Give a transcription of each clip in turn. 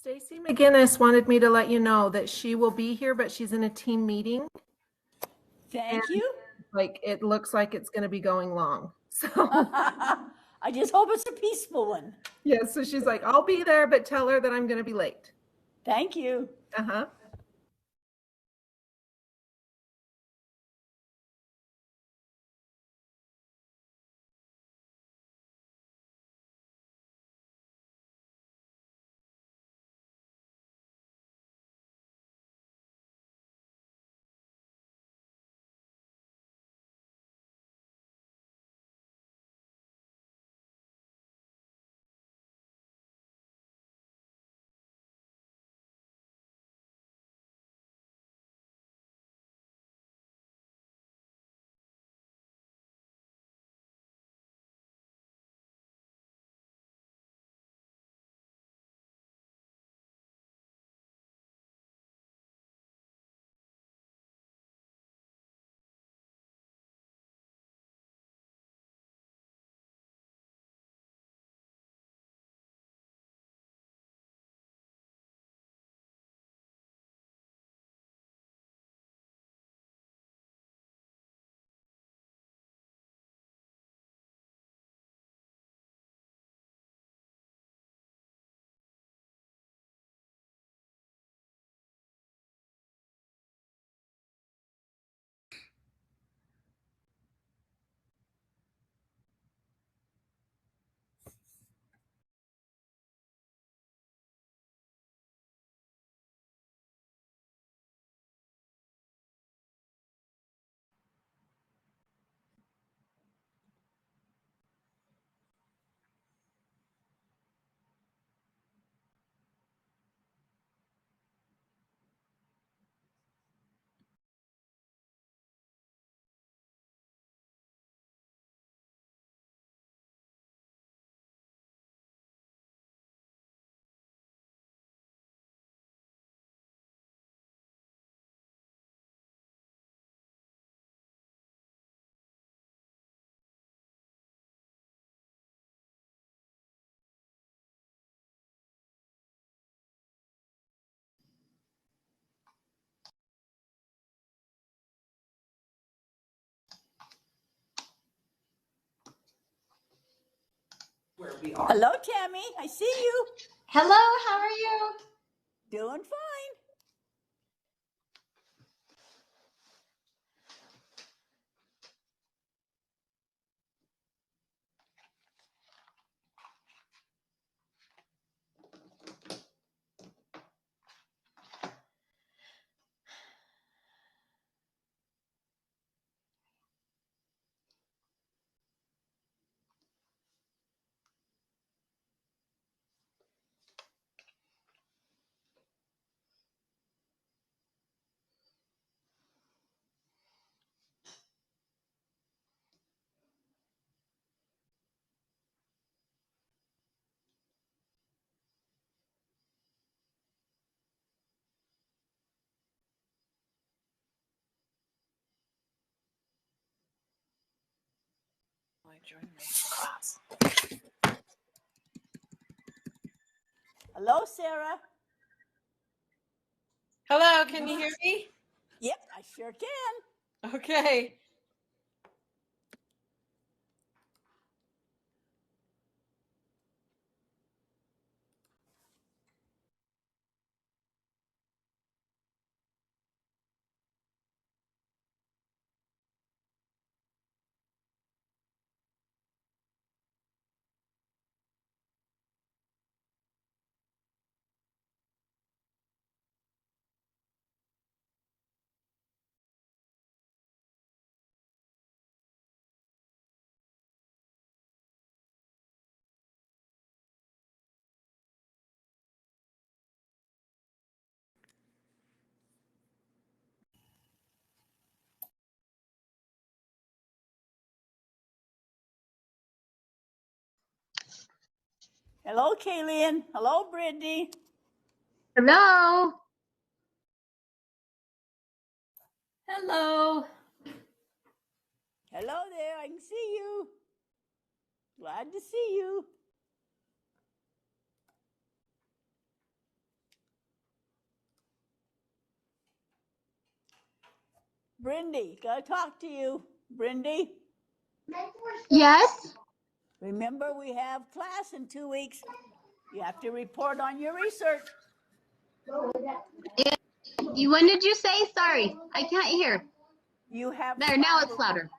Stacy McGinnis wanted me to let you know that she will be here, but she's in a team meeting. Thank you. Like, it looks like it's going to be going long. So, I just hope it's a peaceful one. yeah, so she's like, I'll be there, but tell her that I'm going to be late. Thank you. Uh-huh. Hello, Tammy. I see you. Hello, how are you? Doing fine. Hello, Sarah. Hello, can you hear me? Yep, I sure can. Okay. Hello, Kayleen. Hello, Brittany. Hello. Hello. Hello there. I can see you. Glad to see you. Brindy, gotta talk to you. Brindy, Yes. remember we have class in 2 weeks. You have to report on your research. When did you say? Sorry, I can't hear. You have There, now class it's louder.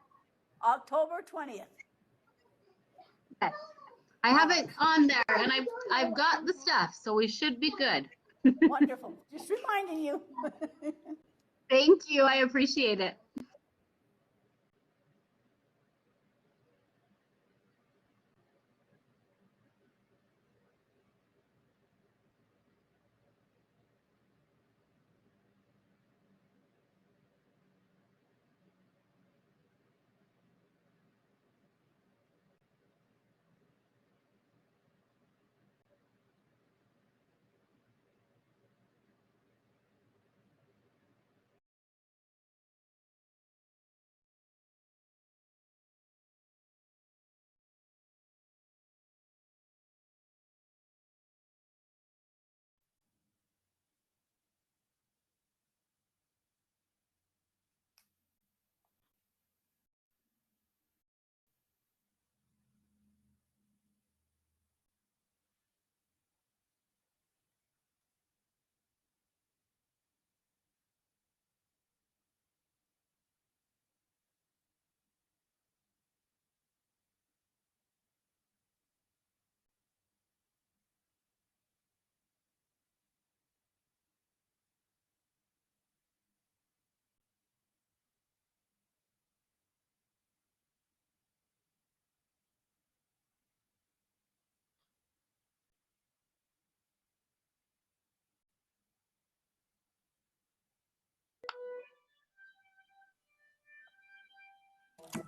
October 20th. Yes. I have it on there, and I've got the stuff, so we should be good. Wonderful. Just reminding you. Thank you. I appreciate it.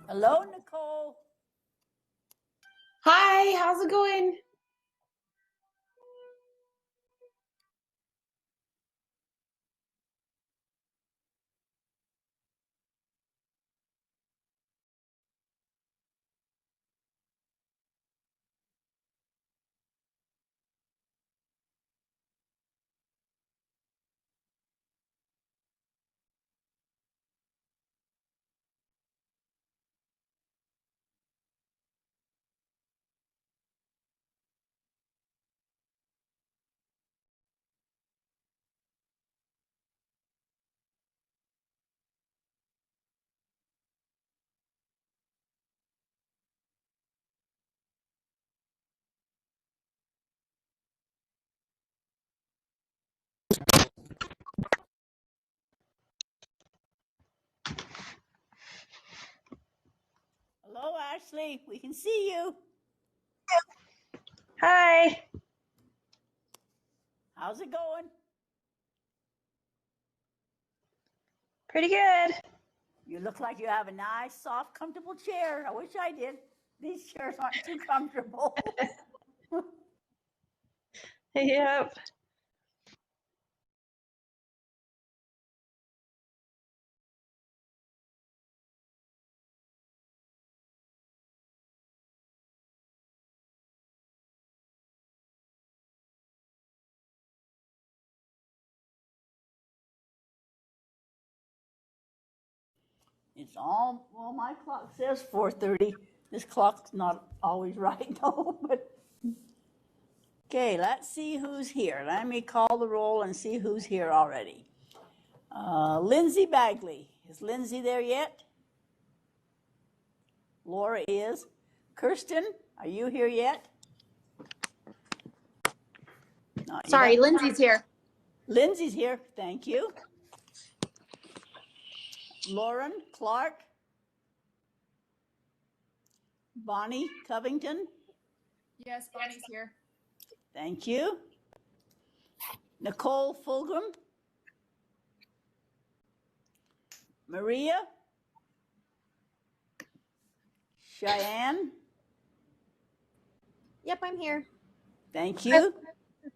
Hello, Nicole. Hi, how's it going? Hello, Ashley. We can see you. Hi. How's it going? Pretty good. You look like you have a nice, soft, comfortable chair. I wish I did. These chairs aren't too comfortable. Yep. It's all, well, my clock says 4:30. This clock's not always right though, but. Okay, let's see who's here. Let me call the roll and see who's here already. Lindsay Bagley. Is Lindsay there yet? Laura is. Kirsten, are you here yet? Not Sorry, yet. Lindsay's here. Lindsay's here. Thank you. Lauren Clark. Bonnie Covington. Yes, Bonnie's here. Thank you. Nicole Fulgham. Maria. Cheyenne. Yep, I'm here. Thank you.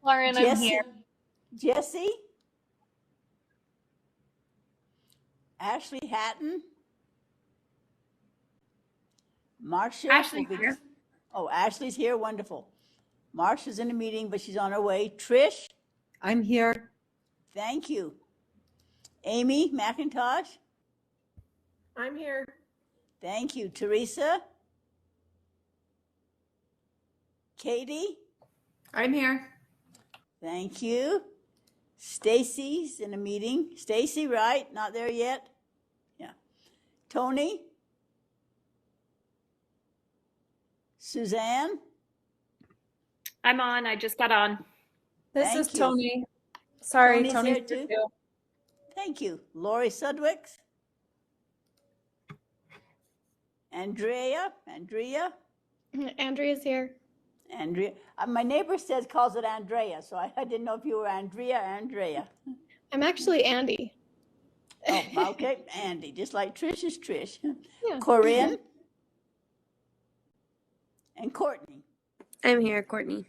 Lauren, I'm here. Jesse. Ashley Hatton. Marcia. Ashley's here. Oh, Ashley's here. Wonderful. Marcia's in a meeting, but she's on her way. Trish. I'm here. Thank you. Amy McIntosh. I'm here. Thank you. Teresa? Katie? I'm here. Thank you. Stacy's in a meeting. Stacy, right? Not there yet? Yeah. Tony? Suzanne? I'm on. I just got on. This Thank is you. Tony. Sorry, Tony's Tony's there here too? too. Thank you. Lori Sudwicks? Andrea? Andrea's here. Andrea. My neighbor calls it Andrea, so I didn't know if you were Andrea or Andrea. I'm actually Andy. Oh, okay. Andy, just like Trish is Trish. Yeah. Corinne? And Courtney. I'm here, Courtney.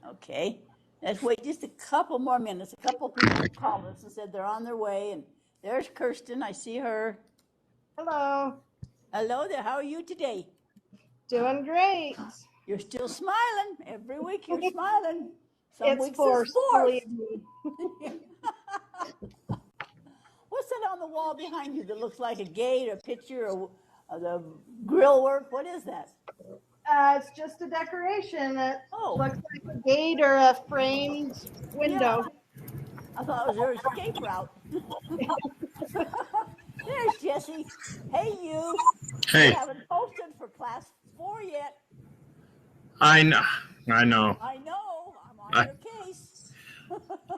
Okay. Let's wait just a couple more minutes. A couple people called us and said they're on their way. And there's Kirsten. I see her. Hello. Hello there. How are you today? Doing great. You're still smiling. Every week you're smiling. Some It's weeks forced, it's forced. believe me. What's that on the wall behind you that looks like a gate or a picture or the grill work? What is that? It's just a decoration. It Oh. looks like a gate or a framed window. I thought it was your escape route. There's Jesse. Hey, you. Hey, You haven't posted for class 4 yet. I know. I know. I'm on your case.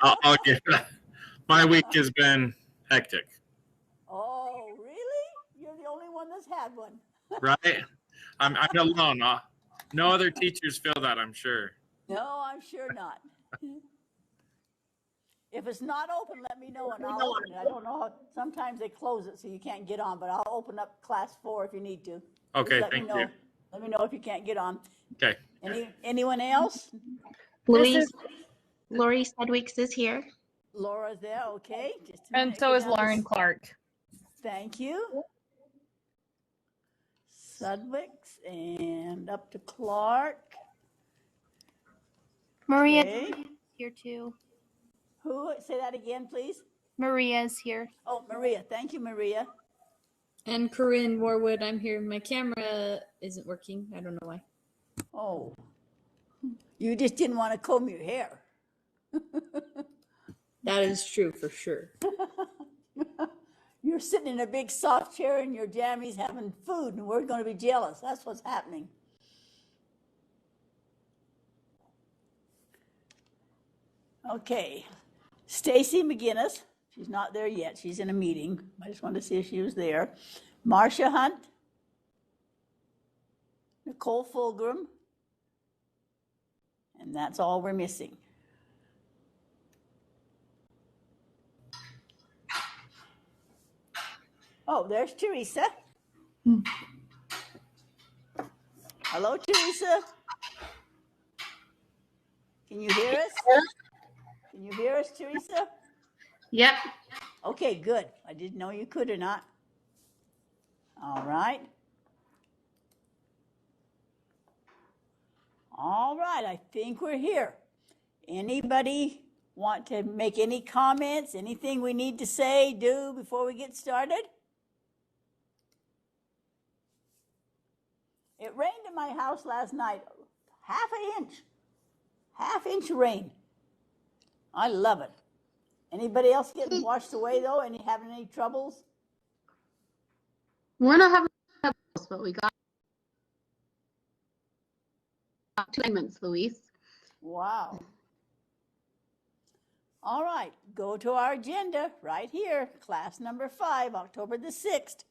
I'll get that. My week has been hectic, Oh, really? You're the only one that's had one. right? I'm alone. No other teachers feel that, I'm sure. No, I'm sure not. If it's not open, let me know and I'll open it. I don't know how, sometimes they close it so you can't get on, but I'll open up class 4 if you need to. Okay, Just let me thank know. you. Let me know if you can't get on. Okay. Anyone else? Louise, Lori Sedwicks is here. Laura's there, okay. Just a And minute, so go is down Lauren this- Clark. Thank you. Sudwicks and up to Clark. Maria Okay. here too. Who? Say that again, please. Maria's here. Oh, Maria. Thank you, Maria. And Corinne Warwood, I'm here. My camera isn't working. I don't know why. Oh, you just didn't want to comb your hair. That is true for sure. You're sitting in a big soft chair in your jammies having food, and we're going to be jealous. That's what's happening. Okay. Stacy McGinnis. She's not there yet. She's in a meeting. I just wanted to see if she was there. Marcia Hunt. Nicole Fulgrim. And that's all we're missing. Oh, there's Teresa. Hello, Teresa. Can you hear us? Can you hear us, Teresa? Yep. Okay, good. I didn't know you could or not. All right. All right, I think we're here. Anybody want to make any comments? Anything we need to say, do before we get started? It rained in my house last night, half inch rain. I love it. Anybody else getting washed away though? Having any troubles? We're not having troubles, but we got 2 assignments, Louise. Wow. All right, go to our agenda right here, class number 5, October the 6th.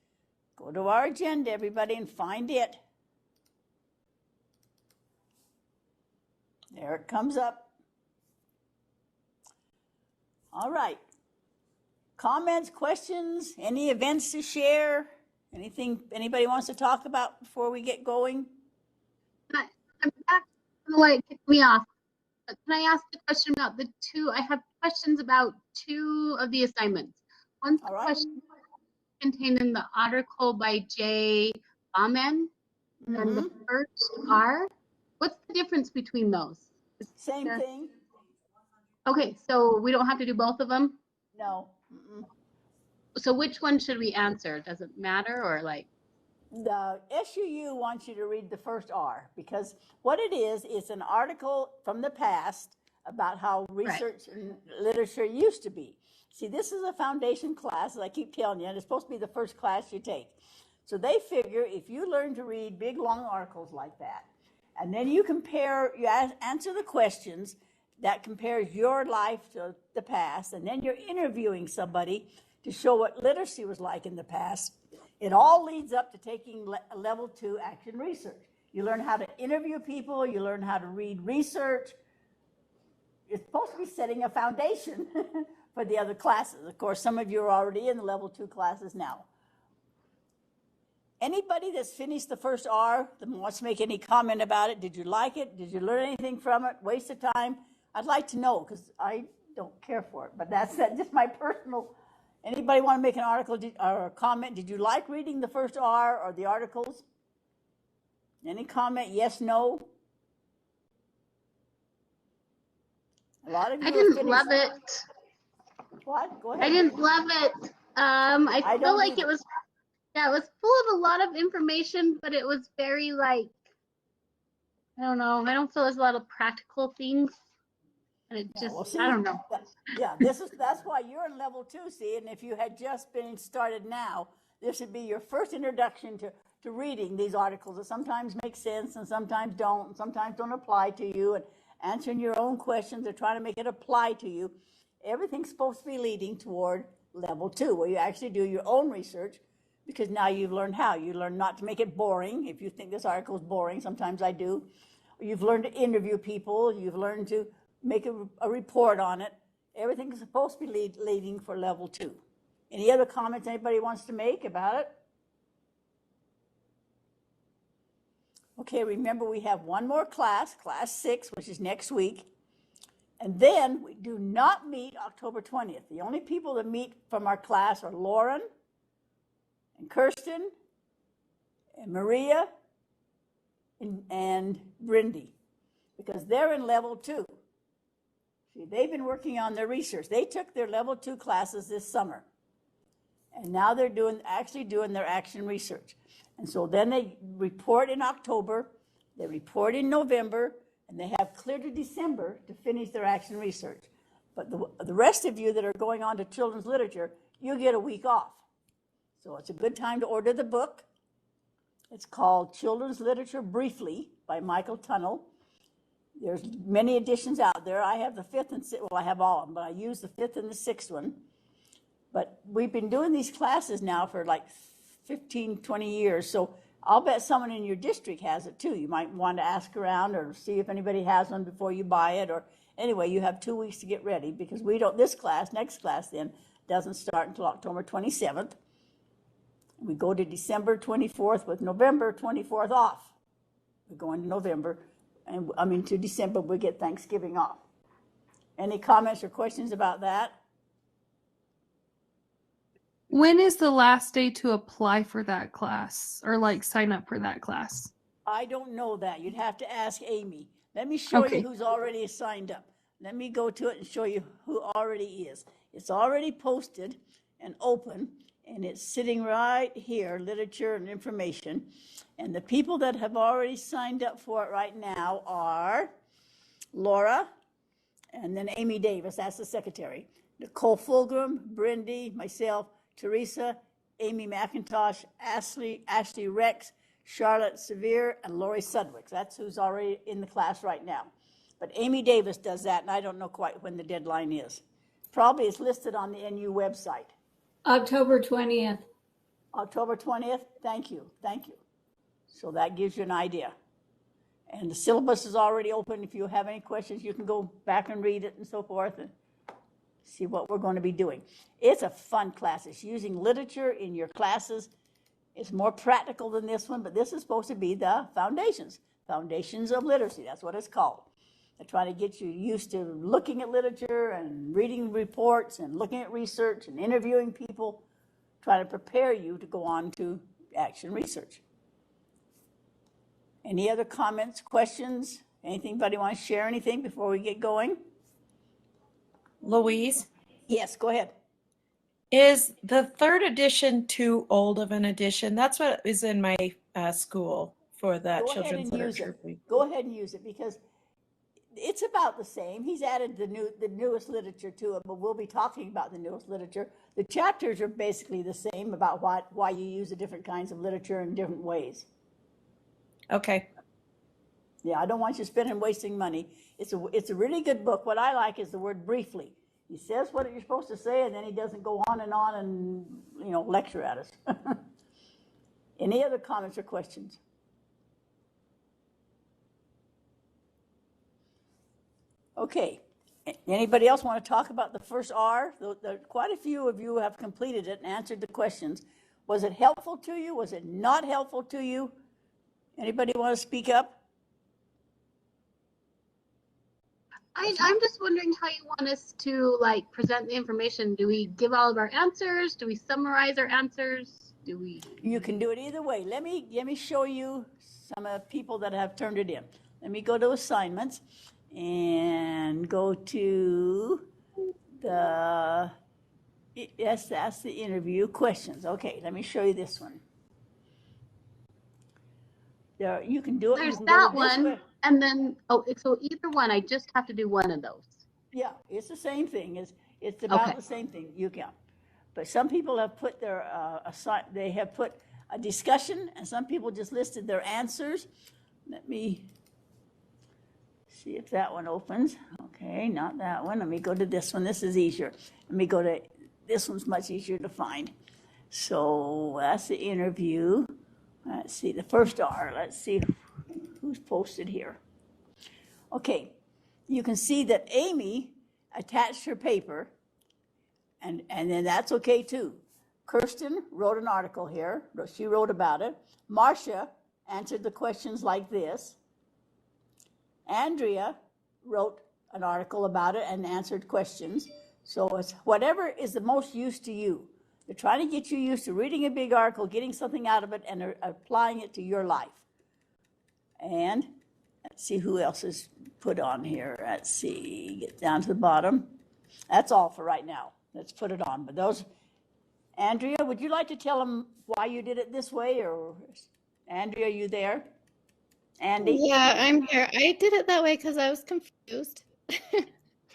Go to our agenda, everybody, and find it. There it comes up. All right. Comments, questions, any events to share? Anything anybody wants to talk about before we get going? I'm back. I don't know why it kicked me off. But can I ask a question about the 2? I have questions about 2 of the assignments. One's All the right. question contained in the article by Jay Bauman, and the first are. What's the difference between those? Same thing. Okay, so we don't have to do both of them? No. Mm-mm. So which one should we answer? Does it matter or like? The SUU wants you to read the first R because what it is, it's an article from the past about how research and literature used to be. See, this is a foundation class, as I keep telling you, and it's supposed to be the first class you take. So they figure if you learn to read big, long articles like that, and then you compare, you answer the questions that compares your life to the past, and then you're interviewing somebody to show what literacy was like in the past, it all leads up to taking level 2 action research. You learn how to interview people, you learn how to read research. It's supposed to be setting a foundation for the other classes. Of course, some of you are already in the level 2 classes now. Anybody that's finished the first R that wants to make any comment about it, did you like it? Did you learn anything from it? Waste of time? I'd like to know because I don't care for it, but that's just my personal. Anybody want to make an article or a comment? Did you like reading the first R or the articles? Any comment? Yes, no? A lot of you I didn't love it. What? Go ahead. I didn't love it. I feel like it was full of a lot of information, but it was very like, I don't know. I don't feel there's a lot of practical things. And it just, well, see, I don't know. That's why you're in level 2, see, and if you had just been started now, this would be your first introduction to reading these articles that sometimes make sense and sometimes don't, and sometimes don't apply to you, and answering your own questions or trying to make it apply to you. Everything's supposed to be leading toward level 2, where you actually do your own research, because now you've learned how. You learn not to make it boring. If you think this article is boring, sometimes I do. You've learned to interview people. You've learned to make a report on it. Everything is supposed to be leading for level 2. Any other comments anybody wants to make about it? Okay, remember we have one more class, class 6, which is next week. And then we do not meet October 20th. The only people that meet from our class are Lauren and Kirsten and Maria and Brindy, because they're in level 2. See, they've been working on their research. They took their level 2 classes this summer, and now they're actually doing their action research. And so then they report in October, they report in November, and they have clear to December to finish their action research. But the rest of you that are going on to children's literature, you get a week off. So it's a good time to order the book. It's called Children's Literature Briefly by Michael Tunnell. There's many editions out there. I have the 5th and 6th, well, I have all of them, but I use the 5th and the 6th one. But we've been doing these classes now for like 15, 20 years. So I'll bet someone in your district has it too. You might want to ask around or see if anybody has one before you buy it. Or anyway, you have 2 weeks to get ready, because next class then doesn't start until October 27th. We go to December 24th with November 24th off. We're going to November. And to December, we get Thanksgiving off. Any comments or questions about that? When is the last day to apply for that class or like sign up for that class? I don't know that. You'd have to ask Amy. Let me show you who's already signed up. Let me go to it and show you who already is. It's already posted and open, and it's sitting right here, literature and information. And the people that have already signed up for it right now are Laura, and then Amy Davis, that's the secretary, Nicole Fulgram, Brindy, myself, Teresa, Amy McIntosh, Ashley Rex, Charlotte Sevier, and Lori Sudwick. That's who's already in the class right now. But Amy Davis does that, and I don't know quite when the deadline is. Probably it's listed on the NU website. October 20th. October 20th? Thank you. So that gives you an idea. And the syllabus is already open. If you have any questions, you can go back and read it and so forth and see what we're going to be doing. It's a fun class. It's using literature in your classes. It's more practical than this one, but this is supposed to be the foundations of literacy. That's what it's called. They're trying to get you used to looking at literature and reading reports and looking at research and interviewing people, trying to prepare you to go on to action research. Any other comments, questions? Anybody want to share anything before we get going? Louise? Yes, go ahead. Is the third edition too old of an edition? That's what is in my school for the Go ahead children's and use literature. it. Go ahead and use it because it's about the same. He's added the newest literature to it, but we'll be talking about the newest literature. The chapters are basically the same about why you use the different kinds of literature in different ways. Okay. Yeah, I don't want you wasting money. It's a really good book. What I like is the word briefly. He says what you're supposed to say, and then he doesn't go on and lecture at us. Any other comments or questions? Okay. Anybody else want to talk about the first R? Quite a few of you have completed it and answered the questions. Was it helpful to you? Was it not helpful to you? Anybody want to speak up? I'm just wondering how you want us to present the information. Do we give all of our answers? Do we summarize our answers? You can do it either way. Let me show you some people that have turned it in. Let me go to assignments and go to that's the interview questions. Okay, let me show you this one. There, you can do it. There's that one, and then so either one. I just have to do one of those. Yeah, it's the same thing. It's about the same thing. You can, but some people have put their they have put a discussion, and some people just listed their answers. Let me see if that one opens. Okay, not that one. Let me go to this one. This is easier. Let me go to this one's much easier to find. So that's the interview. Let's see, the first R. Let's see who's posted here. Okay, you can see that Amy attached her paper, and then that's okay too. Kirsten wrote an article here. She wrote about it. Marcia answered the questions like this. Andrea wrote an article about it and answered questions. So it's whatever is the most use to you. They're trying to get you used to reading a big article, getting something out of it, and applying it to your life. And let's see who else is put on here. Let's see, get down to the bottom. That's all for right now. Let's put it on. But those, Andrea, would you like to tell them why you did it this way? Or Andrea, are you there? Andy? Yeah, I'm here. I did it that way because I was confused.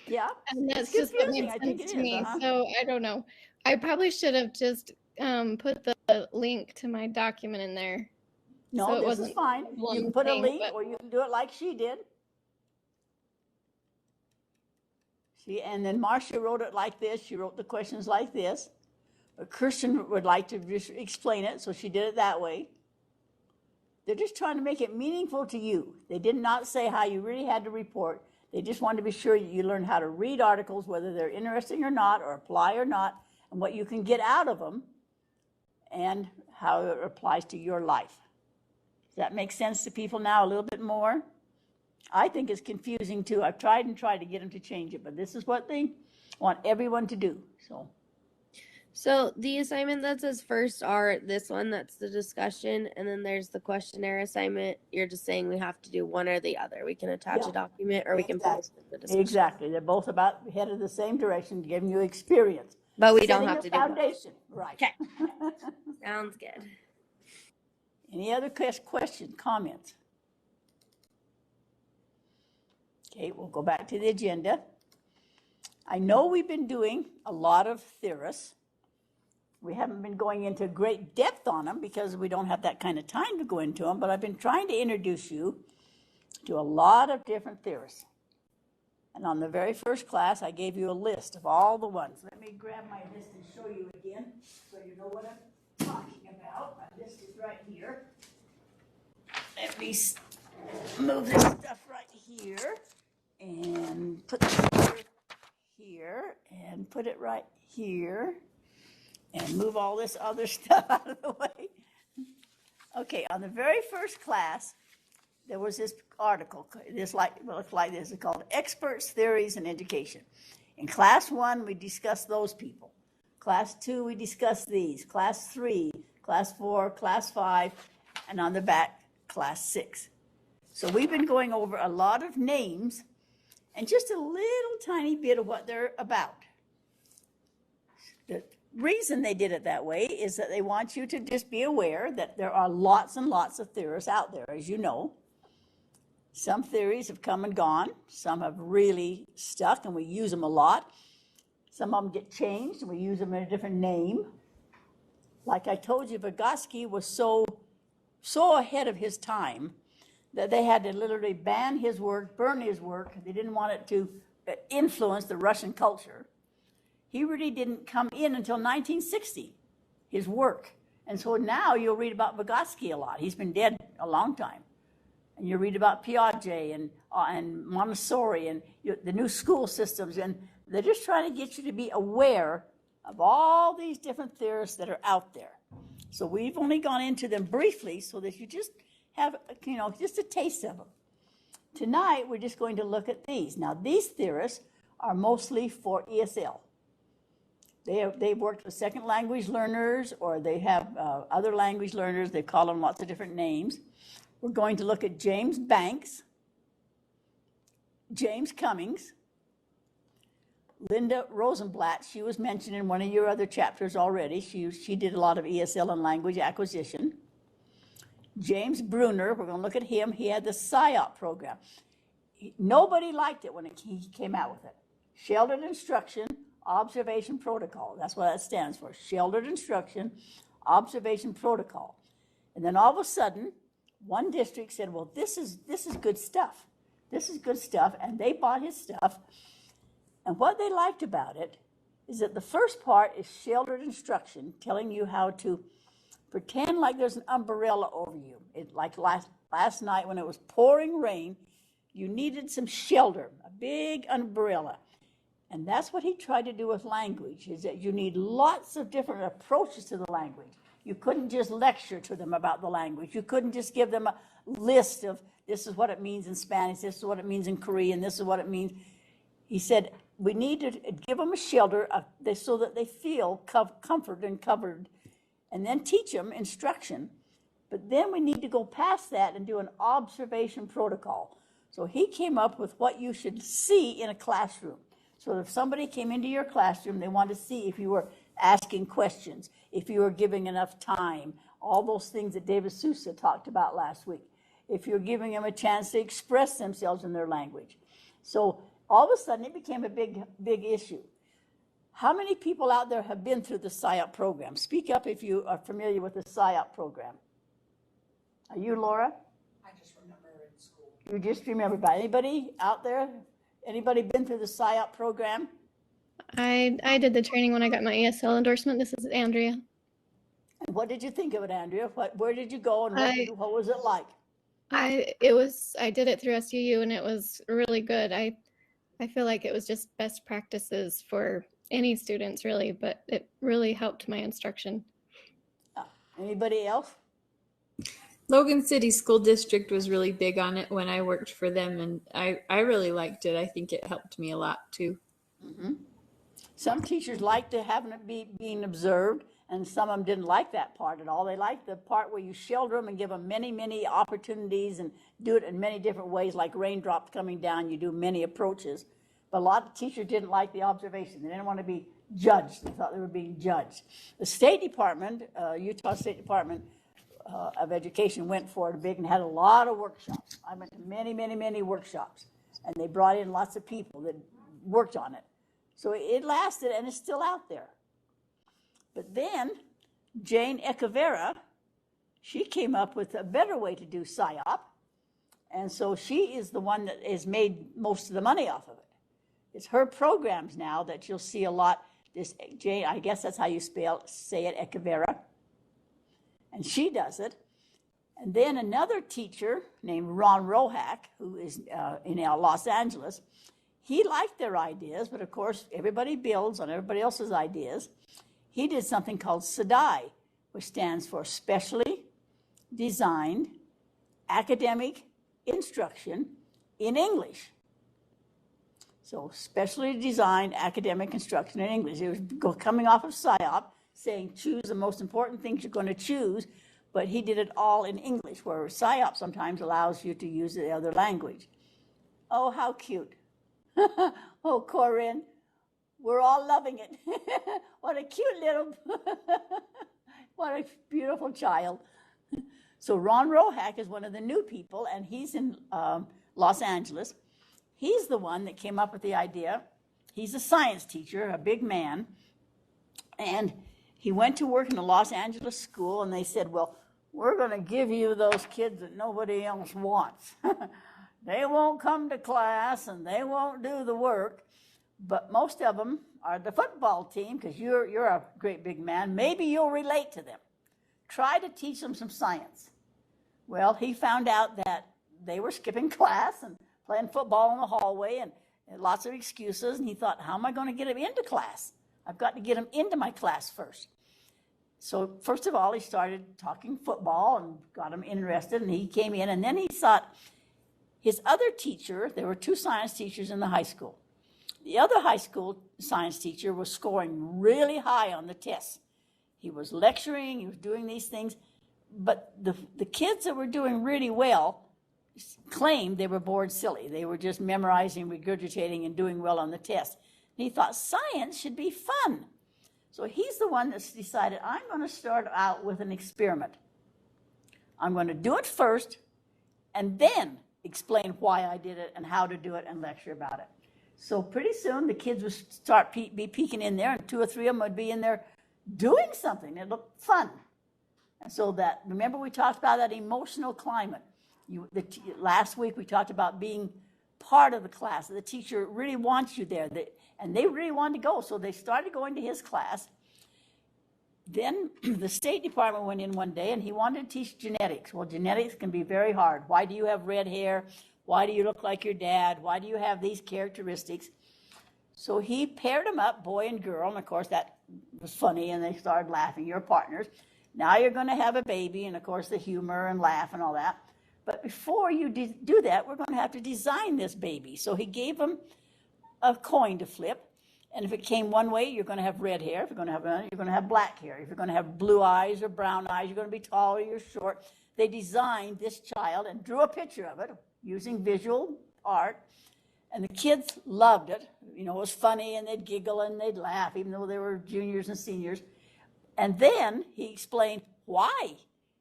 Yeah. And that's just what made sense to me. So I don't know. I probably should have just put the link to my document in there. No, this is fine. You can put a link, or you can do it like she did. And then Marcia wrote it like this. She wrote the questions like this. But Kirsten would like to just explain it, so she did it that way. They're just trying to make it meaningful to you. They did not say how you really had to report. They just wanted to be sure you learn how to read articles, whether they're interesting or not, or apply or not, and what you can get out of them, and how it applies to your life. Does that make sense to people now a little bit more? I think it's confusing too. I've tried to get them to change it, but this is what they want everyone to do. So the assignment that says first R, this one, that's the discussion, and then there's the questionnaire assignment. You're just saying we have to do one or the other. We can attach a document, or we can post the discussion. Exactly. They're both about headed the same direction, giving you experience. But we don't have to do foundation. Right. Okay. Sounds good. Any other questions, comments? Okay, we'll go back to the agenda. I know we've been doing a lot of theorists. We haven't been going into great depth on them because we don't have that kind of time to go into them, but I've been trying to introduce you to a lot of different theorists. And on the very first class, I gave you a list of all the ones. Let me grab my list and show you again so you know what I'm talking about. My list is right here. Let me move this stuff right here and put this here and put it right here and move all this other stuff out of the way. Okay, on the very first class, there was this article, looks like this. It's called Experts, Theories, and Education. In class 1, we discussed those people. Class 2, we discussed these. Class 3, class 4, class 5, and on the back, class 6. So we've been going over a lot of names and just a little tiny bit of what they're about. reason they did it that way is that they want you to just be aware that there are lots and lots of theorists out there, as you know. Some theories have come and gone. Some have really stuck, and we use them a lot. Some of them get changed, and we use them in a different name. Like I told you, Vygotsky was so ahead of his time that they had to literally ban his work, burn his work. They didn't want it to influence the Russian culture. He really didn't come in until 1960, his work. And so now you'll read about Vygotsky a lot. He's been dead a long time. And you read about Piaget and Montessori and the new school systems. And they're just trying to get you to be aware of all these different theorists that are out there. So we've only gone into them briefly so that you just have, just a taste of them. Tonight, we're just going to look at these. Now, these theorists are mostly for ESL. They've worked with second language learners, or they have other language learners. They call them lots of different names. We're going to look at James Banks, James Cummings, Linda Rosenblatt. She was mentioned in one of your other chapters already. She did a lot of ESL and language acquisition. James Bruner, we're going to look at him. He had the PSYOP program. Nobody liked it when he came out with it. Sheltered Instruction, Observation Protocol. That's what that stands for. Sheltered Instruction, Observation Protocol. And then all of a sudden, one district said, well, this is good stuff. This is good stuff. And they bought his stuff. And what they liked about it is that the first part is sheltered instruction, telling you how to pretend like there's an umbrella over you. Like last night when it was pouring rain, you needed some shelter, a big umbrella. And that's what he tried to do with language, is that you need lots of different approaches to the language. You couldn't just lecture to them about the language. You couldn't just give them a list of this is what it means in Spanish, this is what it means in Korean, this is what it means. He said, we need to give them a shelter so that they feel comforted and covered, and then teach them instruction. But then we need to go past that and do an observation protocol. So he came up with what you should see in a classroom. So if somebody came into your classroom, they wanted to see if you were asking questions, if you were giving enough time, all those things that David Sousa talked about last week, if you're giving them a chance to express themselves in their language. So all of a sudden, it became a big issue. How many people out there have been through the PSYOP program? Speak up if you are familiar with the PSYOP program. Are you, Laura? I just remember in school. You just remember. But anybody out there? Anybody been through the PSYOP program? I did the training when I got my ESL endorsement. This is Andrea. And what did you think of it, Andrea? Where did you go and what was it like? I did it through SUU and it was really good. I feel like it was just best practices for any students really, but it really helped my instruction. Anybody else? Logan City School District was really big on it when I worked for them, and I really liked it. I think it helped me a lot too. Mm-hmm. Some teachers liked to have it being observed, and some of them didn't like that part at all. They liked the part where you shelter them and give them many, many opportunities and do it in many different ways, like raindrops coming down, you do many approaches. But a lot of teachers didn't like the observation. They didn't want to be judged. They thought they were being judged. The State Department, Utah State Department of Education went for it big and had a lot of workshops. I went to many, many, many workshops, and they brought in lots of people that worked on it. So it lasted, and it's still out there. But then Jane Echeverria, she came up with a better way to do PSYOP, and so she is the one that has made most of the money off of it. It's her programs now that you'll see a lot. This Jane, I guess that's how you say it, Echeverria, and she does it. And then another teacher named Ron Rohack, who is in Los Angeles, he liked their ideas, but of course everybody builds on everybody else's ideas. He did something called SEDI, which stands for Specially Designed Academic Instruction in English. So Specially Designed Academic Instruction in English. It was coming off of PSYOP, saying choose the most important things you're going to choose, but he did it all in English, where PSYOP sometimes allows you to use the other language. Oh, how cute. Oh, Corinne, We're all loving it. What a cute little, what a beautiful child. So Ron Rohack is one of the new people, and he's in Los Angeles. He's the one that came up with the idea. He's a science teacher, a big man, and he went to work in a Los Angeles school, and they said, well, we're going to give you those kids that nobody else wants. They won't come to class, and they won't do the work, but most of them are the football team, because you're a great big man. Maybe you'll relate to them. Try to teach them some science. Well, he found out that they were skipping class and playing football in the hallway and lots of excuses. And he thought, how am I going to get them into class? I've got to get them into my class first. So first of all, he started talking football and got them interested. And he came in, and then he thought his other teacher, there were 2 science teachers in the high school. The other high school science teacher was scoring really high on the tests. He was lecturing, he was doing these things, but the kids that were doing really well claimed they were bored silly. They were just memorizing, regurgitating, and doing well on the test. And he thought science should be fun. So he's the one that's decided, I'm going to start out with an experiment. I'm going to do it first, and then explain why I did it and how to do it and lecture about it. So pretty soon the kids would start be peeking in there, and 2 or 3 of them would be in there doing something. It looked fun. And so that, remember we talked about that emotional climate. Last week we talked about being part of the class. The teacher really wants you there, and they really wanted to go. So they started going to his class. Then the State Department went in one day, and he wanted to teach genetics. Well, genetics can be very hard. Why do you have red hair? Why do you look like your dad? Why do you have these characteristics? So he paired them up, boy and girl, and of course that was funny, and they started laughing. You're partners. Now you're going to have a baby, and of course the humor and laugh and all that. But before you do that, we're going to have to design this baby. So he gave them a coin to flip, and if it came one way, you're going to have red hair. If you're going to have another, you're going to have black hair. If you're going to have blue eyes or brown eyes, you're going to be tall or you're short. They designed this child and drew a picture of it using visual art. And the kids loved it. You know, it was funny, and they'd giggle and they'd laugh, even though they were juniors and seniors. And then he explained why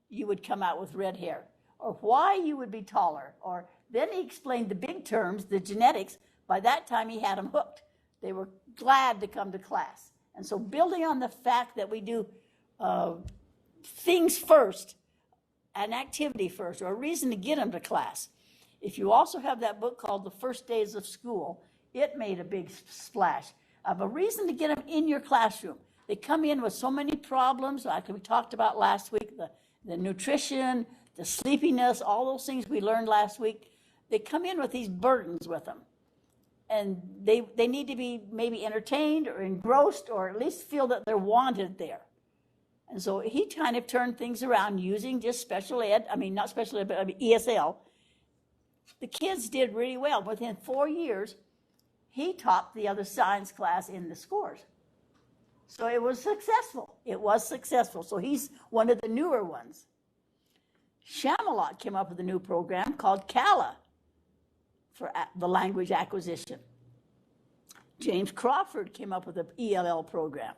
you would come out with red hair, or why you would be taller. Or then he explained the big terms, the genetics. By that time, he had them hooked. They were glad to come to class. And so building on the fact that we do things first, an activity first, or a reason to get them to class. If you also have that book called The First Days of School, it made a big splash of a reason to get them in your classroom. They come in with so many problems, like we talked about last week, the nutrition, the sleepiness, all those things we learned last week. They come in with these burdens with them. And they need to be maybe entertained or engrossed, or at least feel that they're wanted there. And so he kind of turned things around using just special ed, not special ed, but ESL. The kids did really well. Within 4 years, he topped the other science class in the scores. So it was successful. It was successful. So he's one of the newer ones. Shamalot came up with a new program called CALA for the language acquisition. James Crawford came up with an ELL program.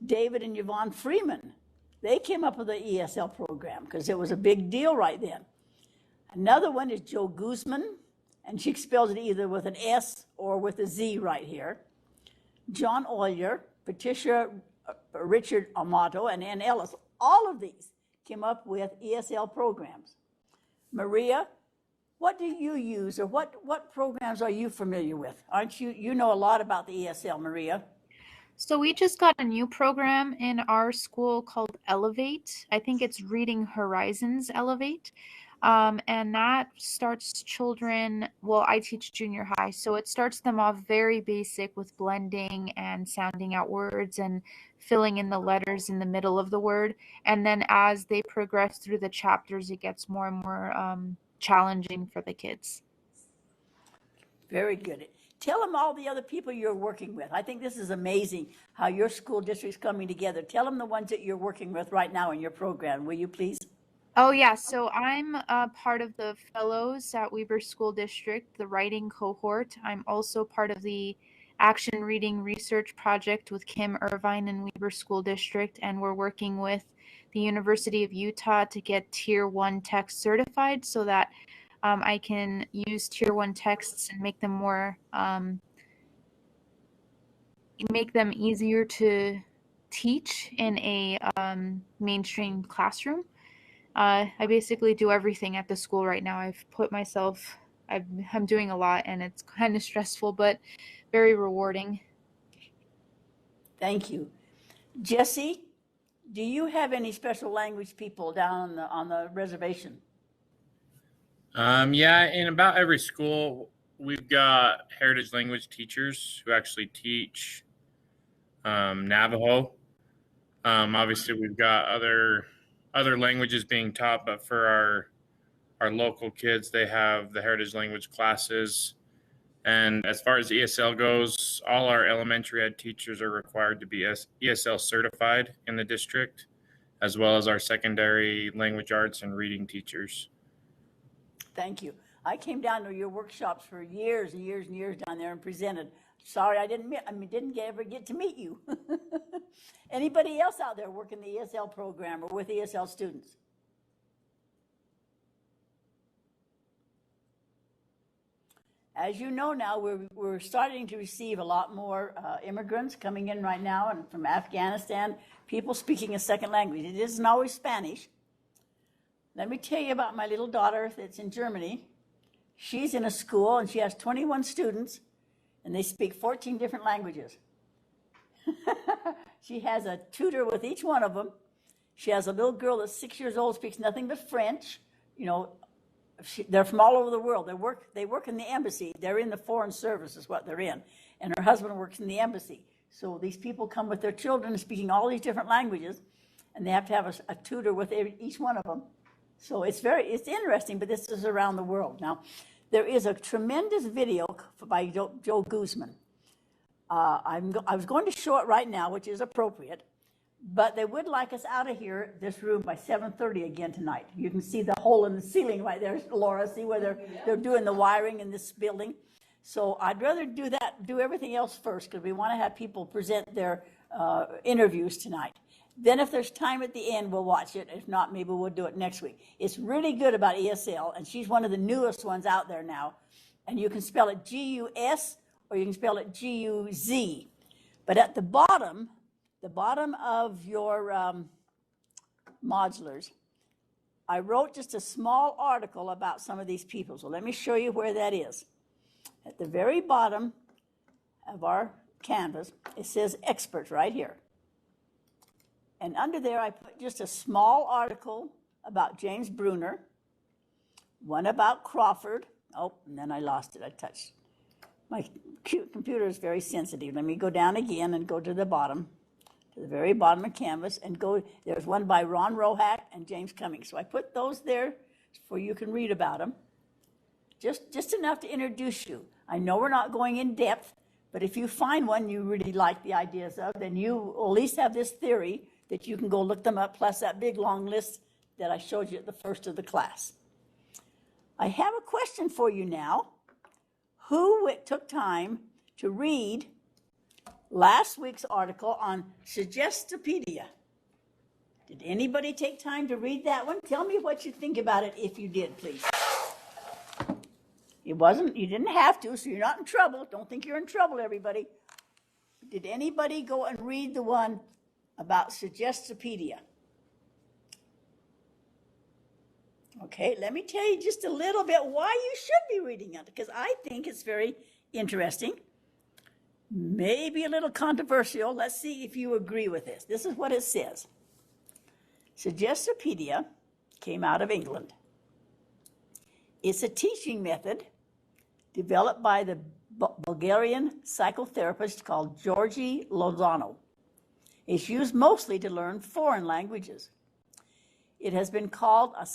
David and Yvonne Freeman, they came up with the ESL program because it was a big deal right then. Another one is Jo Guzman, and she spells it either with an S or with a Z right here. John Ollier, Patricia Richard Amato, and Ann Ellis, all of these came up with ESL programs. Maria, what do you use, or what programs are you familiar with? Aren't you know a lot about the ESL, Maria? So we just got a new program in our school called Elevate. I think it's Reading Horizons Elevate. And that starts children, well, I teach junior high, so it starts them off very basic with blending and sounding out words and filling in the letters in the middle of the word. And then as they progress through the chapters, it gets more and more challenging for the kids. Very good. Tell them all the other people you're working with. I think this is amazing how your school district's coming together. Tell them the ones that you're working with right now in your program, will you please? Oh, yeah. So I'm a part of the fellows at Weber School District, the writing cohort. I'm also part of the action reading research project with Kim Irvine and Weber School District, and we're working with the University of Utah to get Tier 1 text certified so that I can use Tier 1 texts and make them more make them easier to teach in a mainstream classroom. I basically do everything at the school right now. I'm doing a lot, and it's kind of stressful, but very rewarding. Thank you. Jesse, do you have any special language people down on the reservation? Yeah, in about every school, we've got heritage language teachers who actually teach Navajo. Obviously, we've got other languages being taught, but for our local kids, they have the heritage language classes. And as far as ESL goes, all our elementary ed teachers are required to be ESL certified in the district, as well as our secondary language arts and reading teachers. Thank you. I came down to your workshops for years and years and years down there and presented. Sorry, I didn't ever get to meet you. Anybody else out there working the ESL program or with ESL students? As you know now, we're starting to receive a lot more immigrants coming in right now, and from Afghanistan, people speaking a second language. It isn't always Spanish. Let me tell you about my little daughter that's in Germany. She's in a school, and she has 21 students, and they speak 14 different languages. She has a tutor with each one of them. She has a little girl that's 6 years old, speaks nothing but French. You know, they're from all over the world. They work in the embassy. They're in the foreign service is what they're in. And her husband works in the embassy. So these people come with their children speaking all these different languages, and they have to have a tutor with each one of them. So it's interesting, but this is around the world. Now, there is a tremendous video by Joe Guzman. I was going to show it right now, which is appropriate, but they would like us out of here, this room, by 7:30 again tonight. You can see the hole in the ceiling right there, Laura. See where they're doing the wiring in this building. So I'd rather do everything else first, because we want to have people present their interviews tonight. Then if there's time at the end, we'll watch it. If not, maybe we'll do it next week. It's really good about ESL, and she's one of the newest ones out there now. And you can spell it G-U-S or you can spell it G-U-Z. But at the bottom of your modulars, I wrote just a small article about some of these people. So let me show you where that is. At the very bottom of our canvas, it says experts right here. And under there, I put just a small article about James Bruner, one about Crawford. Oh, and then I lost it. I touched. My computer is very sensitive. Let me go down again and go to the bottom, to the very bottom of canvas, and go. There's one by Ron Rohack and James Cummings. So I put those there for you can read about them. Just enough to introduce you. I know we're not going in depth, but if you find one you really like the ideas of, then you will at least have this theory that you can go look them up, plus that big long list that I showed you at the first of the class. I have a question for you now. Who took time to read last week's article on Suggestopedia? Did anybody take time to read that one? Tell me what you think about it if you did, please. You didn't have to, so you're not in trouble. Don't think you're in trouble, everybody. Did anybody go and read the one about Suggestopedia? Okay, let me tell you just a little bit why you should be reading it, because I think it's very interesting, maybe a little controversial. Let's see if you agree with this. This is what it says. Suggestopedia came out of England. It's a teaching method developed by the Bulgarian psychotherapist called Georgi Lozano. It's used mostly to learn foreign languages. It has been called a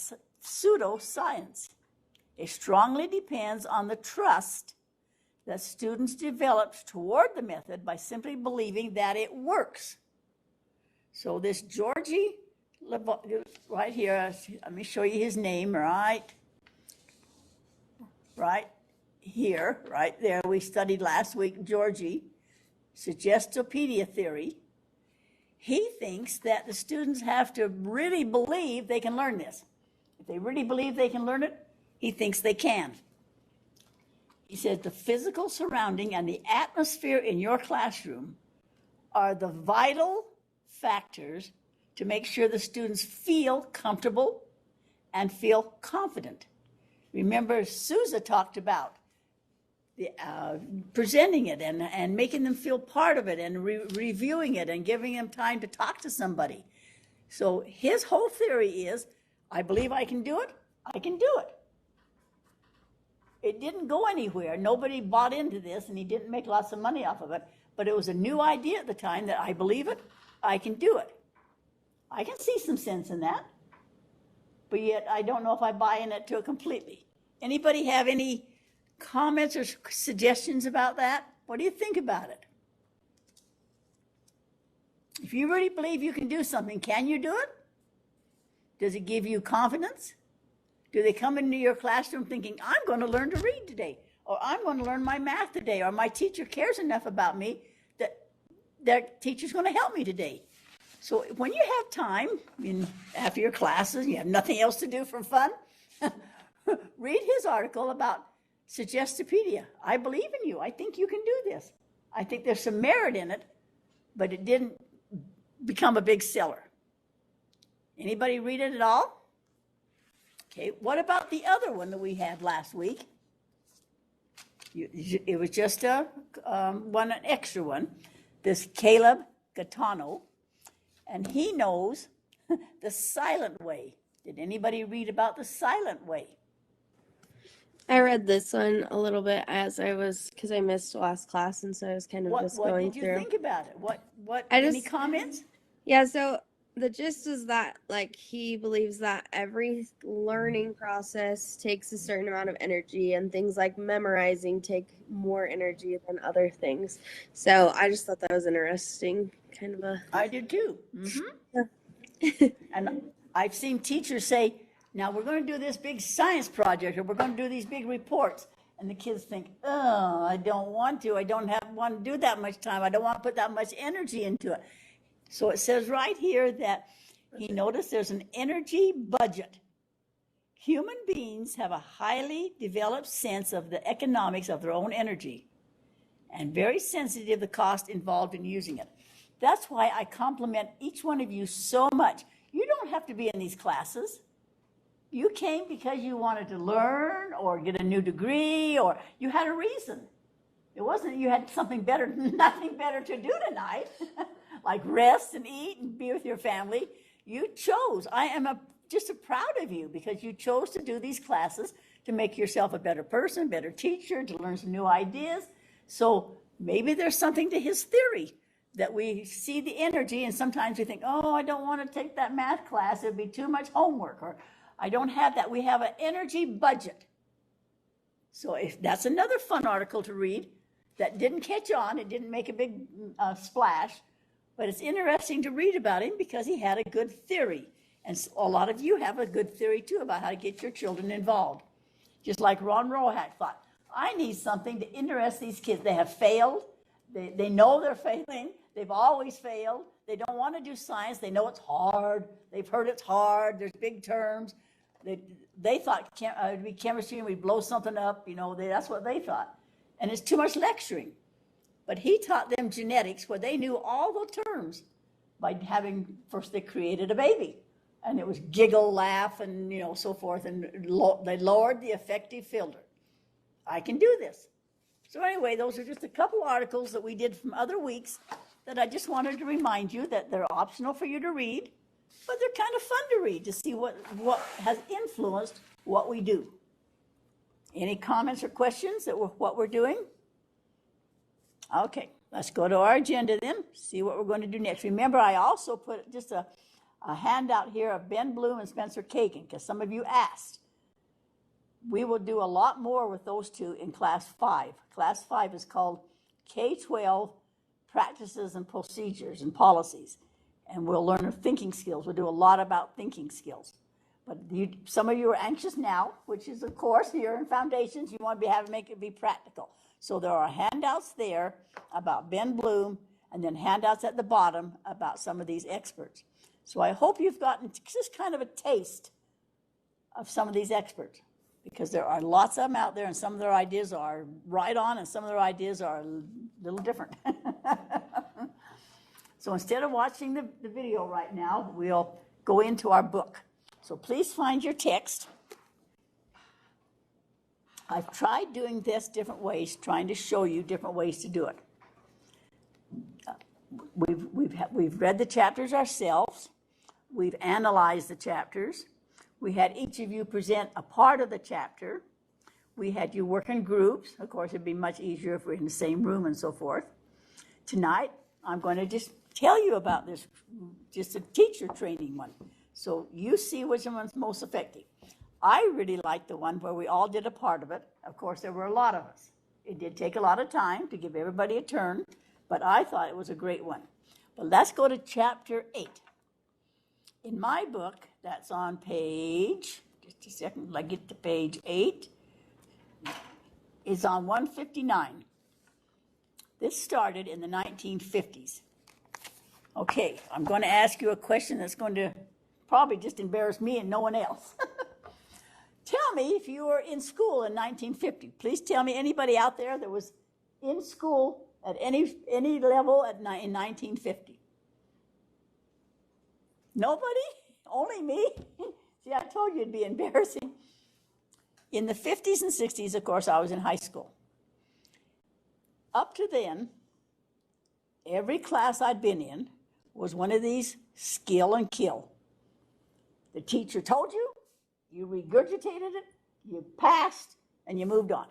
pseudoscience. It strongly depends on the trust that students develop toward the method by simply believing that it works. So this Georgi, right here, let me show you his name, right here, right there. We studied last week, Georgi. suggestopedia theory, he thinks that the students have to really believe they can learn this. If they really believe they can learn it, he thinks they can. He said the physical surrounding and the atmosphere in your classroom are the vital factors to make sure the students feel comfortable and feel confident. Remember, Sousa talked about the, presenting it and making them feel part of it and reviewing it and giving them time to talk to somebody. So his whole theory is, I believe I can do it, I can do it. It didn't go anywhere. Nobody bought into this, and he didn't make lots of money off of it. But it was a new idea at the time that I believe it, I can do it. I can see some sense in that. But yet I don't know if I buy into it completely. Anybody have any comments or suggestions about that? What do you think about it? If you really believe you can do something, can you do it? Does it give you confidence? Do they come into your classroom thinking, I'm going to learn to read today, or I'm going to learn my math today, or my teacher cares enough about me that their teacher's going to help me today? So when you have time, after your classes, you have nothing else to do for fun, read his article about suggestopedia. I believe in you. I think you can do this. I think there's some merit in it, but it didn't become a big seller. Anybody read it at all? Okay, what about the other one that we had last week? It was just an extra one. This Caleb Gaetano, and he knows the silent way. Did anybody read about the silent way? I read this one a little bit as I was, because I missed last class, and so I was kind of going through. What did you think about it? Any comments? Yeah, so the gist is that, like, he believes that every learning process takes a certain amount of energy, and things like memorizing take more energy than other things. So I just thought that was interesting, kind of a... I did too. Mm-hmm. Yeah. And I've seen teachers say, now we're going to do this big science project, or we're going to do these big reports. And the kids think, oh, I don't want to. I don't want to do that much time. I don't want to put that much energy into it. So it says right here that he noticed there's an energy budget. Human beings have a highly developed sense of the economics of their own energy and very sensitive to the cost involved in using it. That's why I compliment each one of you so much. You don't have to be in these classes. You came because you wanted to learn or get a new degree, or you had a reason. It wasn't you had something better, nothing better to do tonight, like rest and eat and be with your family. You chose. I am just proud of you because you chose to do these classes to make yourself a better person, better teacher, to learn some new ideas. So maybe there's something to his theory that we see the energy, and sometimes we think, oh, I don't want to take that math class. It'd be too much homework, or I don't have that. We have an energy budget. So if that's another fun article to read that didn't catch on. It didn't make a big splash, but it's interesting to read about him because he had a good theory. And a lot of you have a good theory too about how to get your children involved. Just like Ron Rohack thought, I need something to interest these kids. They have failed. They know they're failing. They've always failed. They don't want to do science. They know it's hard. They've heard it's hard. There's big terms. They thought it'd be chemistry and we'd blow something up. That's what they thought. And it's too much lecturing. But he taught them genetics where they knew all the terms by first they created a baby. And it was giggle, laugh, and so forth. And they lowered the effective filter. I can do this. So anyway, those are just a couple articles that we did from other weeks that I just wanted to remind you that they're optional for you to read, but they're kind of fun to read to see what has influenced what we do. Any comments or questions that what we're doing? Okay, let's go to our agenda then, see what we're going to do next. Remember, I also put just a handout here of Ben Bloom and Spencer Kagan, because some of you asked. We will do a lot more with those two in Class 5. Class 5 is called K-12 Practices and Procedures and Policies. And we'll learn thinking skills. We'll do a lot about thinking skills. But some of you are anxious now, which is, of course, here in Foundations, you want to make it be practical. So there are handouts there about Ben Bloom, and then handouts at the bottom about some of these experts. So I hope you've gotten just kind of a taste of some of these experts, because there are lots of them out there, and some of their ideas are right on, and some of their ideas are a little different. So instead of watching the video right now, we'll go into our book. So please find your text. I've tried doing this different ways, trying to show you different ways to do it. We've read the chapters ourselves. We've analyzed the chapters. We had each of you present a part of the chapter. We had you work in groups. Of course, it'd be much easier if we're in the same room and so forth. Tonight, I'm going to just tell you about this, just a teacher training one. So you see which one's most effective. I really liked the one where we all did a part of it. Of course, there were a lot of us. It did take a lot of time to give everybody a turn, but I thought it was a great one. But let's go to chapter 8. In my book, that's on page, just a second, till I get to page 8, is on 159. This started in the 1950s. Okay, I'm going to ask you a question that's going to probably just embarrass me and no one else. Tell me if you were in school in 1950. Please tell me anybody out there that was in school at any level in 1950. Nobody? Only me? See, I told you it'd be embarrassing. In the 50s and 60s, of course, I was in high school. Up to then, every class I'd been in was one of these skill and kill. The teacher told you, you regurgitated it, you passed, and you moved on.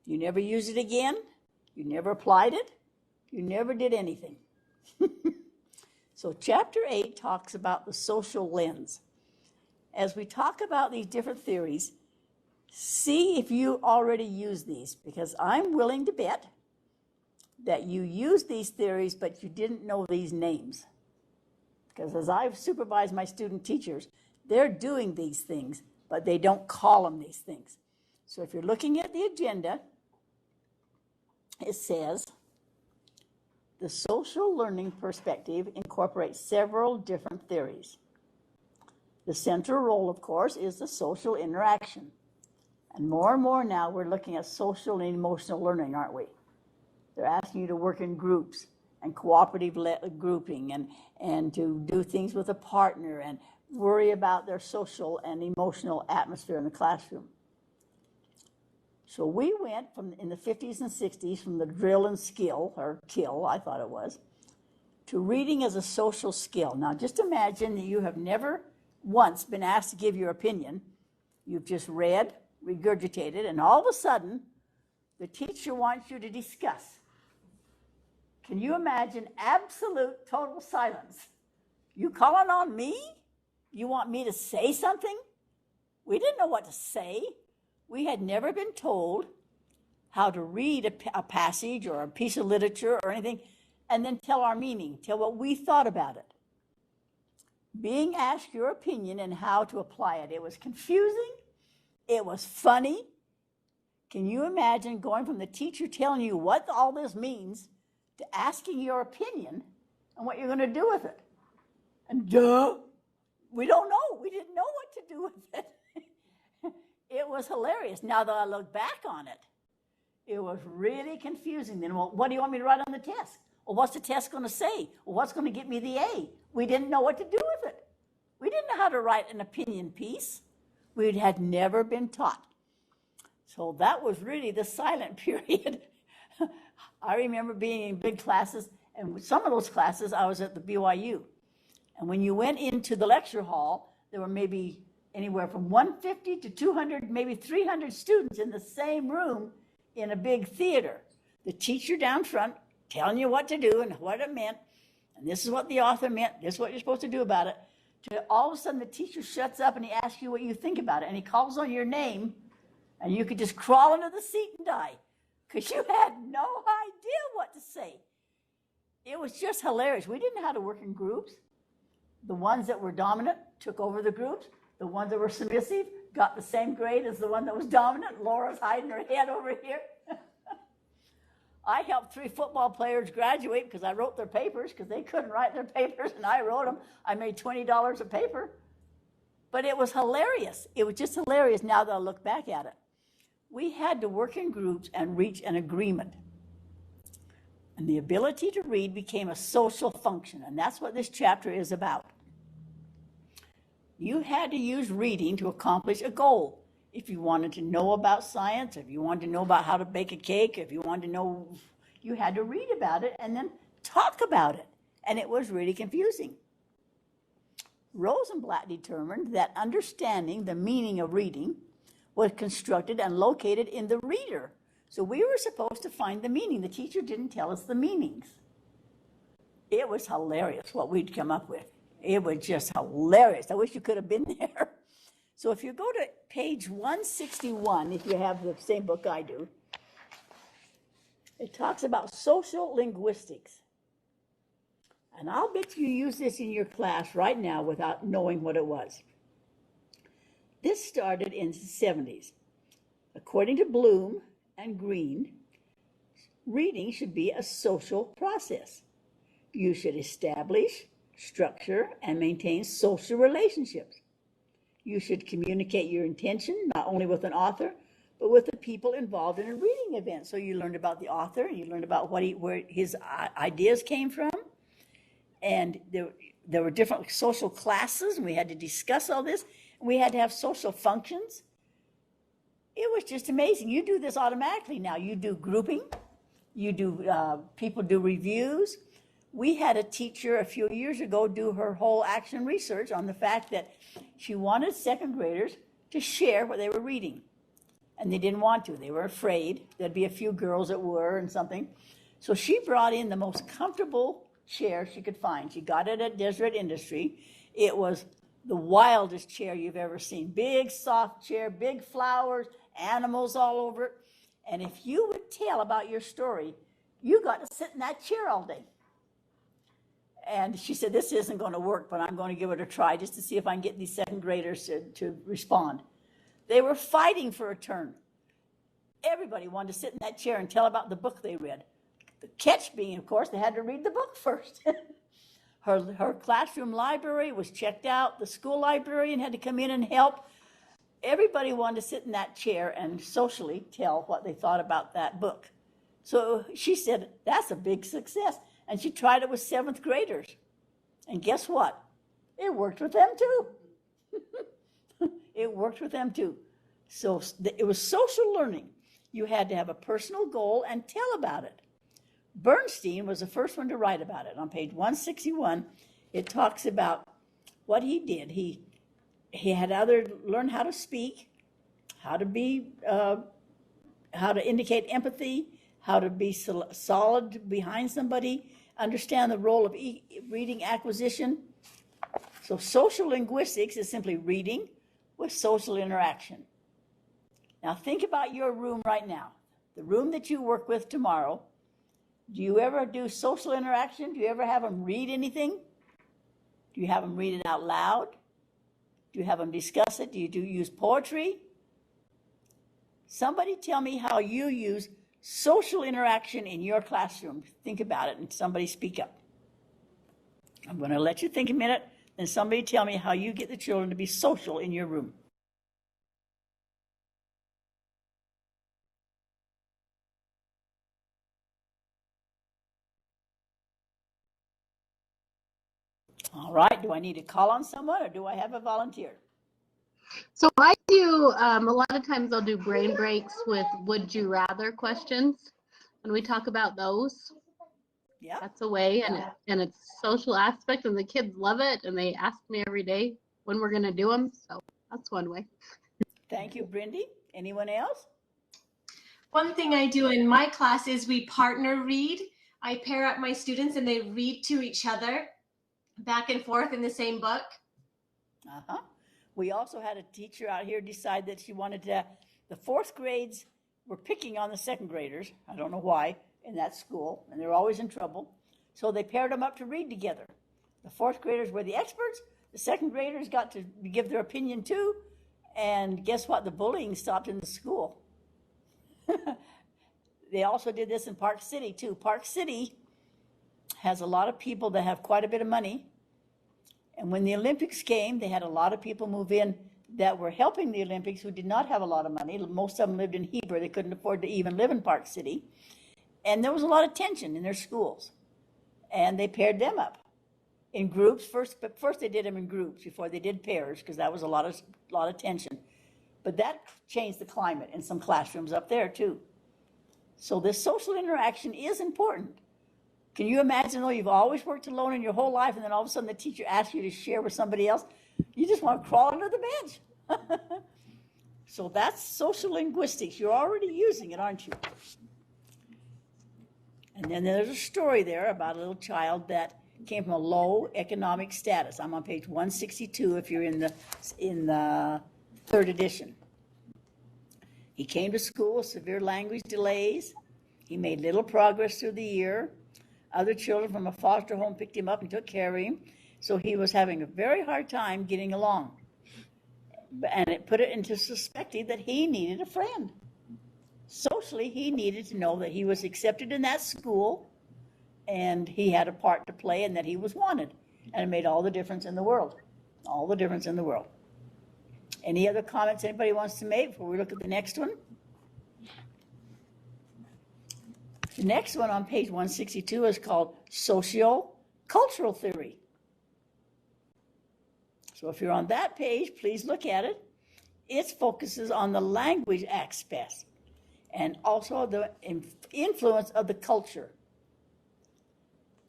You never used it again, you never applied it, you never did anything. So chapter 8 talks about the social lens. As we talk about these different theories, see if you already use these, because I'm willing to bet that you use these theories, but you didn't know these names. Because as I've supervised my student teachers, they're doing these things, but they don't call them these things. So if you're looking at the agenda, it says, the social learning perspective incorporates several different theories. The central role, of course, is the social interaction. And more now, we're looking at social and emotional learning, aren't we? They're asking you to work in groups and cooperative grouping and to do things with a partner and worry about their social and emotional atmosphere in the classroom. So we went from in the 50s and 60s from the drill and skill, or kill, I thought it was, to reading as a social skill. Now just imagine that you have never once been asked to give your opinion. You've just read, regurgitated, and all of a sudden, the teacher wants you to discuss. Can you imagine absolute total silence? You calling on me? You want me to say something? We didn't know what to say. We had never been told how to read a passage or a piece of literature or anything and then tell our meaning, tell what we thought about it. Being asked your opinion and how to apply it. It was confusing. It was funny. Can you imagine going from the teacher telling you what all this means to asking your opinion and what you're going to do with it? And we don't know. We didn't know what to do with it. It was hilarious. Now that I look back on it, it was really confusing. Then, well, what do you want me to write on the test? Well, what's the test going to say? Well, what's going to get me the A? We didn't know what to do with it. We didn't know how to write an opinion piece. We had never been taught. So that was really the silent period. I remember being in big classes, and some of those classes I was at the BYU. And when you went into the lecture hall, there were maybe anywhere from 150 to 200, maybe 300 students in the same room in a big theater. The teacher down front telling you what to do and what it meant, and this is what the author meant, this is what you're supposed to do about it. To all of a sudden the teacher shuts up and he asks you what you think about it, and he calls on your name, and you could just crawl into the seat and die because you had no idea what to say. It was just hilarious. We didn't know how to work in groups. The ones that were dominant took over the groups. The ones that were submissive got the same grade as the one that was dominant. Laura's hiding her head over here. I helped 3 football players graduate because I wrote their papers because they couldn't write their papers and I wrote them. I made $20 a paper. But it was hilarious. It was just hilarious now that I look back at it. We had to work in groups and reach an agreement. And the ability to read became a social function, and that's what this chapter is about. You had to use reading to accomplish a goal. If you wanted to know about science, if you wanted to know about how to bake a cake, if you wanted to know, you had to read about it and then talk about it. And it was really confusing. Rosenblatt determined that understanding the meaning of reading was constructed and located in the reader. So we were supposed to find the meaning. The teacher didn't tell us the meanings. It was hilarious what we'd come up with. It was just hilarious. I wish you could have been there. So if you go to page 161, if you have the same book I do, it talks about social linguistics. And I'll bet you use this in your class right now without knowing what it was. This started in the 70s. According to Bloom and Green, reading should be a social process. You should establish, structure, and maintain social relationships. You should communicate your intention, not only with an author, but with the people involved in a reading event. So you learned about the author, and you learned about where his ideas came from. And there were different social classes, and we had to discuss all this. And we had to have social functions. It was just amazing. You do this automatically now. You do grouping. You do, people do reviews. We had a teacher a few years ago do her whole action research on the fact that she wanted second graders to share what they were reading. And they didn't want to. They were afraid. There'd be a few girls that were and something. So she brought in the most comfortable chair she could find. She got it at Deseret Industry. It was the wildest chair you've ever seen. Big, soft chair, big flowers, animals all over it. And if you would tell about your story, you got to sit in that chair all day. And she said, this isn't going to work, but I'm going to give it a try just to see if I can get these second graders to respond. They were fighting for a turn. Everybody wanted to sit in that chair and tell about the book they read. The catch being, of course, they had to read the book first. Her classroom library was checked out. The school librarian had to come in and help. Everybody wanted to sit in that chair and socially tell what they thought about that book. So she said, that's a big success. And she tried it with 7th graders. And guess what? It worked with them too. It worked with them too. So it was social learning. You had to have a personal goal and tell about it. Bernstein was the first one to write about it. On page 161, it talks about what he did. He had learn how to speak, how to indicate empathy, how to be solid behind somebody, understand the role of reading acquisition. So social linguistics is simply reading with social interaction. Now think about your room right now, the room that you work with tomorrow. Do you ever do social interaction? Do you ever have them read anything? Do you have them read it out loud? Do you have them discuss it? Do you use poetry? Somebody tell me how you use social interaction in your classroom. Think about it and somebody speak up. I'm going to let you think a minute, and somebody tell me how you get the children to be social in your room. All right, do I need to call on someone or do I have a volunteer? So I do, a lot of times I'll do brain breaks with would you rather questions. And we talk about those. Yeah. That's a way, and it's social aspect, and the kids love it, and they ask me every day when we're going to do them. So that's one way. Thank you, Brindy. Anyone else? One thing I do in my class is we partner read. I pair up my students and they read to each other back and forth in the same book. Uh-huh. We also had a teacher out here decide that she wanted to, the 4th grades were picking on the 2nd graders. I don't know why in that school, and they're always in trouble. So they paired them up to read together. The 4th graders were the experts. The 2nd graders got to give their opinion too. And guess what? The bullying stopped in the school. They also did this in Park City too. Park City has a lot of people that have quite a bit of money. And when the Olympics came, they had a lot of people move in that were helping the Olympics who did not have a lot of money. Most of them lived in Heber. They couldn't afford to even live in Park City. And there was a lot of tension in their schools. And they paired them up in groups first. But first they did them in groups before they did pairs, because that was a lot of tension. But that changed the climate in some classrooms up there too. So this social interaction is important. Can you imagine, though, you've always worked alone in your whole life, and then all of a sudden the teacher asks you to share with somebody else? You just want to crawl under the bench. So that's social linguistics. You're already using it, aren't you? And then there's a story there about a little child that came from a low economic status. I'm on page 162 if you're in the third edition. He came to school with severe language delays. He made little progress through the year. Other children from a foster home picked him up and took care of him. So he was having a very hard time getting along. And it put it into suspecting that he needed a friend. Socially, he needed to know that he was accepted in that school and he had a part to play and that he was wanted. And it made all the difference in the world. All the difference in the world. Any other comments anybody wants to make before we look at the next one? The next one on page 162 is called socio-cultural theory. So if you're on that page, please look at it. It focuses on the language aspects and also the influence of the culture.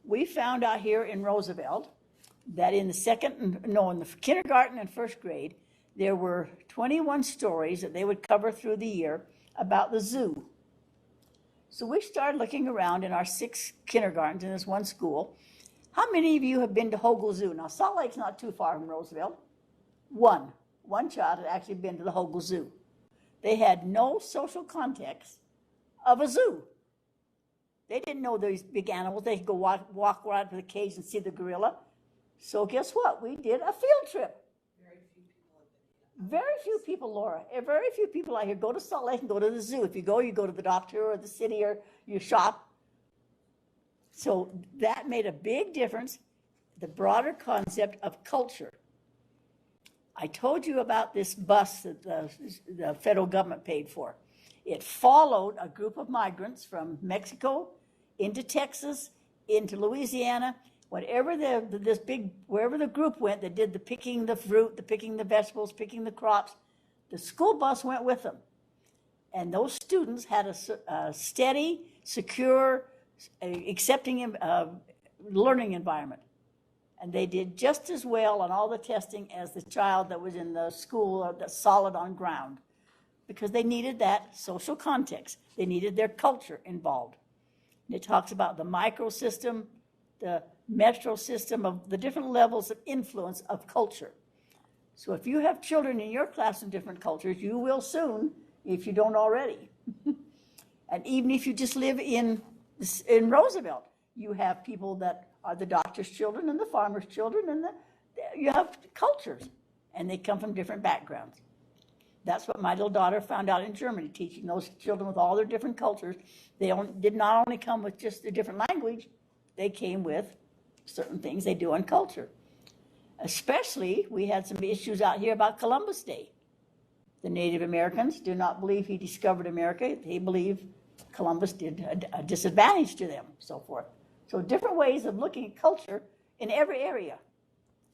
We found out here in Roosevelt that in the kindergarten and first grade, there were 21 stories that they would cover through the year about the zoo. So we started looking around in our 6 kindergartens in this one school. How many of you have been to Hogle Zoo? Now, Salt Lake's not too far from Roosevelt. One child had actually been to the Hogle Zoo. They had no social context of a zoo. They didn't know these big animals. They could go walk right to the cage and see the gorilla. So guess what? We did a field trip. Very few people, Laura. Very few people out here go to Salt Lake and go to the zoo. If you go to the doctor or the city or you shop. So that made a big difference, the broader concept of culture. I told you about this bus that the federal government paid for. It followed a group of migrants from Mexico into Texas, into Louisiana, wherever the group went that did the picking the fruit, the picking the vegetables, picking the crops, the school bus went with them. And those students had a steady, secure, accepting learning environment. And they did just as well on all the testing as the child that was in the school that's solid on ground, because they needed that social context. They needed their culture involved. And it talks about the micro system, the metro system of the different levels of influence of culture. So if you have children in your class in different cultures, you will soon, if you don't already. And even if you just live in Roosevelt, you have people that are the doctor's children and the farmer's children, and you have cultures, and they come from different backgrounds. That's what my little daughter found out in Germany, teaching those children with all their different cultures. They did not only come with just a different language, they came with certain things they do on culture. Especially, we had some issues out here about Columbus Day. The Native Americans do not believe he discovered America. They believe Columbus did a disadvantage to them, so forth. So different ways of looking at culture in every area.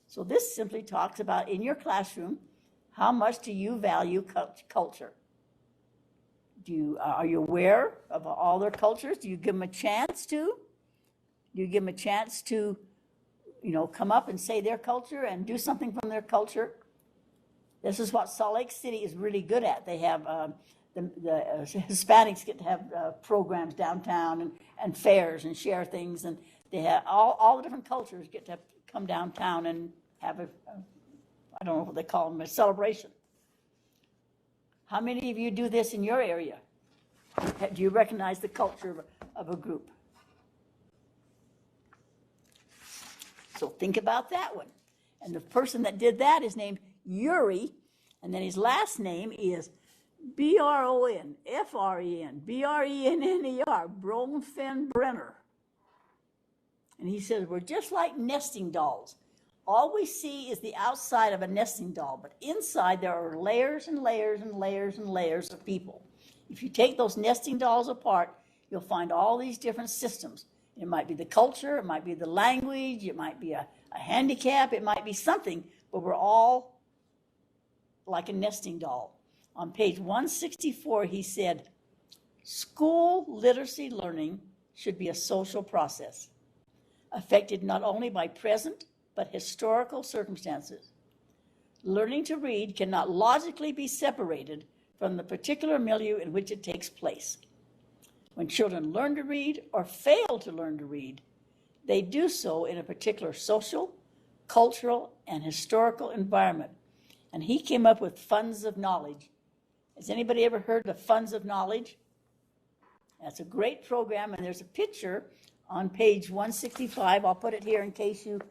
So this simply talks about, in your classroom, how much do you value culture? Are you aware of all their cultures? Do you give them a chance to? Do you give them a chance to, come up and say their culture and do something from their culture? This is what Salt Lake City is really good at. They have the Hispanics get to have programs downtown and fairs and share things, and they have all the different cultures get to come downtown and have I don't know what they call them, a celebration. How many of you do this in your area? Do you recognize the culture of a group? So think about that one. And the person that did that is named Yuri, and then his last name is Bronfrenner, Brenner, Bronfenbrenner. And he says, we're just like nesting dolls. All we see is the outside of a nesting doll, but inside there are layers and layers and layers and layers of people. If you take those nesting dolls apart, you'll find all these different systems. It might be the culture, it might be the language, it might be a handicap, it might be something, but we're all like a nesting doll. On page 164, he said, school literacy learning should be a social process, affected not only by present, but historical circumstances. Learning to read cannot logically be separated from the particular milieu in which it takes place. When children learn to read or fail to learn to read, they do so in a particular social, cultural, and historical environment. And he came up with funds of knowledge. Has anybody ever heard of funds of knowledge? That's a great program, and there's a picture on page 165. I'll put it here in case you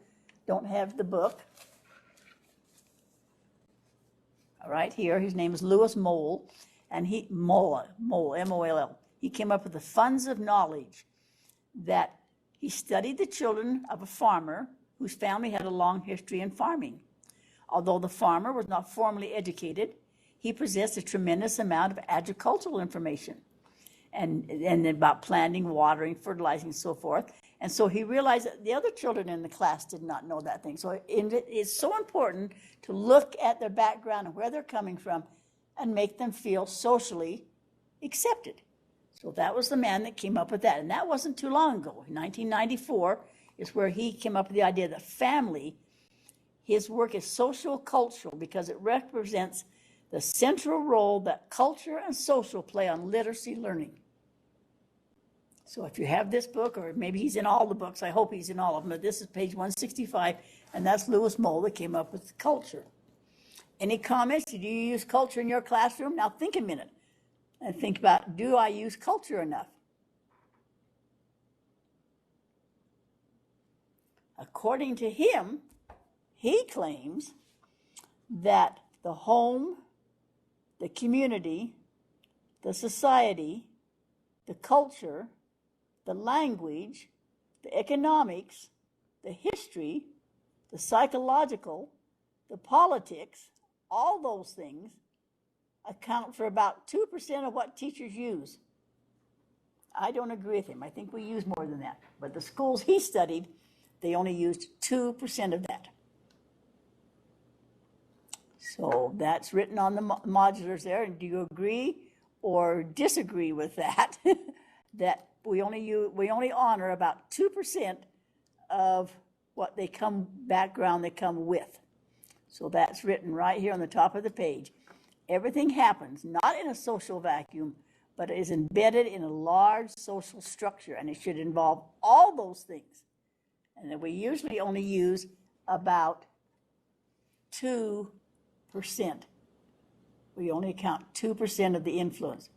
don't have the book. All right, here, his name is Louis Moll, and Moll, M-O-L-L. He came up with the funds of knowledge that he studied the children of a farmer whose family had a long history in farming. Although the farmer was not formally educated, he possessed a tremendous amount of agricultural information and about planting, watering, fertilizing, and so forth. And so he realized that the other children in the class did not know that thing. So it's so important to look at their background and where they're coming from and make them feel socially accepted. So that was the man that came up with that. And that wasn't too long ago. In 1994 is where he came up with the idea that family, his work is social cultural because it represents the central role that culture and social play on literacy learning. So if you have this book, or maybe he's in all the books, I hope he's in all of them, but this is page 165, and that's Louis Moll that came up with culture. Any comments? Do you use culture in your classroom? Now think a minute and think about, do I use culture enough? According to him, he claims that the home, the community, the society, the culture, the language, the economics, the history, the psychological, the politics, all those things account for about 2% of what teachers use. I don't agree with him. I think we use more than that. But the schools he studied, they only used 2% of that. So that's written on the modulars there. And do you agree or disagree with that? That we only honor about 2% of what they come with. So that's written right here on the top of the page. Everything happens not in a social vacuum, but it is embedded in a large social structure, and it should involve all those things. And that we usually only use about 2%. We only count 2% of the influence.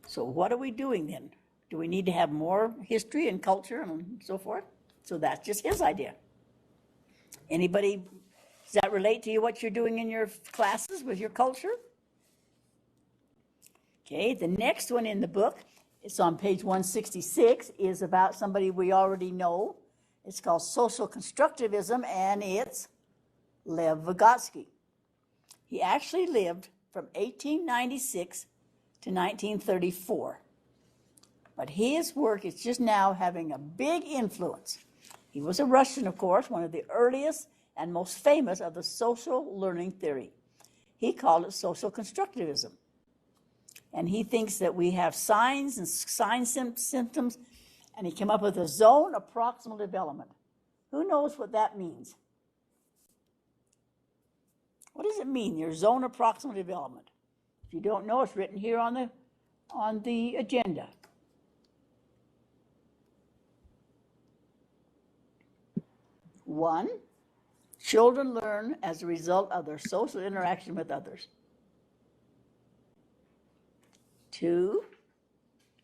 So what are we doing then? Do we need to have more history and culture and so forth? So that's just his idea. Anybody, does that relate to you, what you're doing in your classes with your culture? Okay, the next one in the book, it's on page 166, is about somebody we already know. It's called Social Constructivism, and it's Lev Vygotsky. He actually lived from 1896 to 1934. But his work is just now having a big influence. He was a Russian, of course, one of the earliest and most famous of the social learning theory. He called it social constructivism. And he thinks that we have signs and sign symptoms, and he came up with a zone of proximal development. Who knows what that means? What does it mean, your zone of proximal development? If you don't know, it's written here on the agenda. One, children learn as a result of their social interaction with others. Two,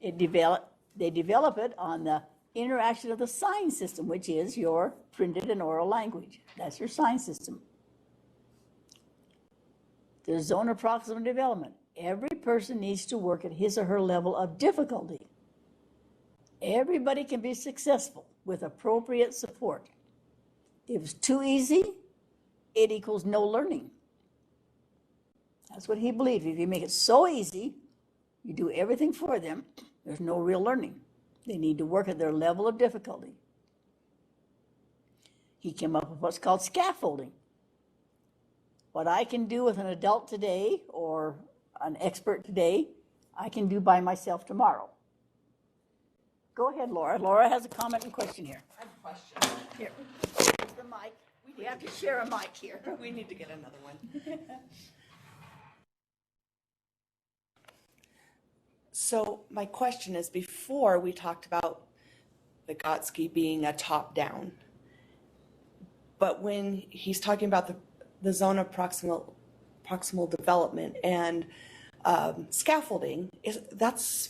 they develop it on the interaction of the sign system, which is your printed and oral language. That's your sign system. The zone of proximal development. Every person needs to work at his or her level of difficulty. Everybody can be successful with appropriate support. If it's too easy, it equals no learning. That's what he believed. If you make it so easy, you do everything for them, there's no real learning. They need to work at their level of difficulty. He came up with what's called scaffolding. What I can do with an adult today or an expert today, I can do by myself tomorrow. Go ahead, Laura. Laura has a comment and question here. I have a question. Here, here's the mic. We have to share a mic here. We need to get another one. So my question is, before we talked about Vygotsky being a top-down, but when he's talking about the zone of proximal development and scaffolding, That's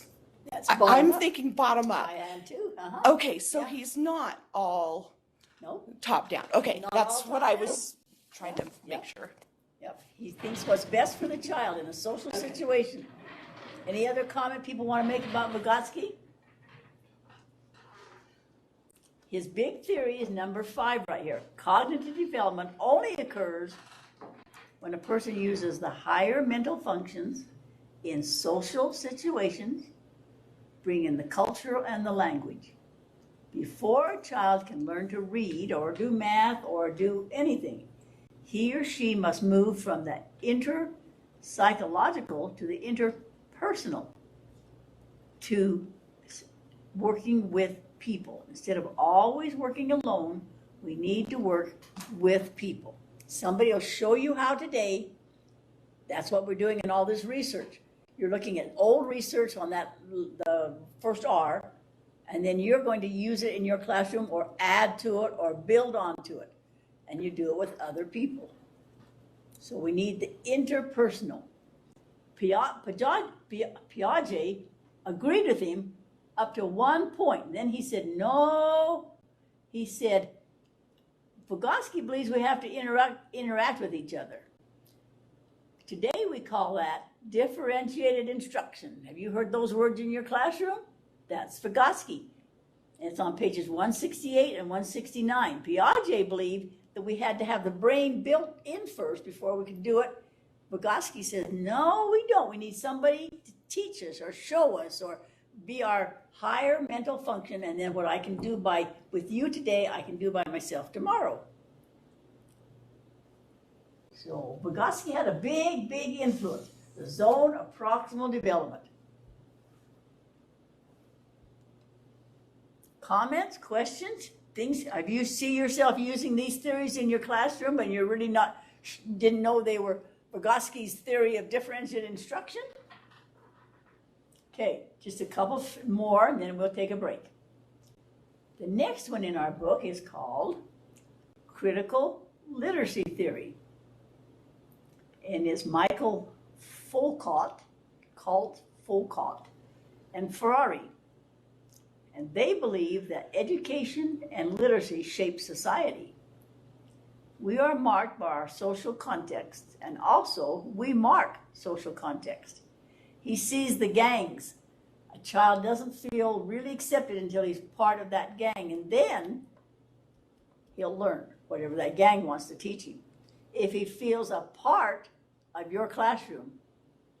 I'm up. thinking bottom up. I am too. Okay, so Yeah. he's not all Nope. top down. Okay, Not that's all what I top-down. was trying to make sure. Yep. He thinks what's best for the child in a social situation. Any other comment people want to make about Vygotsky? His big theory is number 5 right here. Cognitive development only occurs when a person uses the higher mental functions in social situations, bring in the culture and the language. Before a child can learn to read or do math or do anything, he or she must move from the inter-psychological to the interpersonal, to working with people. Instead of always working alone, we need to work with people. Somebody will show you how today. That's what we're doing in all this research. You're looking at old research on the first R, and then you're going to use it in your classroom or add to it or build onto it. And you do it with other people. So we need the interpersonal. Piaget agreed with him up to one point. Then he said, no. He said, Vygotsky believes we have to interact with each other. Today we call that differentiated instruction. Have you heard those words in your classroom? That's Vygotsky. And it's on pages 168 and 169. Piaget believed that we had to have the brain built in first before we could do it. Vygotsky says, no, we don't. We need somebody to teach us or show us or be our higher mental function. And then what I can do with you today, I can do by myself tomorrow. So Vygotsky had a big, big influence. The zone of proximal development. Comments, questions, things? Have you see yourself using these theories in your classroom and you're really didn't know they were Vygotsky's theory of differentiated instruction? Okay, just a couple more and then we'll take a break. The next one in our book is called Critical Literacy Theory. And it's Michael Foucault, and Ferrari. And they believe that education and literacy shape society. We are marked by our social context, and also we mark social context. He sees the gangs. A child doesn't feel really accepted until he's part of that gang, and then he'll learn whatever that gang wants to teach him. If he feels a part of your classroom,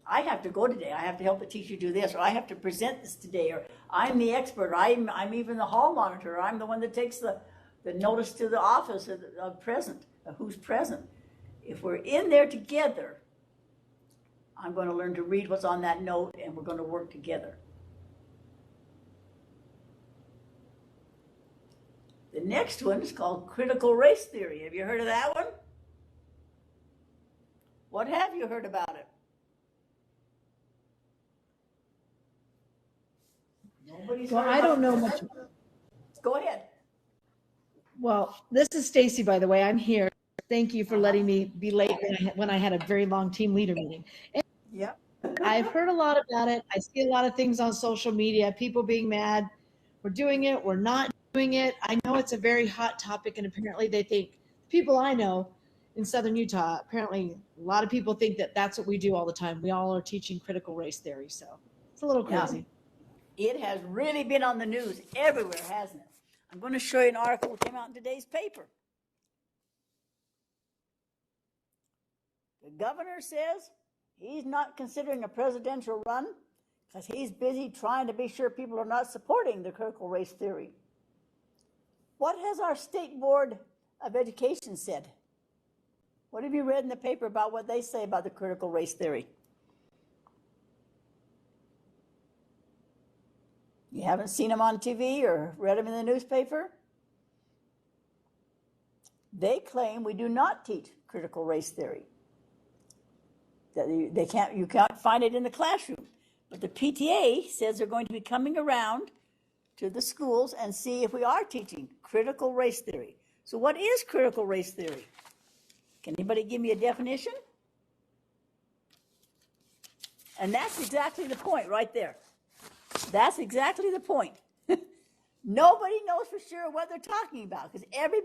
I have to go today, I have to help the teacher do this, or I have to present this today, or I'm the expert, or I'm even the hall monitor, or I'm the one that takes the notice to the office of who's present. If we're in there together, I'm going to learn to read what's on that note, and we're going to work together. The next one is called critical race theory. Have you heard of that one? What have you heard about it? Well, I don't know much. Go ahead. Well, this is Stacy, by the way. I'm here. Thank you for letting me be late when I had a very long team leader meeting. Yep. I've heard a lot about it. I see a lot of things on social media, people being mad. We're doing it. We're not doing it. I know it's a very hot topic, and apparently they think, people I know, in Southern Utah. Apparently, a lot of people think that that's what we do all the time. We all are teaching critical race theory, so it's a little crazy. Yeah. It has really been on the news everywhere, hasn't it? I'm going to show you an article that came out in today's paper. The governor says he's not considering a presidential run because he's busy trying to be sure people are not supporting the critical race theory. What has our state board of education said? What have you read in the paper about what they say about the critical race theory? You haven't seen them on TV or read them in the newspaper? They claim we do not teach critical race theory. That you can't find it in the classroom. But the PTA says they're going to be coming around to the schools and see if we are teaching critical race theory. So what is critical race theory? Can anybody give me a definition? And that's exactly the point right there. That's exactly the point. Nobody knows for sure what they're talking about because every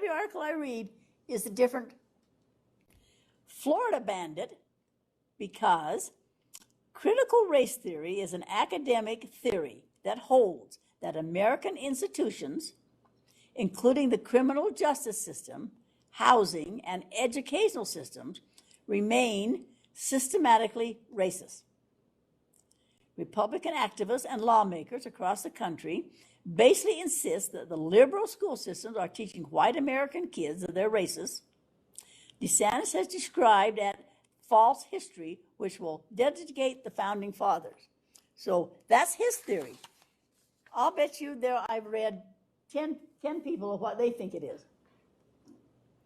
article I read is a different. Florida banned it because critical race theory is an academic theory that holds that American institutions, including the criminal justice system, housing, and educational systems, remain systematically racist. Republican activists and lawmakers across the country basically insist that the liberal school systems are teaching white American kids that they're racist. DeSantis has described as false history, which will dedicate the founding fathers. So that's his theory. I'll bet you I've read 10 people of what they think it is.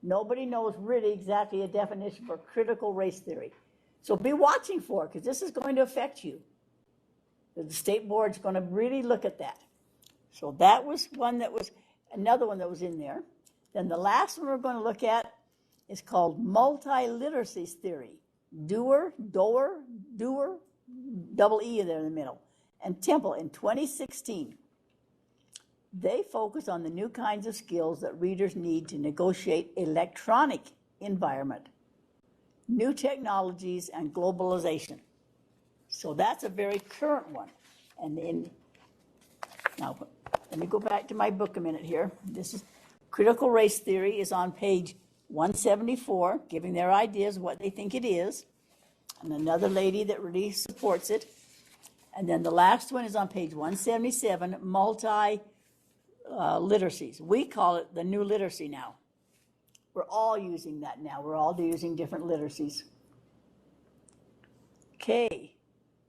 Nobody knows really exactly a definition for critical race theory. So be watching for it, because this is going to affect you. The state board's going to really look at that. So that was another one that was in there. Then the last one we're going to look at is called multiliteracy theory. Doer, double E there in the middle. And Temple in 2016. They focus on the new kinds of skills that readers need to negotiate electronic environment, new technologies, and globalization. So that's a very current one. Now, let me go back to my book a minute here. This is Critical Race Theory is on page 174, giving their ideas of what they think it is, and another lady that really supports it. And then the last one is on page 177, multi-literacies. We call it the new literacy now. We're all using that now. We're all using different literacies. Okay,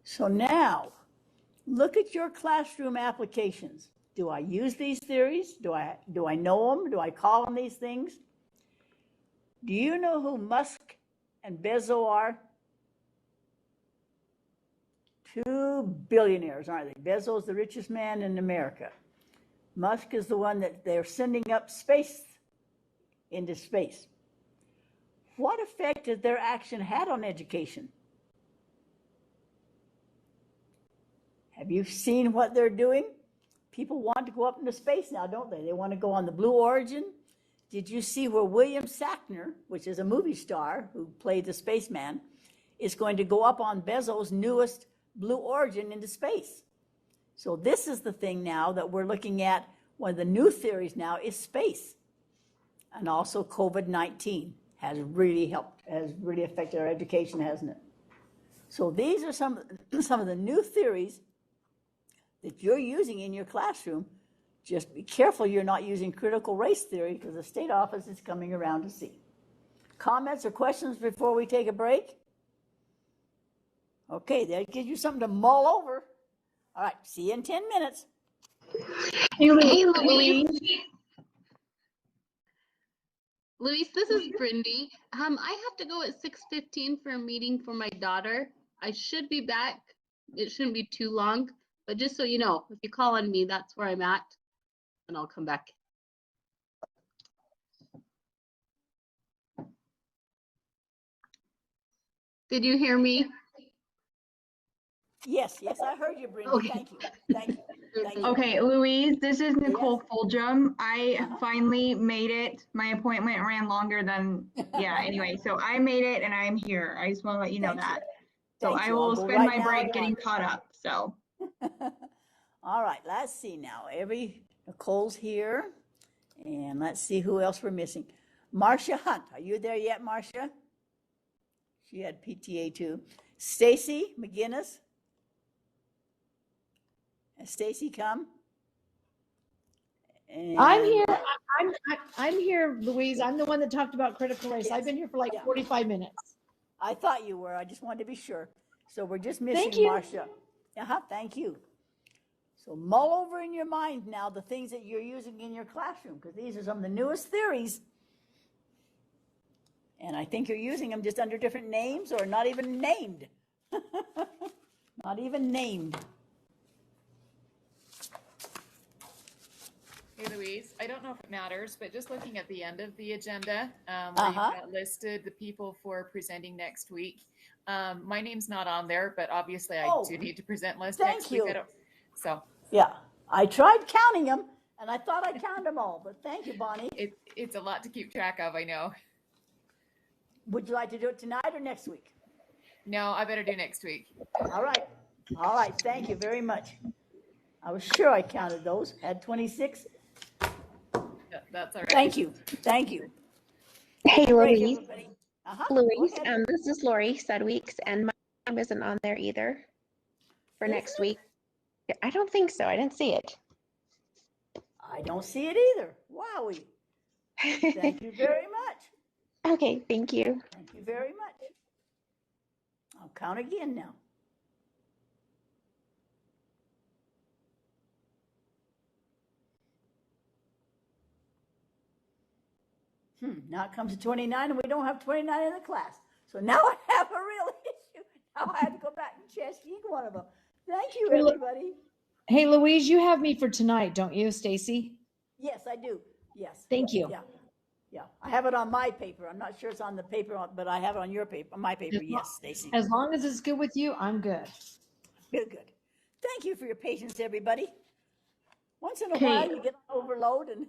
so now look at your classroom applications. Do I use these theories? Do I know them? Do I call them these things? Do you know who Musk and Bezos are? 2 billionaires, aren't they? Bezos, the richest man in America. Musk is the one that they're sending up into space. What effect has their action had on education? Have you seen what they're doing? People want to go up into space now, don't they? They want to go on the Blue Origin. Did you see where William Shatner, which is a movie star who played the spaceman, is going to go up on Bezos' newest Blue Origin into space? So this is the thing now that we're looking at. One of the new theories now is space. And also COVID-19 has really affected our education, hasn't it? So these are some of the new theories that you're using in your classroom. Just be careful you're not using critical race theory, because the state office is coming around to see. Comments or questions before we take a break? Okay, that gives you something to mull over. All right, see you in 10 minutes. Hey, Louise. Louise, this is Brindy. I have to go at 6:15 for a meeting for my daughter. I should be back. It shouldn't be too long, but just so you know, if you call on me, that's where I'm at, and I'll come back. Did you hear me? Yes, I heard you, Brindy. Okay. Thank you. Okay, Louise, this is Nicole Fulgham. I finally made it. My appointment ran longer than, yeah, anyway, so I made it and I'm here. I just want to let you know that. So I will spend my break getting caught up, so. All right, let's see now. Nicole's here. And let's see who else we're missing. Marcia Hunt, are you there yet, Marcia? She had PTA too. Stacy McGinnis. Has Stacy come? And I'm here. I'm here, Louise. I'm the one that talked about critical race. I've been here for like 45 minutes. I thought you were. I just wanted to be sure. So we're just missing Thank you. Marcia. Thank you. So mull over in your mind now the things that you're using in your classroom, because these are some of the newest theories. And I think you're using them just under different names or not even named. Not even named. Hey Louise, I don't know if it matters, but just looking at the end of the agenda, where you've got listed the people for presenting next week. My name's not on there, but obviously I do need to present list next week. So yeah, I tried counting them, and I thought I counted them all, but thank you, Bonnie. It's a lot to keep track of, I know. Would you like to do it tonight or next week? No, I better do next week. All right, thank you very much. I was sure I counted those, had 26. Yeah, that's all right. Thank you. Hey, Louise. Louise, this is Lori Sedweeks, and my name isn't on there either for next week. I don't think so. I didn't see it. I don't see it either. Wowie. Thank you very much. Okay, thank you. Thank you very much. I'll count again now. Now it comes to 29, and we don't have 29 in the class. So now I have a real issue. Now I have to go back and check each one of them. Thank you, everybody. Hey, Louise, you have me for tonight, don't you, Stacy? Yes, I do. Yes. Thank you. Yeah. I have it on my paper. I'm not sure it's on the paper, but I have it on your paper, on my paper. Yes, Stacy. As long as it's good with you, I'm good. Good. Thank you for your patience, everybody. Once in a while, you get overload and.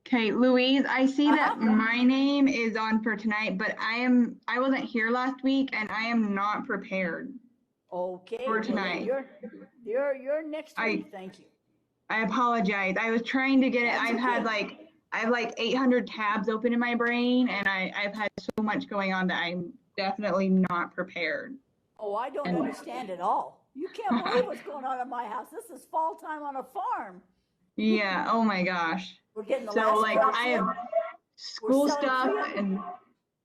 Okay, Louise, I see that my name is on for tonight, but I wasn't here last week and I am not prepared. Okay. For tonight. You're next week. Thank you. I apologize. I was trying to get it. I have like 800 tabs open in my brain and I've had so much going on that I'm definitely not prepared. Oh, I don't understand at all. You can't believe what's going on in my house. This is fall time on a farm. Yeah. Oh my gosh. We're getting the so last like I have school stuff and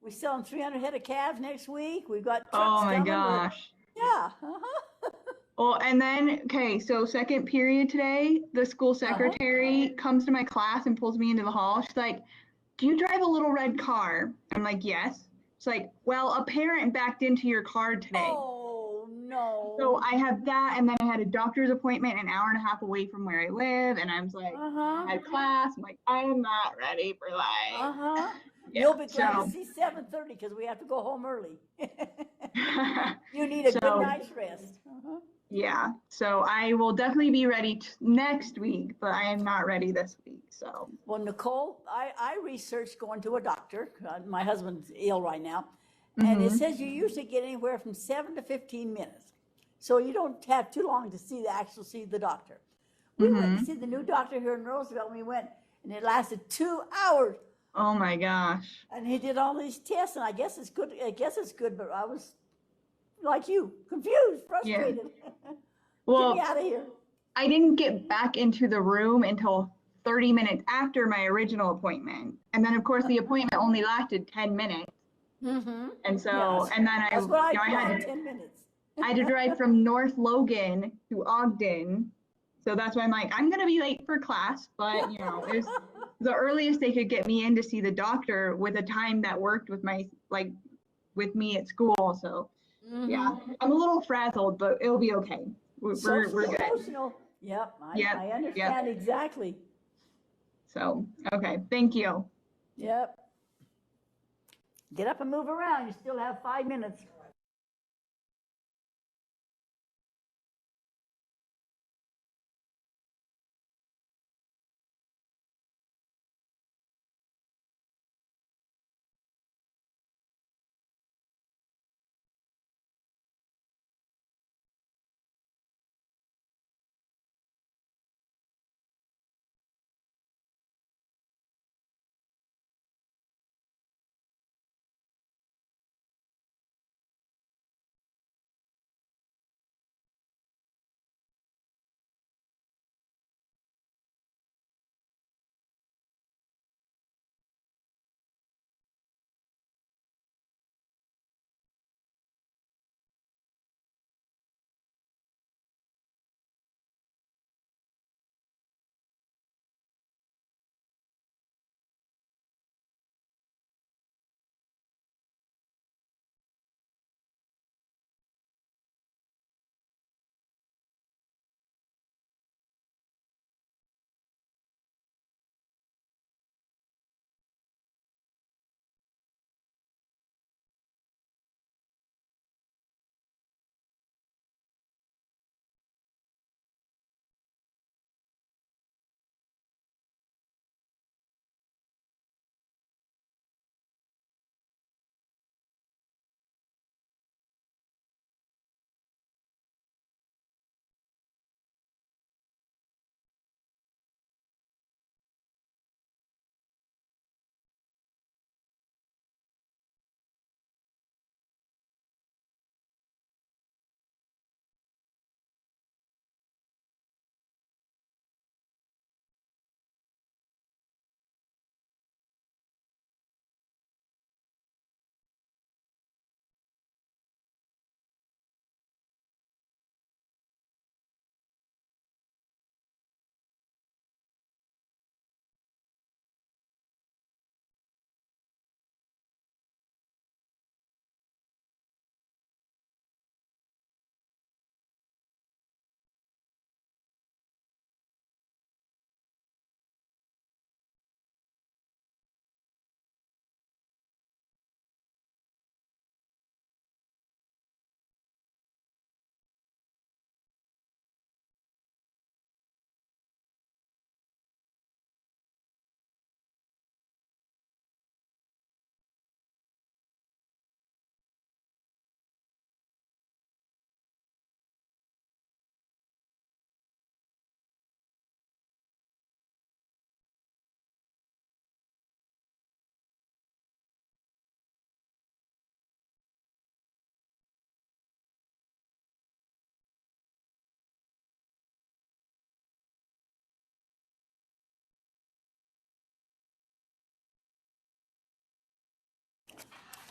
we're selling 300 head of calves next week. We've got trucks oh my coming. gosh. Yeah. Well, and then so second period today, the school secretary comes to my class and pulls me into the hall. She's like, "Do you drive a little red car?" I'm like, "Yes." She's like, "Well, a parent backed into your car today." Oh no. So I have that, and then I had a doctor's appointment an hour and a half away from where I live, and I was like, I had class. I'm like, I am not ready for life. Yeah, You'll be glad to see 7:30 because we have to go home early. You need a good night's rest. Yeah, so I will definitely be ready next week, but I am not ready this week. So. Well, Nicole, I researched going to a doctor. My husband's ill right now. And it says you usually get anywhere from 7 to 15 minutes. So you don't have too long to see the doctor. We went to see the new doctor here in Roosevelt, and we went, and it lasted 2 hours. Oh my gosh. And he did all these tests, and I guess it's good, but I was like you, confused, frustrated. Yeah. Well, get me out of here. I didn't get back into the room until 30 minutes after my original appointment. And then of course the appointment only lasted 10 minutes. And so, and then I had 10 minutes. I had to drive from North Logan to Ogden. So that's why I'm like, I'm going to be late for class, but it was the earliest they could get me in to see the doctor with a time that worked with with me at school. So yeah, I'm a little frazzled, but it'll be okay. We're good. Emotional. Yep. I understand exactly. So, okay. Thank you. Yep. Get up and move around. You still have 5 minutes.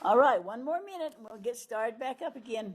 All right, one more minute and we'll get started back up again.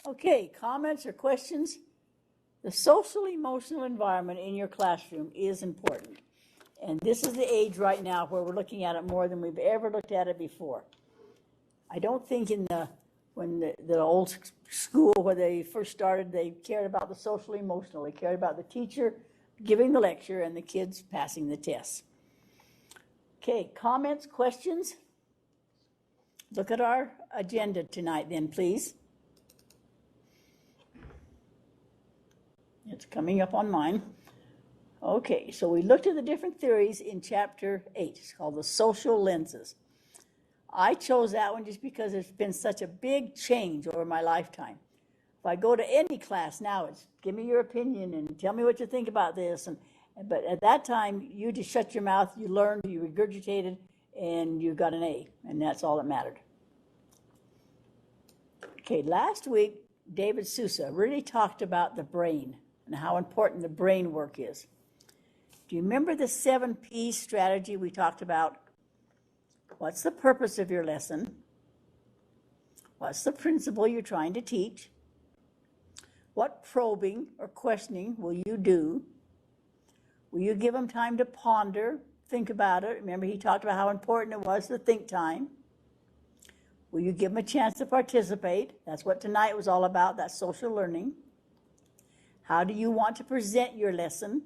Okay, comments or questions? The social emotional environment in your classroom is important. And this is the age right now where we're looking at it more than we've ever looked at it before. I don't think when the old school where they first started, they cared about the social emotional. They cared about the teacher giving the lecture and the kids passing the tests. Okay, comments, questions? Look at our agenda tonight then, please. It's coming up on mine. Okay, so we looked at the different theories in chapter 8. It's called the social lenses. I chose that one just because it's been such a big change over my lifetime. If I go to any class now, it's give me your opinion and tell me what you think about this. But at that time, you just shut your mouth, you learned, you regurgitated, and you got an A, and that's all that mattered. Okay, last week, David Sousa really talked about the brain and how important the brain work is. Do you remember the 7 P's strategy we talked about? What's the purpose of your lesson? What's the principle you're trying to teach? What probing or questioning will you do? Will you give them time to ponder, think about it? Remember, he talked about how important it was to think time. Will you give them a chance to participate? That's what tonight was all about, that social learning. How do you want to present your lesson?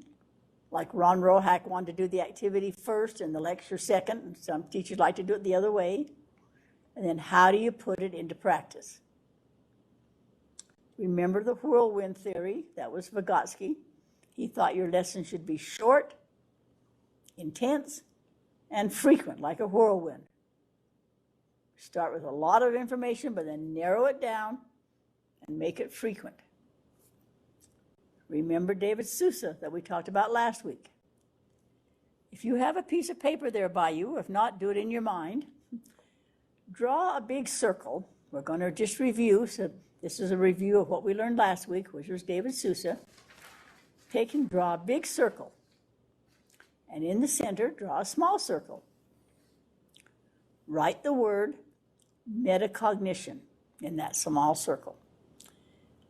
Like Ron Rohack wanted to do the activity first and the lecture second, and some teachers like to do it the other way. And then how do you put it into practice? Remember the whirlwind theory? That was Vygotsky. He thought your lesson should be short, intense, and frequent, like a whirlwind. Start with a lot of information, but then narrow it down and make it frequent. Remember David Sousa that we talked about last week. If you have a piece of paper there by you, if not, do it in your mind. Draw a big circle. We're going to just review. So this is a review of what we learned last week, which was David Sousa. Take and draw a big circle. And in the center, draw a small circle. Write the word metacognition in that small circle.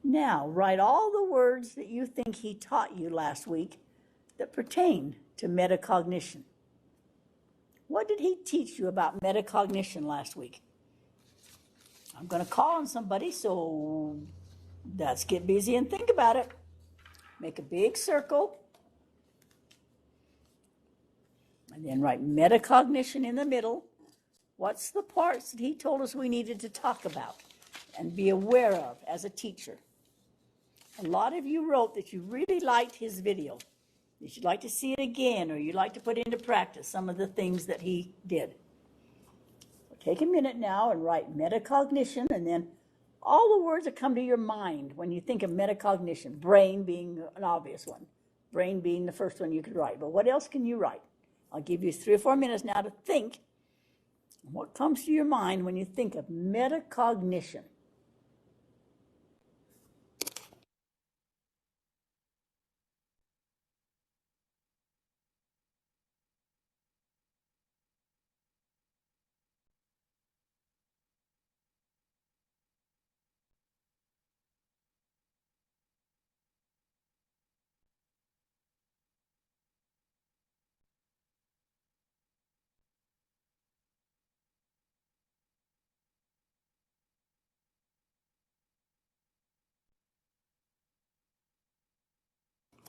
Now, write all the words that you think he taught you last week that pertain to metacognition. What did he teach you about metacognition last week? I'm going to call on somebody, so let's get busy and think about it. Make a big circle. And then write metacognition in the middle. What's the parts that he told us we needed to talk about and be aware of as a teacher? A lot of you wrote that you really liked his video, that you'd like to see it again, or you'd like to put into practice some of the things that he did. So take a minute now and write metacognition, and then all the words that come to your mind when you think of metacognition, brain being an obvious one, brain being the first one you could write. But what else can you write? I'll give you 3 or 4 minutes now to think. What comes to your mind when you think of metacognition?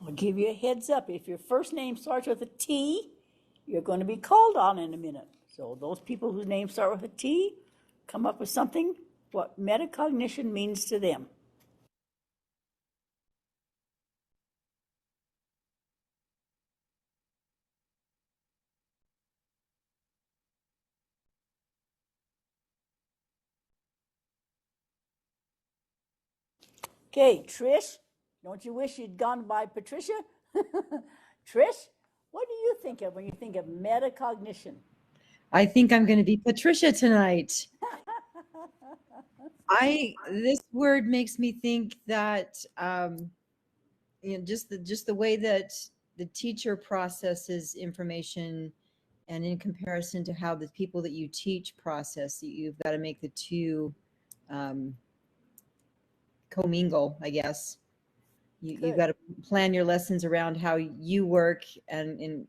I'll give you a heads up. If your first name starts with a T, you're going to be called on in a minute. So those people whose names start with a T, come up with something, what metacognition means to them. Okay, Trish, don't you wish you'd gone by Patricia? Trish, what do you think of when you think of metacognition? I think I'm going to be Patricia tonight. This word makes me think that just the way that the teacher processes information, and in comparison to how the people that you teach process, you've got to make the two commingle, I guess. You've got to plan your lessons around how you work and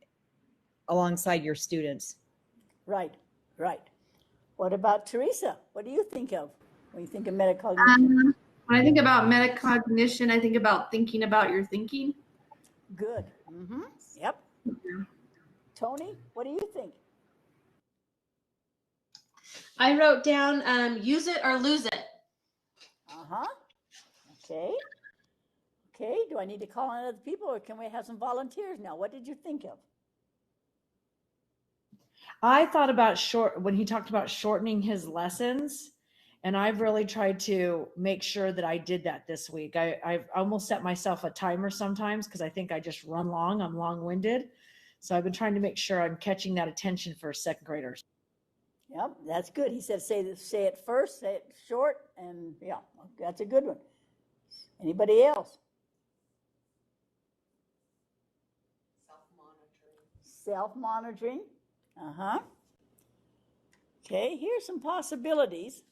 alongside your students. Right, right. What about Teresa? What do you think of when you think of metacognition? When I think about metacognition, I think about thinking about your thinking. Good. Mm-hmm. Yep. Tony, what do you think? I wrote down use it or lose it. Uh-huh. Okay. Okay, do I need to call on other people or can we have some volunteers now? What did you think of? I thought about when he talked about shortening his lessons, and I've really tried to make sure that I did that this week. I've almost set myself a timer sometimes because I think I just run long. I'm long-winded. So I've been trying to make sure I'm catching that attention for second graders. Yep, that's good. He said say it first, say it short, and yeah, that's a good one. Anybody else? Self-monitoring. Uh-huh. Okay, here's some possibilities.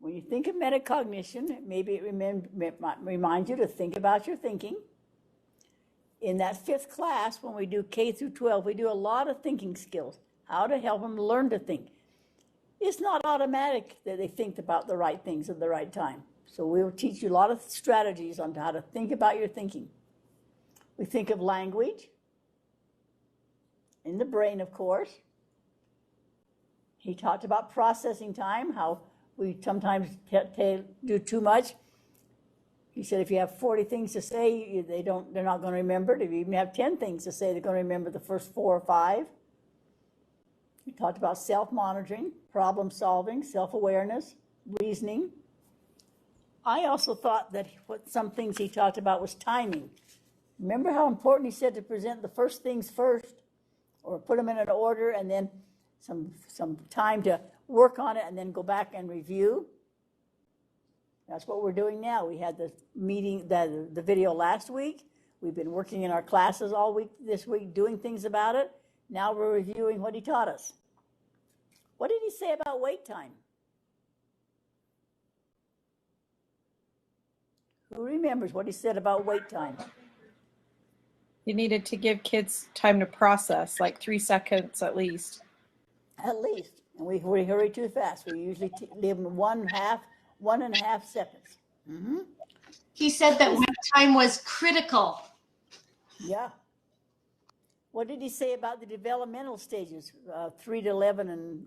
When you think of metacognition, maybe it reminds you to think about your thinking. In that 5th class, when we do K through 12, we do a lot of thinking skills, how to help them learn to think. It's not automatic that they think about the right things at the right time. So we'll teach you a lot of strategies on how to think about your thinking. We think of language in the brain, of course. He talked about processing time, how we sometimes do too much. He said if you have 40 things to say, they're not going to remember it. If you even have 10 things to say, they're going to remember the first 4 or 5. He talked about self-monitoring, problem solving, self-awareness, reasoning. I also thought that some things he talked about was timing. Remember how important he said to present the first things first, or put them in an order and then some time to work on it and then go back and review? That's what we're doing now. We had the meeting, the video last week. We've been working in our classes all week this week, doing things about it. Now we're reviewing what he taught us. What did he say about wait time? Who remembers what he said about wait time? You needed to give kids time to process, like 3 seconds at least. At least. And we hurry too fast. We usually leave them 1.5 seconds. Mm-hmm. He said that wait time was critical. Yeah. What did he say about the developmental stages, 3 to 11 and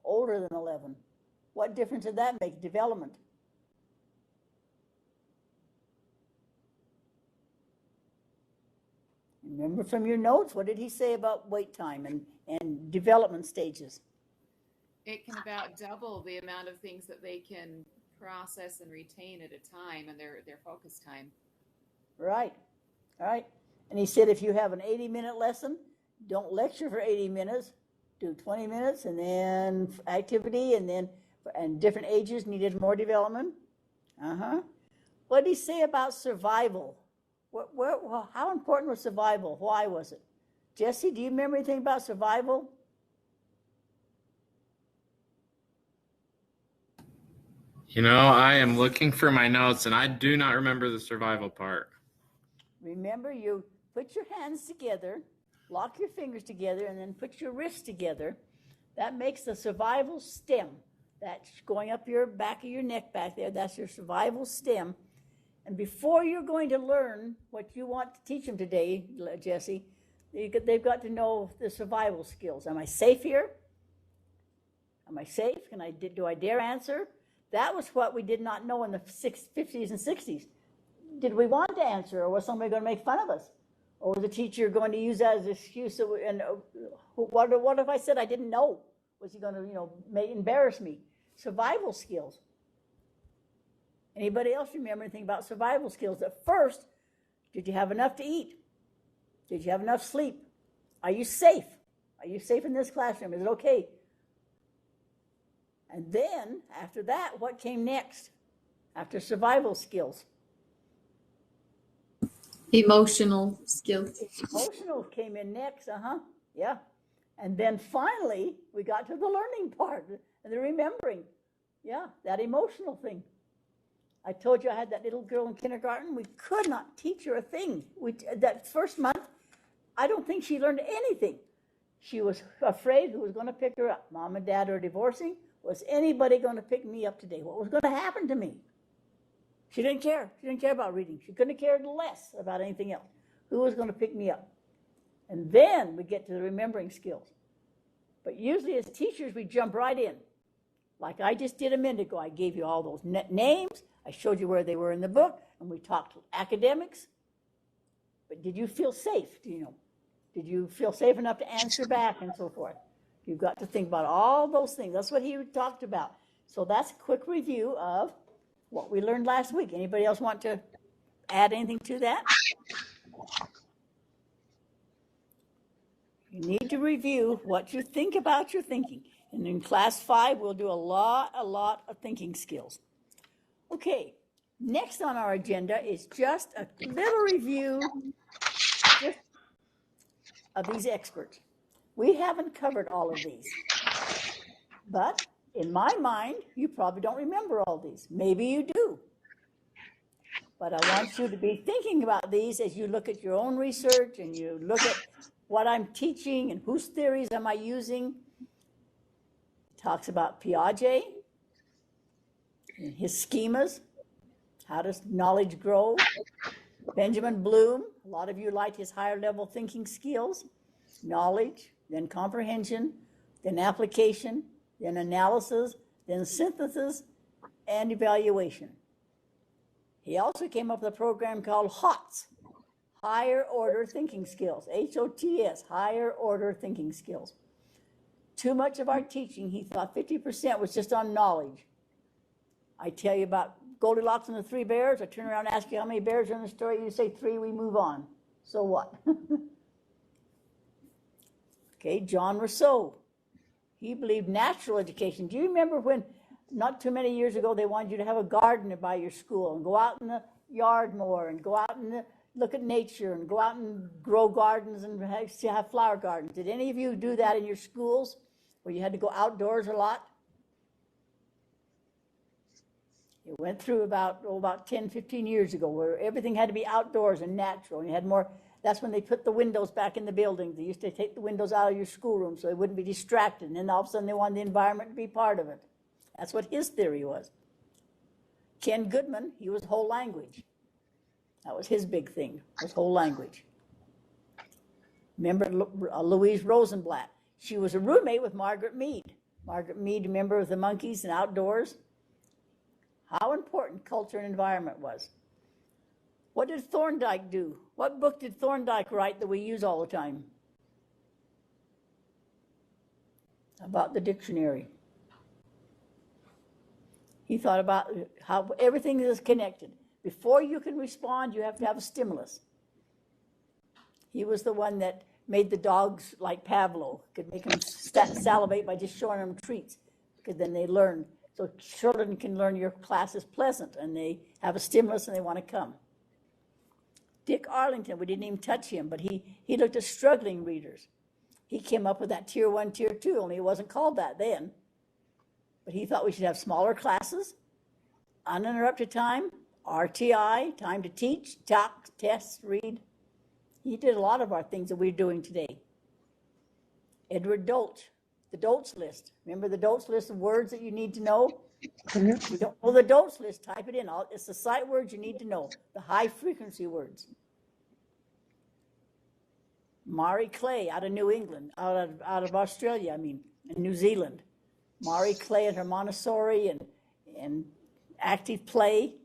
older than 11? What difference did that make, development? Remember from your notes, what did he say about wait time and development stages? It can about double the amount of things that they can process and retain at a time and their focus time. Right, right. And he said, if you have an 80-minute lesson, don't lecture for 80 minutes, do 20 minutes, and then activity, and different ages needed more development. What did he say about survival? How important was survival? Why was it? Jesse, do you remember anything about survival? You know, I am looking for my notes and I do not remember the survival part. Remember, you put your hands together, lock your fingers together, and then put your wrists together. That makes the survival stem. That's going up your back of your neck back there. That's your survival stem. And before you're going to learn what you want to teach them today, Jesse, they've got to know the survival skills. Am I safe here? Am I safe? Do I dare answer? That was what we did not know in the 50s and 60s. Did we want to answer, or was somebody going to make fun of us? Or was the teacher going to use that as an excuse? And what if I said I didn't know? Was he going to, embarrass me? Survival skills. Anybody else remember anything about survival skills? At first, did you have enough to eat? Did you have enough sleep? Are you safe? Are you safe in this classroom? Is it okay? And then, after that, what came next? After survival skills? Emotional skills. Emotional came in next, yeah. And then finally, we got to the learning part and the remembering. Yeah, that emotional thing. I told you I had that little girl in kindergarten. We could not teach her a thing. That first month, I don't think she learned anything. She was afraid who was going to pick her up. Mom and Dad are divorcing. Was anybody going to pick me up today? What was going to happen to me? She didn't care. She didn't care about reading. She couldn't have cared less about anything else. Who was going to pick me up? And then we get to the remembering skills. But usually as teachers, we jump right in. Like I just did a minute ago. I gave you all those names. I showed you where they were in the book, and we talked academics. But did you feel safe? Did you feel safe enough to answer back and so forth? You've got to think about all those things. That's what he talked about. So that's a quick review of what we learned last week. Anybody else want to add anything to that? You need to review what you think about your thinking. And in class 5, we'll do a lot of thinking skills. Okay, next on our agenda is just a little review of these experts. We haven't covered all of these, but in my mind, you probably don't remember all these. Maybe you do. But I want you to be thinking about these as you look at your own research and you look at what I'm teaching and whose theories am I using. It talks about Piaget and his schemas. How does knowledge grow? Benjamin Bloom, a lot of you liked his higher level thinking skills. Knowledge, then comprehension, then application, then analysis, then synthesis, and evaluation. He also came up with a program called HOTS, Higher Order Thinking Skills, HOTS, Higher Order Thinking Skills. Too much of our teaching, he thought 50% was just on knowledge. I tell you about Goldilocks and the 3 bears, I turn around and ask you how many bears are in the story, you say 3, we move on. So what? Okay, John Rousseau, he believed natural education. Do you remember when, not too many years ago, they wanted you to have a garden by your school and go out in the yard more and go out and look at nature and go out and grow gardens and have flower gardens. Did any of you do that in your schools where you had to go outdoors a lot? It went through about 10, 15 years ago where everything had to be outdoors and natural. And you had more. That's when they put the windows back in the buildings. They used to take the windows out of your schoolroom so they wouldn't be distracted. And then all of a sudden they wanted the environment to be part of it. That's what his theory was. Ken Goodman, he was whole language. That was his big thing, was whole language. Remember Louise Rosenblatt? She was a roommate with Margaret Mead. Margaret Mead, remember, with the monkeys and outdoors? How important culture and environment was. What did Thorndike do? What book did Thorndike write that we use all the time? About the dictionary. He thought about how everything is connected. Before you can respond, you have to have a stimulus. He was the one that made the dogs like Pavlov, could make them salivate by just showing them treats, because then they learn. So children can learn your class is pleasant and they have a stimulus and they want to come. Dick Arlington, we didn't even touch him, but he looked at struggling readers. He came up with that tier 1, tier 2, only it wasn't called that then. But he thought we should have smaller classes, uninterrupted time, RTI, time to teach, talk, test, read. He did a lot of our things that we're doing today. Edward Dolch, the Dolch list. Remember the Dolch list of words that you need to know? If you don't know the Dolch list, type it in. It's the sight words you need to know, the high frequency words. Mari Clay out of New England, out of Australia, and New Zealand. Mari Clay and her Montessori and active play.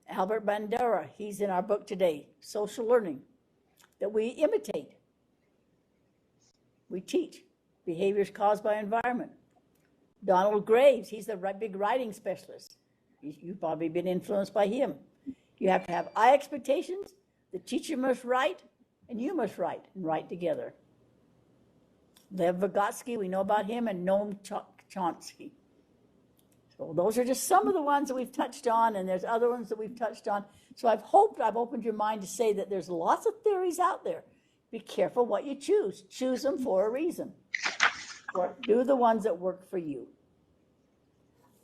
Albert Bandera, he's in our book today, Social Learning, that we imitate. We teach behaviors caused by environment. Donald Graves, he's the big writing specialist. You've probably been influenced by him. You have to have eye expectations, the teacher must write, and you must write, and write together. Lev Vygotsky, we know about him, and Noam Chomsky. So those are just some of the ones that we've touched on, and there's other ones that we've touched on. So I've hoped I've opened your mind to say that there's lots of theories out there. Be careful what you choose. Choose them for a reason. Or do the ones that work for you.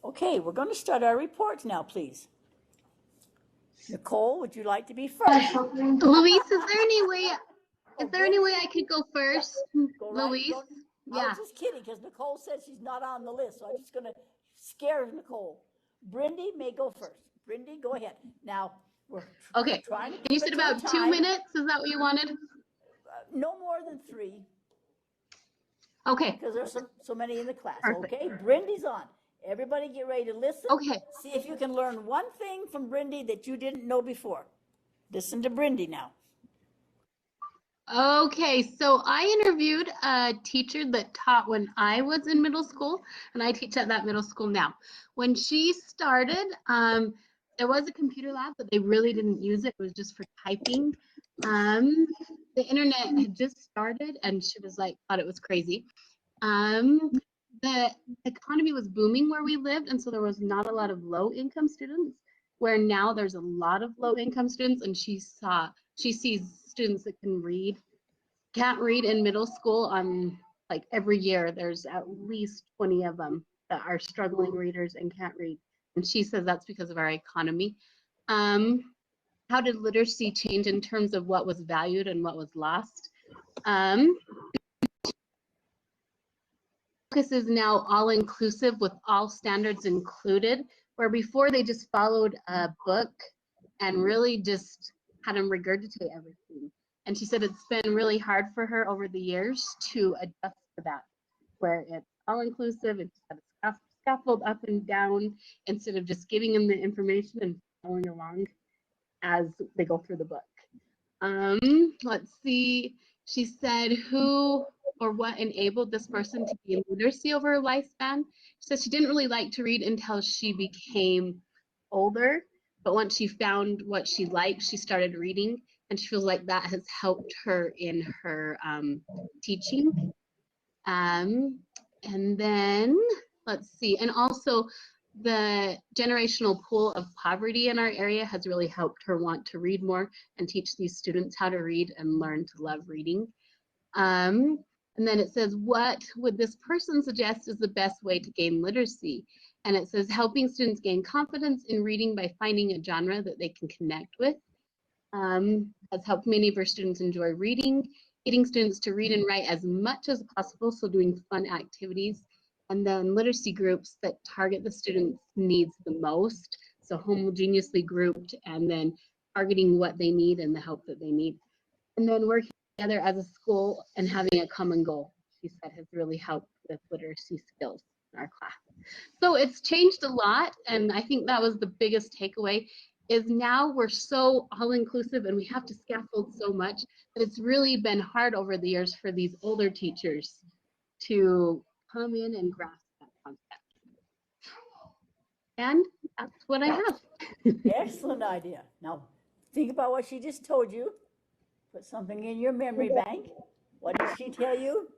Okay, we're going to start our reports now, please. Nicole, would you like to be first? Louise, is there any way I could go first? Go right, Louise? I Yeah. was just kidding because Nicole said she's not on the list, so I'm just going to scare Nicole. Brindy may go first. Brindy, go ahead. Now, we're Okay. trying to And you keep said it to about the 2 time. minutes? Is that what you wanted? No more than 3. Okay. Because there's so many in the class. Perfect. Okay, Brindy's on. Everybody get ready to listen. Okay. See if you can learn one thing from Brindy that you didn't know before. Listen to Brindy now. Okay, so I interviewed a teacher that taught when I was in middle school, and I teach at that middle school now. When she started, there was a computer lab, but they really didn't use it. It was just for typing. The internet had just started, and she was like, thought it was crazy. The economy was booming where we lived, and so there was not a lot of low-income students, where now there's a lot of low-income students, and she sees students that can't read in middle school. Like every year there's at least 20 of them that are struggling readers and can't read, and she says that's because of our economy. How did literacy change in terms of what was valued and what was lost? Focus is now all inclusive with all standards included, where before they just followed a book and really just had them regurgitate everything. And she said it's been really hard for her over the years to adjust to that, where it's all inclusive, it's got a scaffold up and down instead of just giving them the information and following along as they go through the book. Let's see, she said who or what enabled this person to gain literacy over her lifespan. She said she didn't really like to read until she became older, but once she found what she liked, she started reading, and she feels like that has helped her in her teaching. And then, let's see, and also the generational pool of poverty in our area has really helped her want to read more and teach these students how to read and learn to love reading. And then it says, what would this person suggest is the best way to gain literacy? And it says, helping students gain confidence in reading by finding a genre that they can connect with. Has helped many of our students enjoy reading, getting students to read and write as much as possible, so doing fun activities. And then literacy groups that target the students' needs the most, so homogeneously grouped, and then targeting what they need and the help that they need. And then working together as a school and having a common goal, she said, has really helped with literacy skills in our class. So it's changed a lot, and I think that was the biggest takeaway, is now we're so all-inclusive and we have to scaffold so much that it's really been hard over the years for these older teachers to come in and grasp that concept. And that's what I have. Excellent idea. Now, think about what she just told you. Put something in your memory bank. What did she tell you?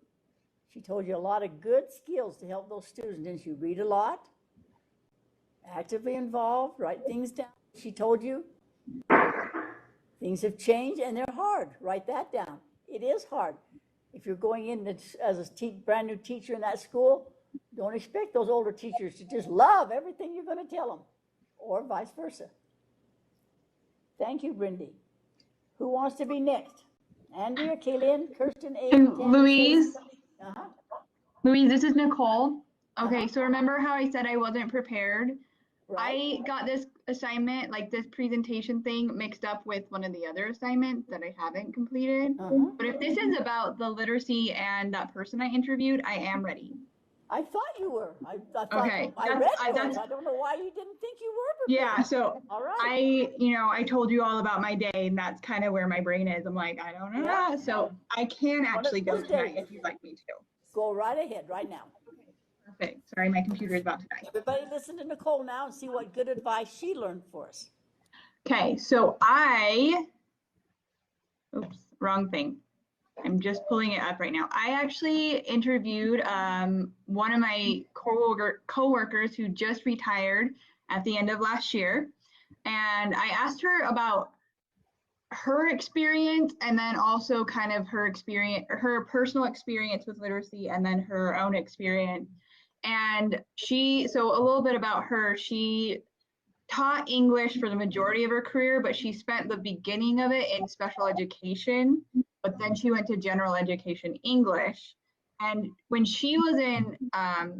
She told you a lot of good skills to help those students. Didn't you read a lot? Actively involved, write things down. She told you things have changed and they're hard. Write that down. It is hard. If you're going in as a brand new teacher in that school, don't expect those older teachers to just love everything you're going to tell them, or vice versa. Thank you, Brindy. Who wants to be next? Andrea, Kaylin, Kirsten, A. Louise. Uh-huh. Louise, this is Nicole. Okay, so remember how I said I wasn't prepared? Right. I got this assignment, like this presentation thing, mixed up with one of the other assignments that I haven't completed. But if this is about the literacy and that person I interviewed, I am ready. I thought you were. I thought Okay, I read yours. I don't know why you didn't think you were prepared. Yeah, so all right. I told you all about my day, and that's kind of where my brain is. I'm like, I don't know. Yeah. So I can actually go tonight if you'd like me to. Go right ahead, right now. Perfect. Sorry, my computer is about to die. Everybody listen to Nicole now and see what good advice she learned for us. Okay, so oops, wrong thing. I'm just pulling it up right now. I actually interviewed one of my coworkers who just retired at the end of last year. And I asked her about her experience and then also kind of her personal experience with literacy and then her own experience. And so a little bit about her, she taught English for the majority of her career, but she spent the beginning of it in special education, but then she went to general education English. And when she was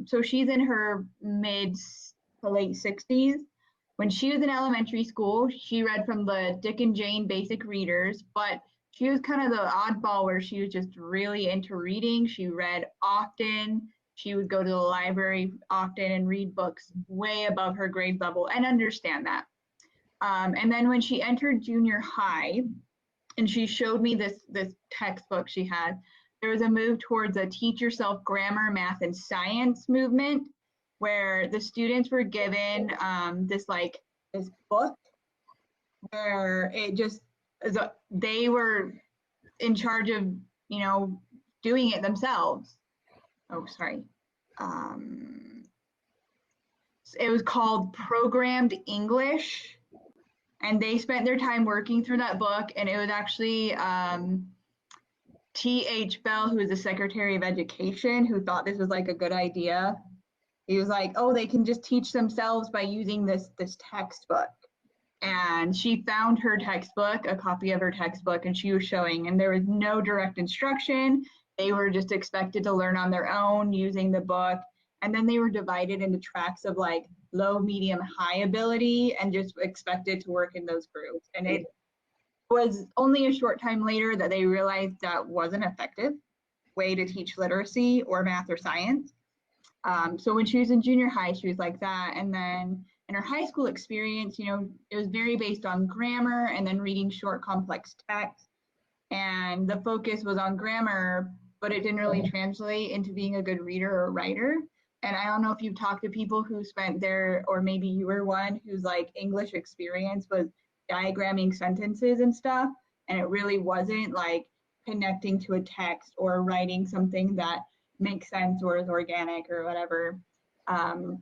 so she's in her mid to late 60s. When she was in elementary school, she read from the Dick and Jane basic readers, but she was kind of the oddball where she was just really into reading. She read often. She would go to the library often and read books way above her grade level and understand that. And then when she entered junior high, and she showed me this textbook she had, there was a move towards a teach yourself grammar, math, and science movement, where the students were given this book where they were in charge of doing it themselves. Oh, sorry. It was called Programmed English, and they spent their time working through that book, and it was actually T.H. Bell, who was the Secretary of Education, who thought this was like a good idea. He was like, oh, they can just teach themselves by using this textbook. And she found her textbook, a copy of her textbook, and she was showing, and there was no direct instruction. They were just expected to learn on their own using the book. And then they were divided into tracks of like low, medium, high ability and just expected to work in those groups. And it was only a short time later that they realized that wasn't an effective way to teach literacy or math or science. So when she was in junior high, she was like that. And then in her high school experience, it was very based on grammar and then reading short, complex text. And the focus was on grammar, but it didn't really translate into being a good reader or writer. And I don't know if you've talked to people who spent or maybe you were one whose like English experience was diagramming sentences and stuff. And it really wasn't like connecting to a text or writing something that makes sense or is organic or whatever. And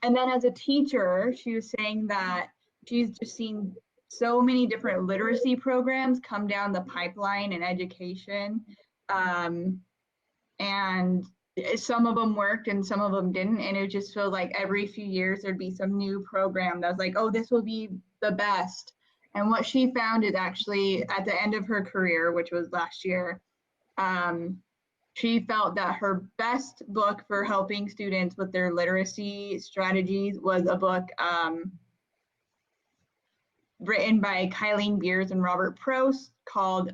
then as a teacher, she was saying that she's just seen so many different literacy programs come down the pipeline in education. And some of them worked and some of them didn't. And it just felt like every few years there'd be some new program that was like, oh, this will be the best. And what she found is actually at the end of her career, which was last year, she felt that her best book for helping students with their literacy strategies was a book written by Kylene Beers and Robert Prost called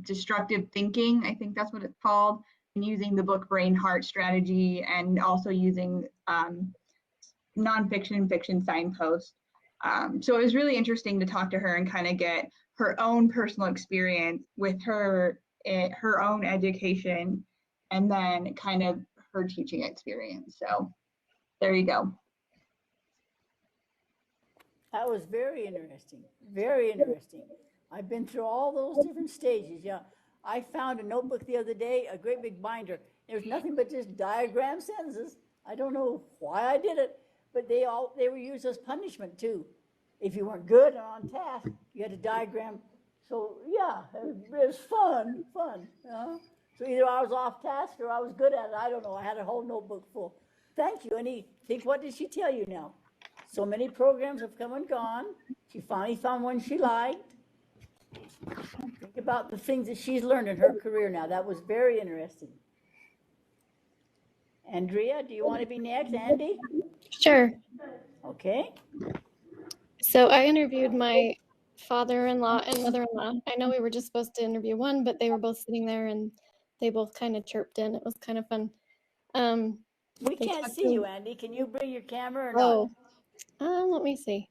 Destructive Thinking. I think that's what it's called. And using the book Brain Heart Strategy and also using nonfiction and fiction signposts. So it was really interesting to talk to her and kind of get her own personal experience with her own education and then kind of her teaching experience. So there you go. That was very interesting. Very interesting. I've been through all those different stages. Yeah. I found a notebook the other day, a great big binder. There's nothing but just diagram sentences. I don't know why I did it, but they were used as punishment too. If you weren't good or on task, you had to diagram. So yeah, it was fun. So either I was off task or I was good at it. I don't know. I had a whole notebook full. Thank you. And think, what did she tell you now? So many programs have come and gone. She finally found one she liked. Think about the things that she's learned in her career now. That was very interesting. Andrea, do you want to be next? Andy? Sure. Okay. So I interviewed my father-in-law and mother-in-law. I know we were just supposed to interview one, but they were both sitting there and they both kind of chirped in. It was kind of fun. We can't see you, Andy. Can you bring your camera or not? Let me see.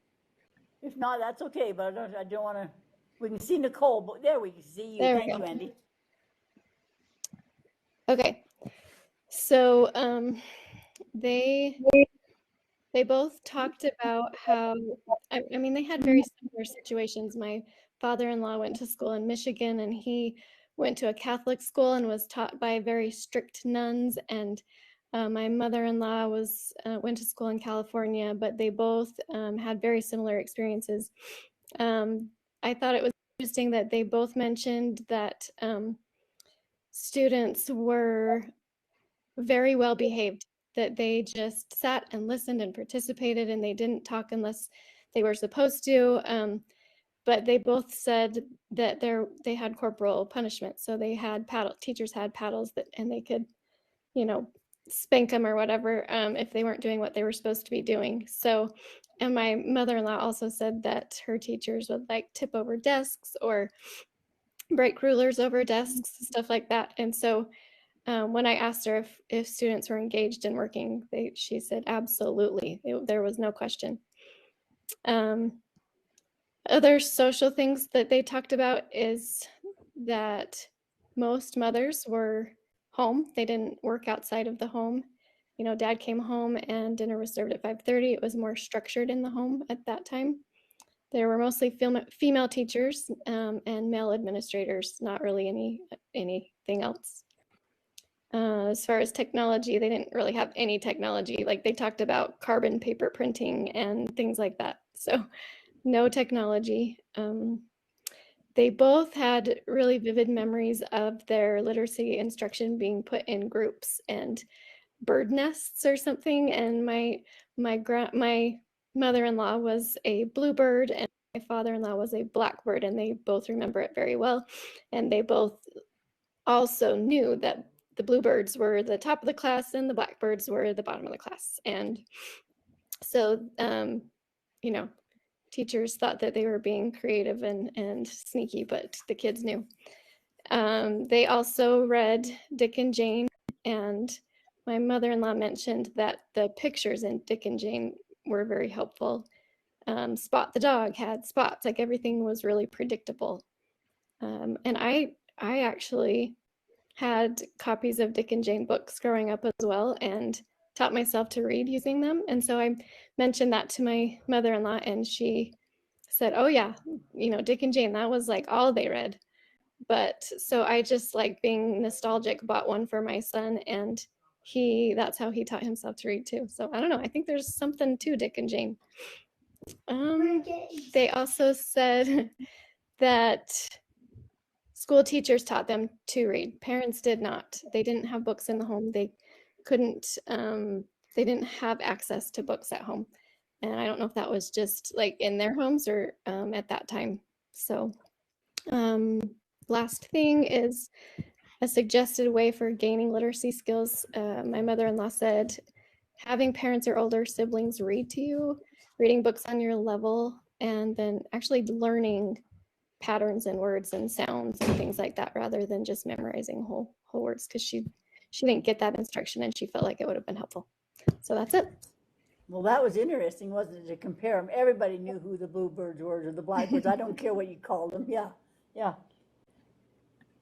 If not, that's okay, but I don't want to. We can see Nicole, but there we can see you. There we Thank go. you, Andy. Okay. So they both talked about how, I mean, they had very similar situations. My father-in-law went to school in Michigan, and he went to a Catholic school and was taught by very strict nuns. And my mother-in-law went to school in California, but they both had very similar experiences. I thought it was interesting that they both mentioned that students were very well behaved, that they just sat and listened and participated, and they didn't talk unless they were supposed to. But they both said that they had corporal punishment. So they had teachers had paddles and they could, spank them or whatever if they weren't doing what they were supposed to be doing. So, and my mother-in-law also said that her teachers would like tip over desks or break rulers over desks, stuff like that. And so when I asked her if students were engaged in working, she said absolutely. There was no question. Other social things that they talked about is that most mothers were home. They didn't work outside of the home. Dad came home and dinner was served at 5:30. It was more structured in the home at that time. There were mostly female teachers and male administrators, not really anything else. As far as technology, they didn't really have any technology. Like they talked about carbon paper printing and things like that. So no technology. They both had really vivid memories of their literacy instruction being put in groups and bird nests or something. And my mother-in-law was a bluebird and my father-in-law was a blackbird, and they both remember it very well. And they both also knew that the bluebirds were the top of the class and the blackbirds were the bottom of the class. And so, teachers thought that they were being creative and sneaky, but the kids knew. They also read Dick and Jane, and my mother-in-law mentioned that the pictures in Dick and Jane were very helpful. Spot the dog had spots, like everything was really predictable. And I actually had copies of Dick and Jane books growing up as well and taught myself to read using them. And so I mentioned that to my mother-in-law and she said, oh yeah, Dick and Jane, that was like all they read. But so I just, like being nostalgic, bought one for my son, and that's how he taught himself to read too. So I don't know, I think there's something to Dick and Jane. They also said that school teachers taught them to read. Parents did not. They didn't have books in the home. They didn't have access to books at home. And I don't know if that was just like in their homes or at that time. So last thing is a suggested way for gaining literacy skills. My mother-in-law said, having parents or older siblings read to you, reading books on your level, and then actually learning patterns and words and sounds and things like that rather than just memorizing whole words, because she didn't get that instruction and she felt like it would have been helpful. So that's it. Well, that was interesting, wasn't it, to compare them? Everybody knew who the bluebirds were or the blackbirds. I don't care what you called them. Yeah.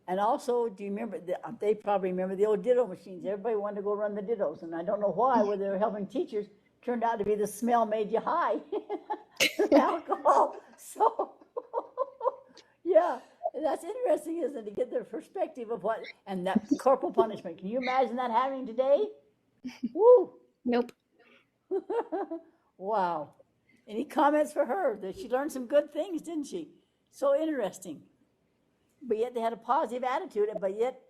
And also, do you remember, they probably remember the old ditto machines. Everybody wanted to go run the dittos, and I don't know why, whether they were helping teachers, turned out to be the smell made you high. Alcohol. So Yeah, that's interesting, isn't it, to get their perspective of what, and that corporal punishment. Can you imagine that happening today? Woo! Nope. Wow. Any comments for her? That she learned some good things, didn't she? So interesting. But yet they had a positive attitude, but yet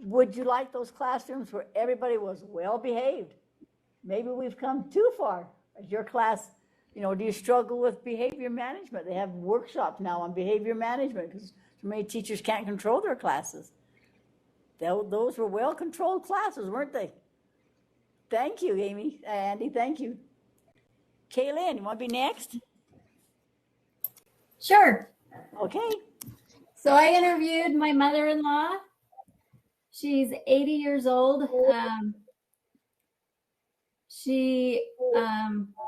would you like those classrooms where everybody was well behaved? Maybe we've come too far. As your class, do you struggle with behavior management? They have workshops now on behavior management because so many teachers can't control their classes. Those were well-controlled classes, weren't they? Thank you, Amy. Andy, thank you. Kaylin, you want to be next? Sure. Okay. So I interviewed my mother-in-law. She's 80 years old. She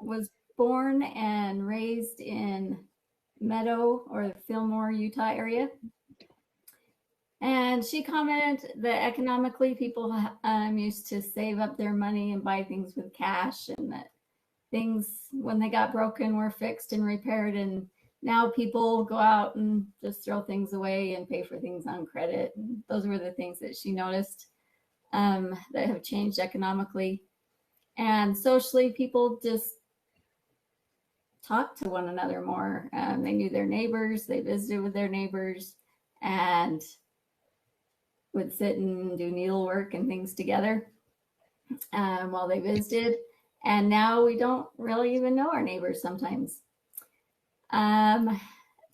was born and raised in Meadow or Fillmore, Utah area. And she commented that economically people used to save up their money and buy things with cash, and that things, when they got broken, were fixed and repaired. And now people go out and just throw things away and pay for things on credit. And those were the things that she noticed that have changed economically. And socially, people just talked to one another more. They knew their neighbors, they visited with their neighbors, and would sit and do needlework and things together while they visited. And now we don't really even know our neighbors sometimes.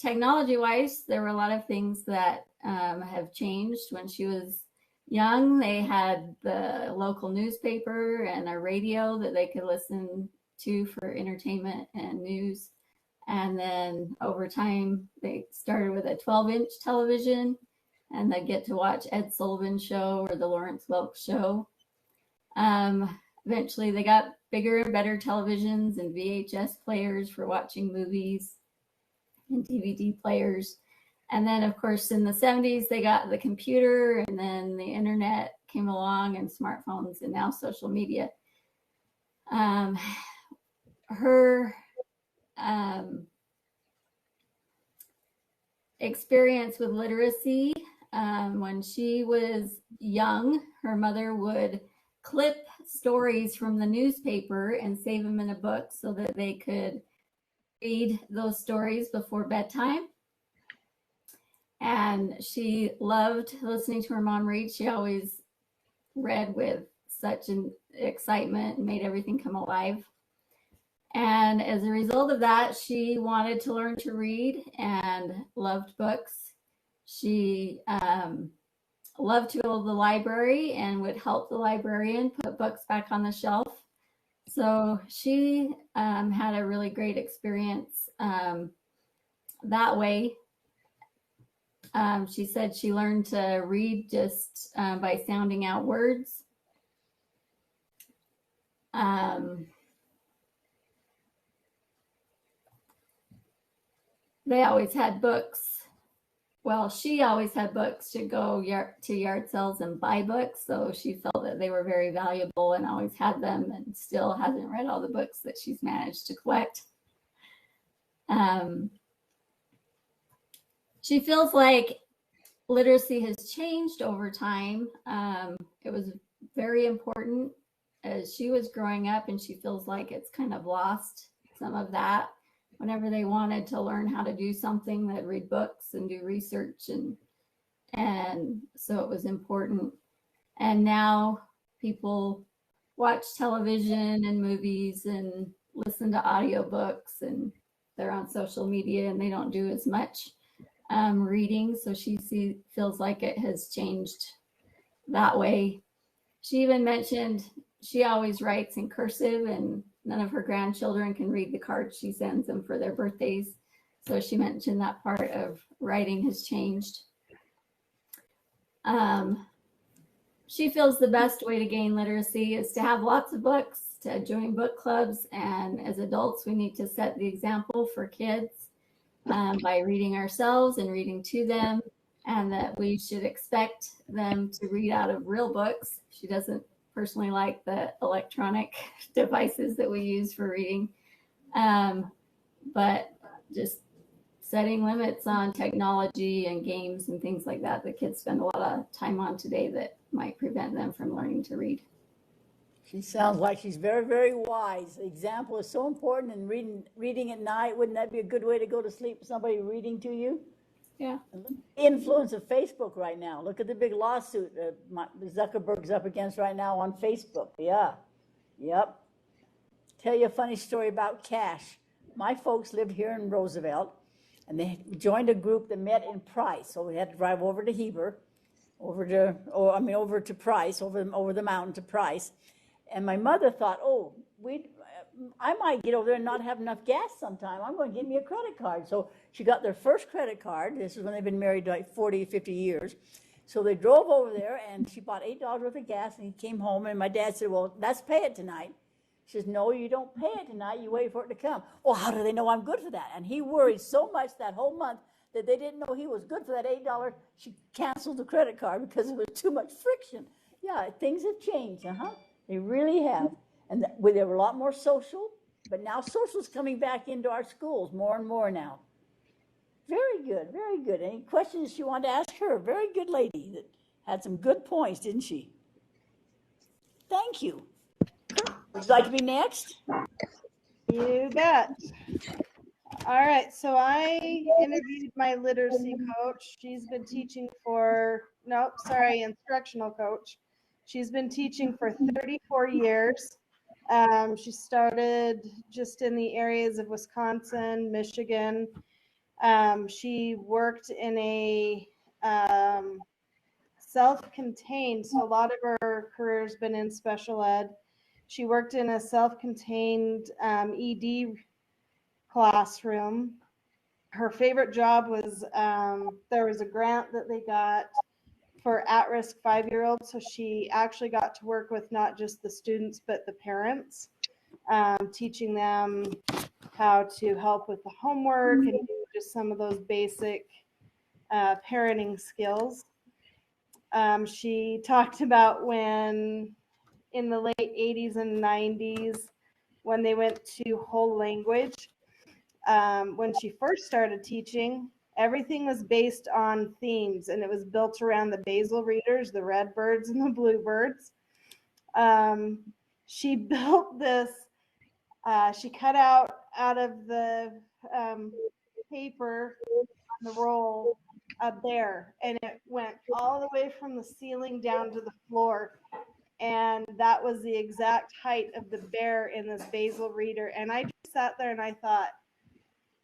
Technology-wise, there were a lot of things that have changed. When she was young, they had the local newspaper and a radio that they could listen to for entertainment and news. And then over time, they started with a 12-inch television, and they get to watch Ed Sullivan's show or the Lawrence Welk show. Eventually, they got bigger and better televisions and VHS players for watching movies and DVD players. And then, of course, in the 70s, they got the computer, and then the internet came along and smartphones, and now social media. Her experience with literacy, when she was young, her mother would clip stories from the newspaper and save them in a book so that they could read those stories before bedtime. And she loved listening to her mom read. She always read with such an excitement and made everything come alive. And as a result of that, she wanted to learn to read and loved books. She loved to go to the library and would help the librarian put books back on the shelf. So she had a really great experience that way. She said she learned to read just by sounding out words. They always had books. Well, she always had books to go to yard sales and buy books. So she felt that they were very valuable and always had them, and still hasn't read all the books that she's managed to collect. She feels like literacy has changed over time. It was very important as she was growing up, and she feels like it's kind of lost some of that. Whenever they wanted to learn how to do something, they'd read books and do research, and so it was important. And now people watch television and movies and listen to audiobooks, and they're on social media, and they don't do as much reading. So she feels like it has changed that way. She even mentioned she always writes in cursive, and none of her grandchildren can read the cards she sends them for their birthdays. So she mentioned that part of writing has changed. She feels the best way to gain literacy is to have lots of books, to join book clubs, and as adults, we need to set the example for kids by reading ourselves and reading to them, and that we should expect them to read out of real books. She doesn't personally like the electronic devices that we use for reading, but just setting limits on technology and games and things like that kids spend a lot of time on today that might prevent them from learning to read. She sounds like she's very, very wise. The example is so important, and reading at night, wouldn't that be a good way to go to sleep? Somebody reading to you? Yeah. The influence of Facebook right now. Look at the big lawsuit Zuckerberg's up against right now on Facebook. Yeah. Yep. Tell you a funny story about cash. My folks lived here in Roosevelt, and they joined a group that met in Price. So we had to drive over to Heber, over to Price, over the mountain to Price. And my mother thought, I might get over there and not have enough gas sometime. I'm going to get me a credit card. So she got their first credit card. This is when they've been married like 40, 50 years. So they drove over there, and she bought $8 worth of gas, and he came home, and my dad said, well, let's pay it tonight. She says, no, you don't pay it tonight. You wait for it to come. Well, how do they know I'm good for that? And he worried so much that whole month that they didn't know he was good for that $8. She canceled the credit card because it was too much friction. Yeah, things have changed, They really have. And they were a lot more social, but now social's coming back into our schools more and more now. Very good, very good. Any questions you want to ask her? Very good lady that had some good points, didn't she? Thank you. Would you like to be next? You bet. All right, so I interviewed my literacy coach. She's been teaching instructional coach. She's been teaching for 34 years. She started just in the areas of Wisconsin, Michigan. She worked in a self-contained, so a lot of her career has been in special ed. She worked in a self-contained ED classroom. Her favorite job was there was a grant that they got for at-risk 5-year-olds, so she actually got to work with not just the students but the parents, teaching them how to help with the homework and do just some of those basic parenting skills. She talked about when in the late 80s and 90s when they went to whole language. When she first started teaching, everything was based on themes, and it was built around the basal readers, the red birds and the bluebirds. She built this, she cut out of the paper on the roll a bear, and it went all the way from the ceiling down to the floor. And that was the exact height of the bear in this basal reader. And I just sat there and I thought,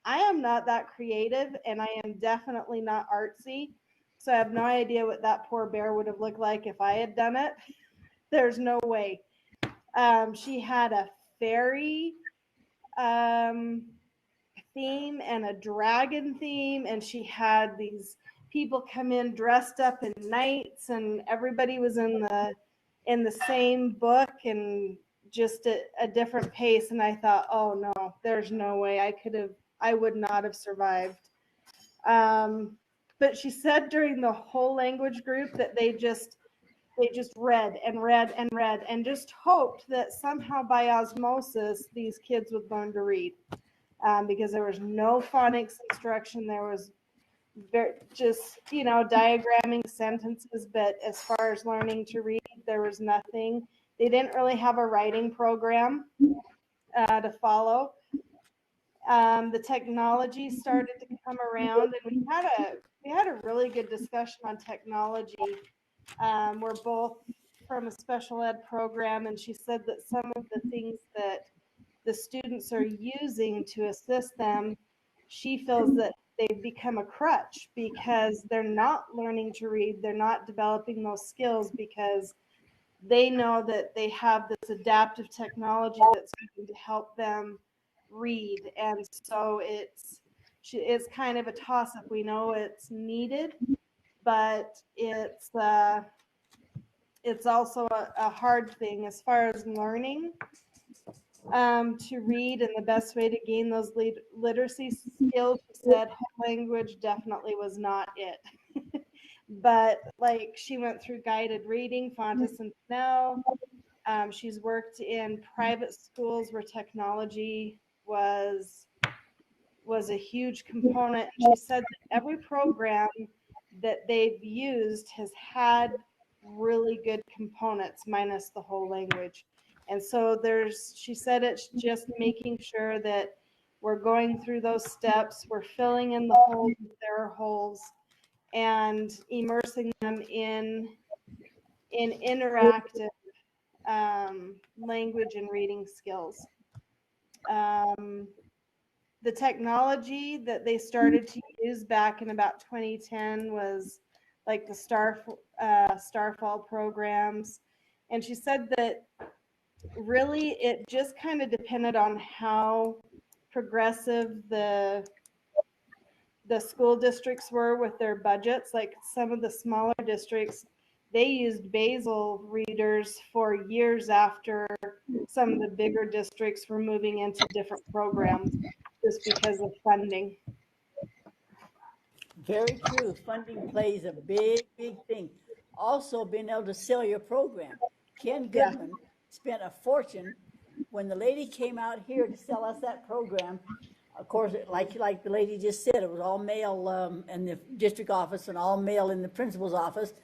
I am not that creative, and I am definitely not artsy. So I have no idea what that poor bear would have looked like if I had done it. There's no way. She had a fairy theme and a dragon theme, and she had these people come in dressed up in knights, and everybody was in the same book and just a different pace. And I thought, oh no, there's no way I would not have survived. But she said during the whole language group that they just read and read and read and just hoped that somehow by osmosis these kids would learn to read, because there was no phonics instruction. There was just diagramming sentences, but as far as learning to read, there was nothing. They didn't really have a writing program to follow. The technology started to come around, and we had a really good discussion on technology. We're both from a special ed program, and she said that some of the things that the students are using to assist them, she feels that they've become a crutch because they're not learning to read. They're not developing those skills because they know that they have this adaptive technology that's going to help them read. And so it's kind of a toss-up. We know it's needed, but it's also a hard thing as far as learning to read, and the best way to gain those literacy skills. She said home language definitely was not it. But like she went through guided reading, Fontes and Snell. She's worked in private schools where technology was was a huge component. She said that every program that they've used has had really good components minus the whole language. And so she said it's just making sure that we're going through those steps, we're filling in the holes if there are holes, and immersing them in interactive language and reading skills. The technology that they started to use back in about 2010 was like the Starfall programs. And she said that really it just kind of depended on how progressive the school districts were with their budgets. Like some of the smaller districts, they used basal readers for years after some of the bigger districts were moving into different programs just because of funding. Very true. Funding plays a big, big thing. Also, being able to sell your program. Ken Goodman spent a fortune when the lady came out here to sell us that program. Of course, like the lady just said, it was all male in the district office and all male in the principal's office.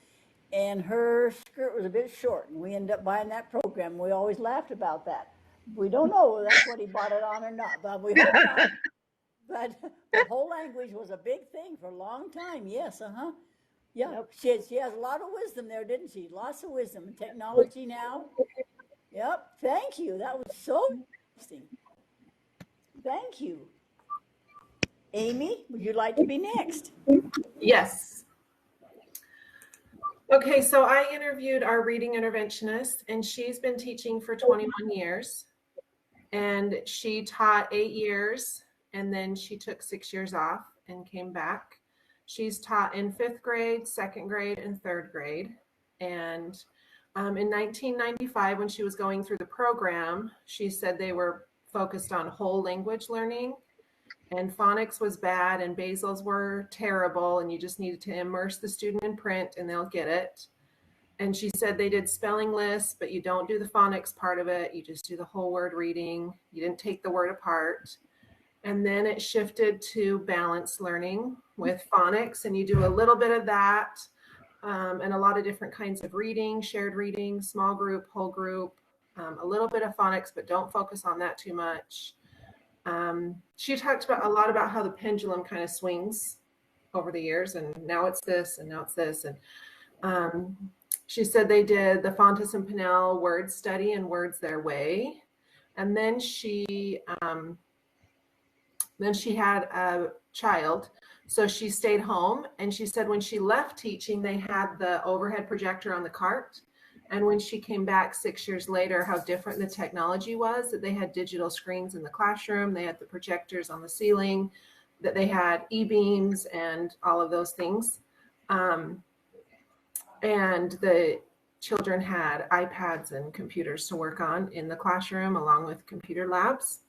And her skirt was a bit short, and we ended up buying that program. We always laughed about that. We don't know whether that's what he bought it on or not, but we hope not. But the whole language was a big thing for a long time. Yes, Yeah, yep. She has a lot of wisdom there, didn't she? Lots of wisdom and technology now. Yep, thank you. That was so interesting. Thank you. Amy, would you like to be next? Yes. Okay, so I interviewed our reading interventionist, and she's been teaching for 21 years. And she taught 8 years, and then she took 6 years off and came back. She's taught in 5th grade, 2nd grade, and 3rd grade. And in 1995, when she was going through the program, she said they were focused on whole language learning, and phonics was bad and basals were terrible, and you just needed to immerse the student in print and they'll get it. And she said they did spelling lists, but you don't do the phonics part of it. You just do the whole word reading. You didn't take the word apart. And then it shifted to balanced learning with phonics, and you do a little bit of that and a lot of different kinds of reading, shared reading, small group, whole group, a little bit of phonics, but don't focus on that too much. She talked a lot about how the pendulum kind of swings over the years, and now it's this, and now it's this. And she said they did the Fontes and Pinnell word study and Words Their Way. And then she had a child, so she stayed home. And she said when she left teaching, they had the overhead projector on the cart. And when she came back 6 years later, how different the technology was, that they had digital screens in the classroom, they had the projectors on the ceiling, that they had e-beams and all of those things. And the children had iPads and computers to work on in the classroom, along with computer labs.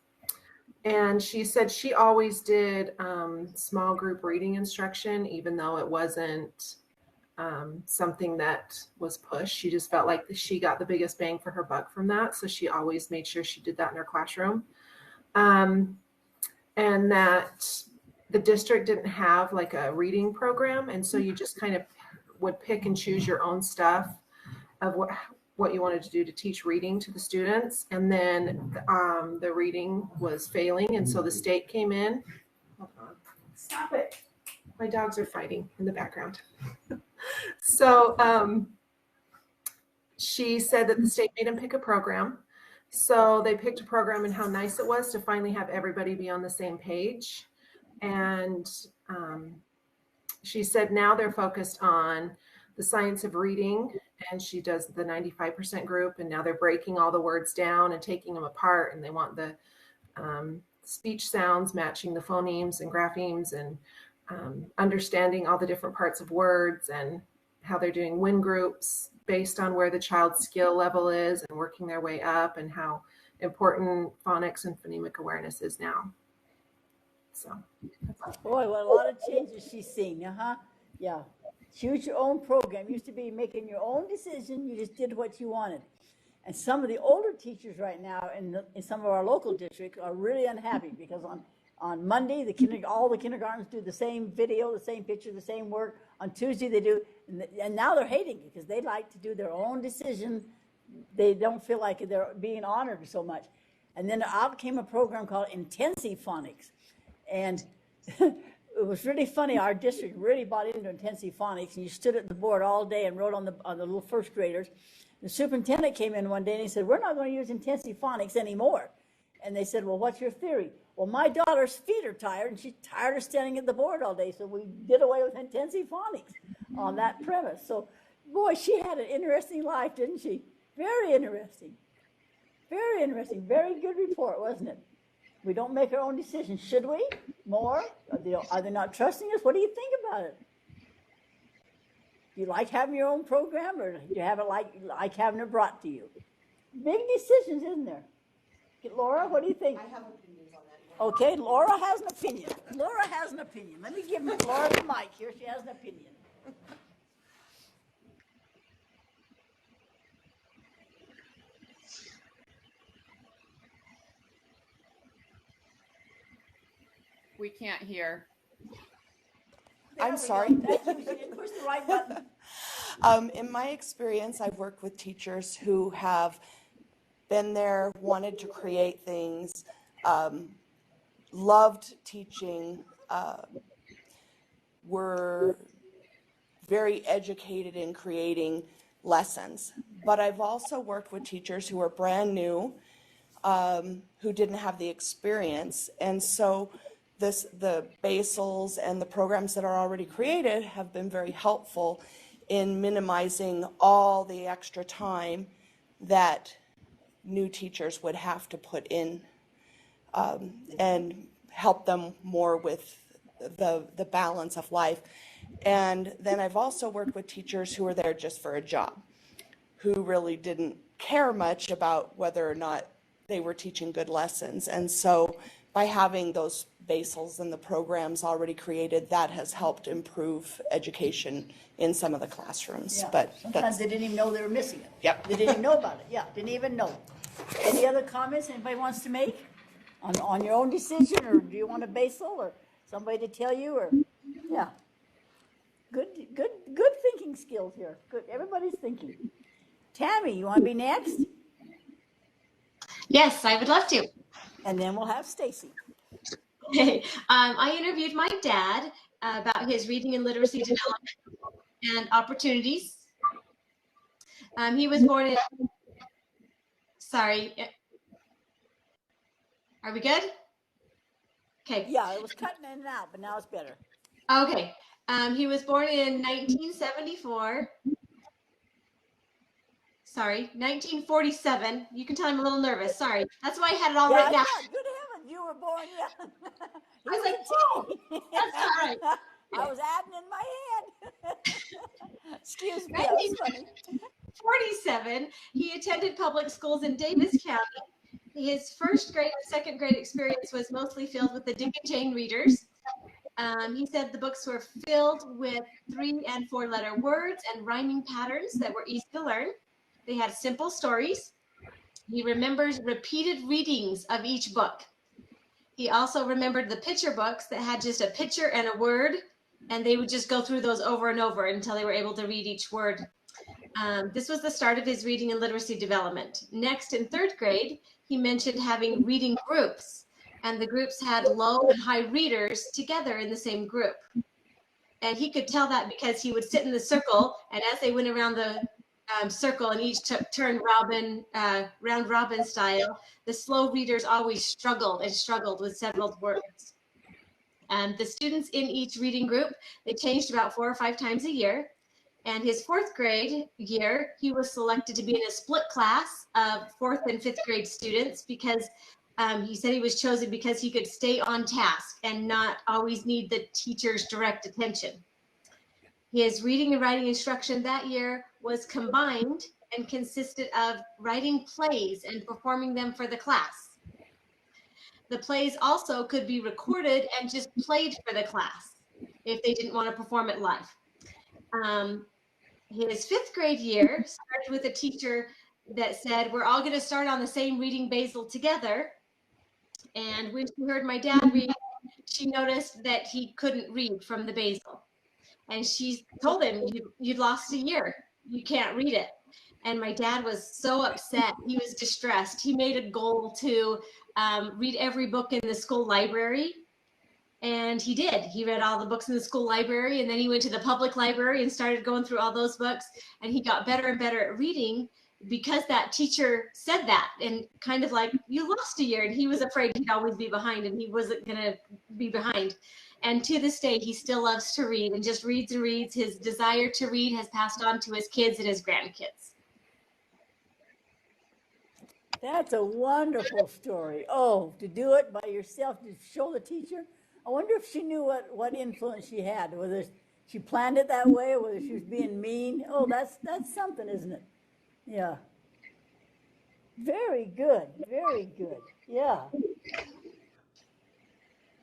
And she said she always did small group reading instruction, even though it wasn't something that was pushed. She just felt like she got the biggest bang for her buck from that. So she always made sure she did that in her classroom. And that the district didn't have like a reading program. And so you just kind of would pick and choose your own stuff of what you wanted to do to teach reading to the students. And then the reading was failing. And so the state came in. Hold on. Stop it. My dogs are fighting in the background. So she said that the state made them pick a program. So they picked a program, and how nice it was to finally have everybody be on the same page. And she said now they're focused on the science of reading, and she does the 95% group, and now they're breaking all the words down and taking them apart, and they want the speech sounds matching the phonemes and graphemes, and understanding all the different parts of words, and how they're doing win groups based on where the child's skill level is and working their way up, and how important phonics and phonemic awareness is now. So, boy, what a lot of changes she's seen. Yeah. Choose your own program. Used to be making your own decision. You just did what you wanted. And some of the older teachers right now in some of our local districts are really unhappy because On Monday, all the kindergartens do the same video, the same picture, the same work. On Tuesday, they do, and now they're hating it because they like to do their own decision. They don't feel like they're being honored so much. And then out came a program called Intensive Phonics. And it was really funny. Our district really bought into Intensive Phonics, and you stood at the board all day and wrote on the little first graders. The superintendent came in one day and he said, "We're not going to use Intensive Phonics anymore." And they said, "Well, what's your theory?" "Well, my daughter's feet are tired and she's tired of standing at the board all day. So we did away with Intensive Phonics on that premise." So, boy, she had an interesting life, didn't she? Very interesting. Very interesting. Very good report, wasn't it? We don't make our own decisions. Should we? More? Are they not trusting us? What do you think about it? Do you like having your own program, or do you have it like having it brought to you? Big decisions, isn't there? Laura, what do you think? I have opinions on that. Okay, Laura has an opinion. Laura has an opinion. Let me give Laura the mic here. She has an opinion. We can't hear. I'm sorry. Push the right button. In my experience, I've worked with teachers who have been there, wanted to create things, loved teaching, were very educated in creating lessons. But I've also worked with teachers who are brand new, who didn't have the experience. And so the basals and the programs that are already created have been very helpful in minimizing all the extra time that new teachers would have to put in, and help them more with the balance of life. And then I've also worked with teachers who were there just for a job, who really didn't care much about whether or not they were teaching good lessons. And so by having those basals and the programs already created, that has helped improve education in some of the classrooms. Yeah. But sometimes they didn't even know they were missing it. Yep. They didn't even know about it. Yeah, didn't even know. Any other comments anybody wants to make on your own decision, or do you want a basal or somebody to tell you, or yeah. Good thinking skills here. Good. Everybody's thinking. Tammy, you want to be next? Yes, I would love to. And then we'll have Stacy. Okay. I interviewed my dad about his reading and literacy development and opportunities. He was born in, sorry, are we good? Okay. Yeah, it was cutting in and out, but now it's better. Okay. He was born in 1974. Sorry, 1947. You can tell I'm a little nervous. Sorry. That's why I had it all written down. Good heavens, you were born young. I was like, whoa, that's all right. I was adding in my head. Excuse me, that was funny. 47, he attended public schools in Davis County. His first grade and second grade experience was mostly filled with the Dick and Jane readers. He said the books were filled with 3- and 4-letter words and rhyming patterns that were easy to learn. They had simple stories. He remembers repeated readings of each book. He also remembered the picture books that had just a picture and a word, and they would just go through those over and over until they were able to read each word. This was the start of his reading and literacy development. Next, in 3rd grade, he mentioned having reading groups, and the groups had low and high readers together in the same group. And he could tell that because he would sit in the circle, and as they went around the circle and each took turn round robin style, the slow readers always struggled with several words. The students in each reading group, they changed about 4 or 5 times a year. And his 4th grade year, he was selected to be in a split class of 4th and 5th grade students because he said he was chosen because he could stay on task and not always need the teacher's direct attention. His reading and writing instruction that year was combined and consisted of writing plays and performing them for the class. The plays also could be recorded and just played for the class if they didn't want to perform it live. His 5th grade year started with a teacher that said, we're all going to start on the same reading basal together. And when she heard my dad read, she noticed that he couldn't read from the basal. And she told him, you'd lost a year. You can't read it. And my dad was so upset. He was distressed. He made a goal to read every book in the school library. And he did. He read all the books in the school library, and then he went to the public library and started going through all those books. And he got better and better at reading because that teacher said that, and kind of like, you lost a year. And he was afraid he'd always be behind, and he wasn't going to be behind. And to this day, he still loves to read and just reads and reads. His desire to read has passed on to his kids and his grandkids. That's a wonderful story. Oh, to do it by yourself, to show the teacher. I wonder if she knew what influence she had, whether she planned it that way, or whether she was being mean. Oh, that's something, isn't it? Yeah. Very good. Very good. Yeah.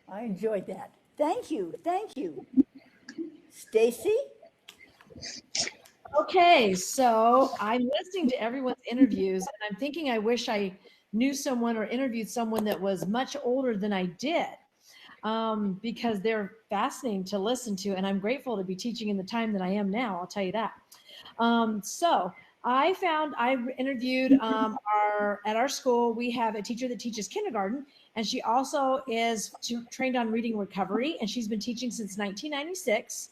I enjoyed that. Thank you. Thank you. Stacy? Okay, so I'm listening to everyone's interviews, and I'm thinking I wish I knew someone or interviewed someone that was much older than I did, because they're fascinating to listen to, and I'm grateful to be teaching in the time that I am now, I'll tell you that. So I interviewed at our school, we have a teacher that teaches kindergarten, and she also is trained on reading recovery, and she's been teaching since 1996.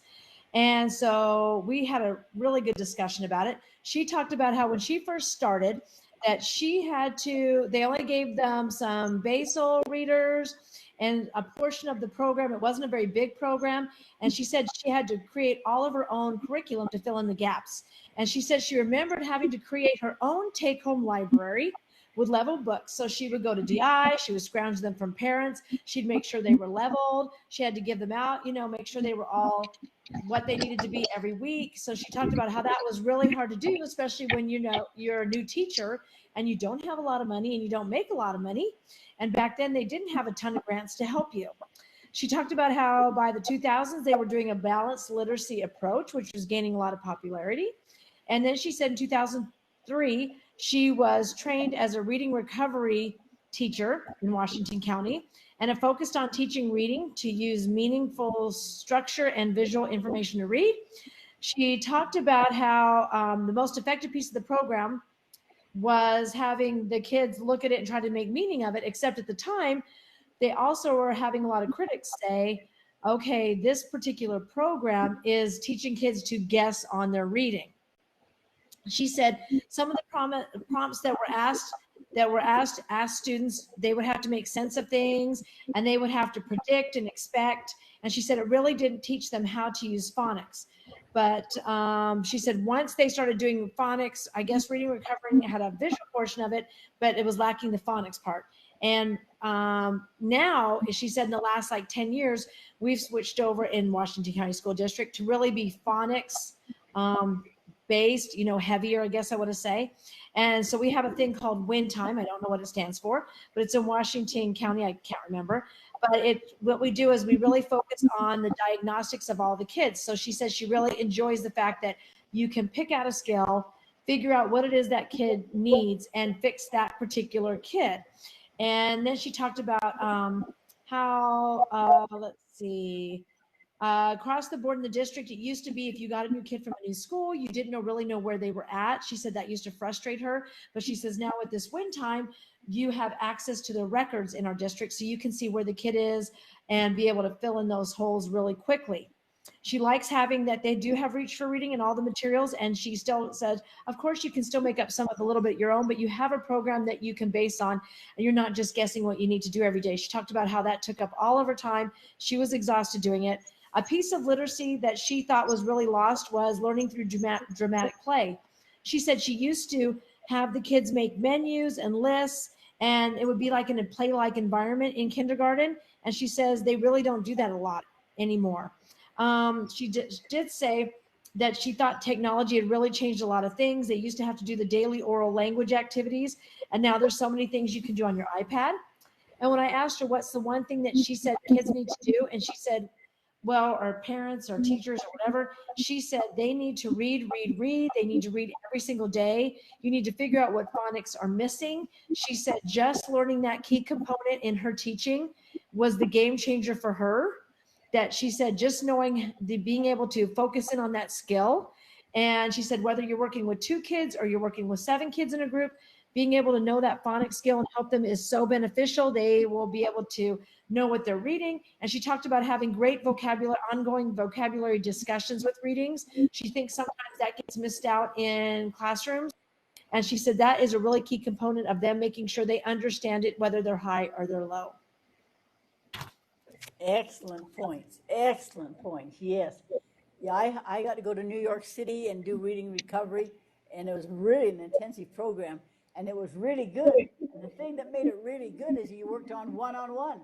And so we had a really good discussion about it. She talked about how when she first started, that they only gave them some basal readers and a portion of the program. It wasn't a very big program. And she said she had to create all of her own curriculum to fill in the gaps. And she said she remembered having to create her own take-home library with level books. So she would go to DI, she would scrounge them from parents, she'd make sure they were leveled, she had to give them out, make sure they were all what they needed to be every week. So she talked about how that was really hard to do, especially when you're a new teacher and you don't have a lot of money and you don't make a lot of money. And back then they didn't have a ton of grants to help you. She talked about how by the 2000s they were doing a balanced literacy approach, which was gaining a lot of popularity. And then she said in 2003, she was trained as a reading recovery teacher in Washington County, and it focused on teaching reading to use meaningful structure and visual information to read. She talked about how the most effective piece of the program was having the kids look at it and try to make meaning of it, except at the time, they also were having a lot of critics say, okay, this particular program is teaching kids to guess on their reading. She said some of the prompts that were asked students, they would have to make sense of things and they would have to predict and expect. And she said it really didn't teach them how to use phonics. But she said once they started doing phonics, I guess reading recovery had a visual portion of it, but it was lacking the phonics part. And now, she said in the last 10 years, we've switched over in Washington County School District to really be phonics based, heavier, I guess I want to say. And so we have a thing called WIN time. I don't know what it stands for, but it's in Washington County. I can't remember. But what we do is we really focus on the diagnostics of all the kids. So she says she really enjoys the fact that you can pick out a skill, figure out what it is that kid needs, and fix that particular kid. And then she talked about how, let's see, across the board in the district, it used to be if you got a new kid from a new school, you didn't really know where they were at. She said that used to frustrate her. But she says now with this WIN time, you have access to the records in our district, so you can see where the kid is and be able to fill in those holes really quickly. She likes having that they do have Reach for Reading and all the materials, and she still says, of course, you can still make up some of a little bit your own, but you have a program that you can base on, and you're not just guessing what you need to do every day. She talked about how that took up all of her time. She was exhausted doing it. A piece of literacy that she thought was really lost was learning through dramatic play. She said she used to have the kids make menus and lists, and it would be like in a play-like environment in kindergarten. And she says they really don't do that a lot anymore. She did say that she thought technology had really changed a lot of things. They used to have to do the daily oral language activities, and now there's so many things you can do on your iPad. And when I asked her what's the one thing that she said kids need to do, and she said, well, or parents or teachers or whatever, she said they need to read. They need to read every single day. You need to figure out what phonics are missing. She said just learning that key component in her teaching was the game changer for her. That she said, just knowing being able to focus in on that skill. And she said, whether you're working with 2 kids or you're working with 7 kids in a group, being able to know that phonics skill and help them is so beneficial. They will be able to know what they're reading. And she talked about having great vocabulary, ongoing vocabulary discussions with readings. She thinks sometimes that gets missed out in classrooms. And she said that is a really key component of them making sure they understand it, whether they're high or they're low. Excellent points. Excellent points. Yes. Yeah, I got to go to New York City and do reading recovery, and it was really an intensive program, and it was really good. And the thing that made it really good is you worked on one-on-one.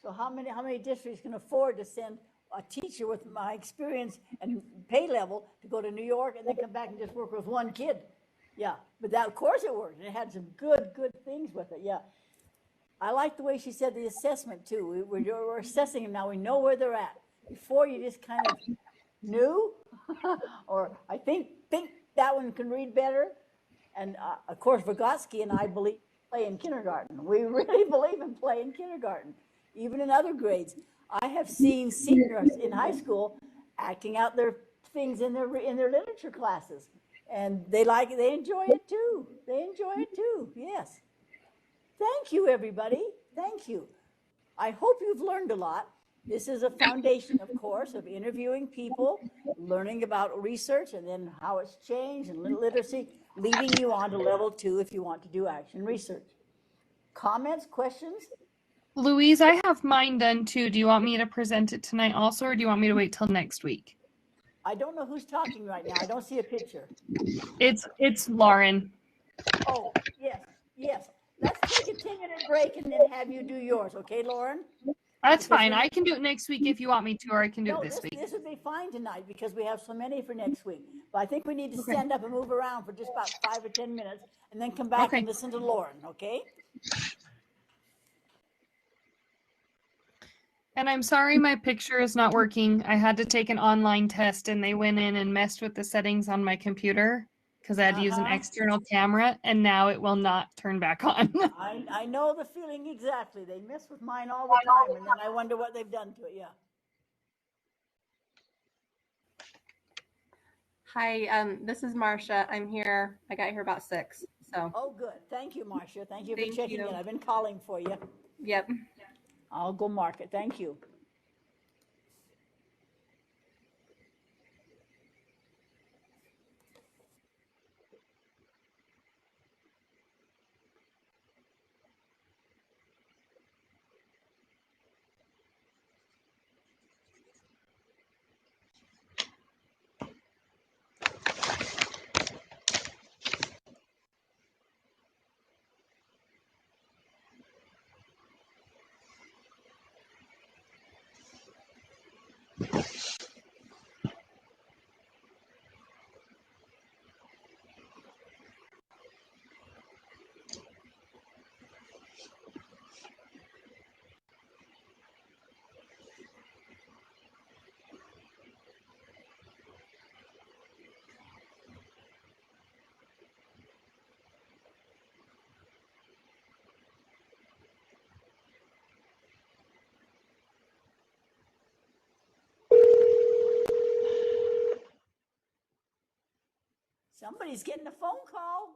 So how many districts can afford to send a teacher with my experience and pay level to go to New York and then come back and just work with one kid? Yeah, but that, of course it worked. It had some good things with it. Yeah. I like the way she said the assessment too. We're assessing them now. We know where they're at. Before you just kind of knew, or I think that one can read better. And of course, Vygotsky and I believe play in kindergarten. We really believe in play in kindergarten, even in other grades. I have seen seniors in high school acting out their things in their literature classes, and they enjoy it too. They enjoy it too. Yes. Thank you, everybody. Thank you. I hope you've learned a lot. This is a foundation, of course, of interviewing people, learning about research and then how it's changed and literacy, leading you on to level 2 if you want to do action research. Comments, questions? Louise, I have mine done too. Do you want me to present it tonight also, or do you want me to wait till next week? I don't know who's talking right now. I don't see a picture. It's Lauren. Oh, yes. Let's take a 10-minute break and then have you do yours, okay, Lauren? That's fine. I can do it next week if you want me to, or I can do it this week. This would be fine tonight because we have so many for next week. But I think we need to stand up and move around for just about 5 or 10 minutes and then come back and listen to Lauren, okay? And I'm sorry my picture is not working. I had to take an online test and they went in and messed with the settings on my computer because I had to use an external camera, and now it will not turn back on. I know the feeling exactly. They mess with mine all the time, and then I wonder what they've done to it. Yeah. Hi, this is Marcia. I'm here. I got here about 6. So. Oh, good. Thank you, Marcia. Thank you for checking in. I've been calling for you. Yep. I'll go mark it. Thank you. Somebody's getting a phone call.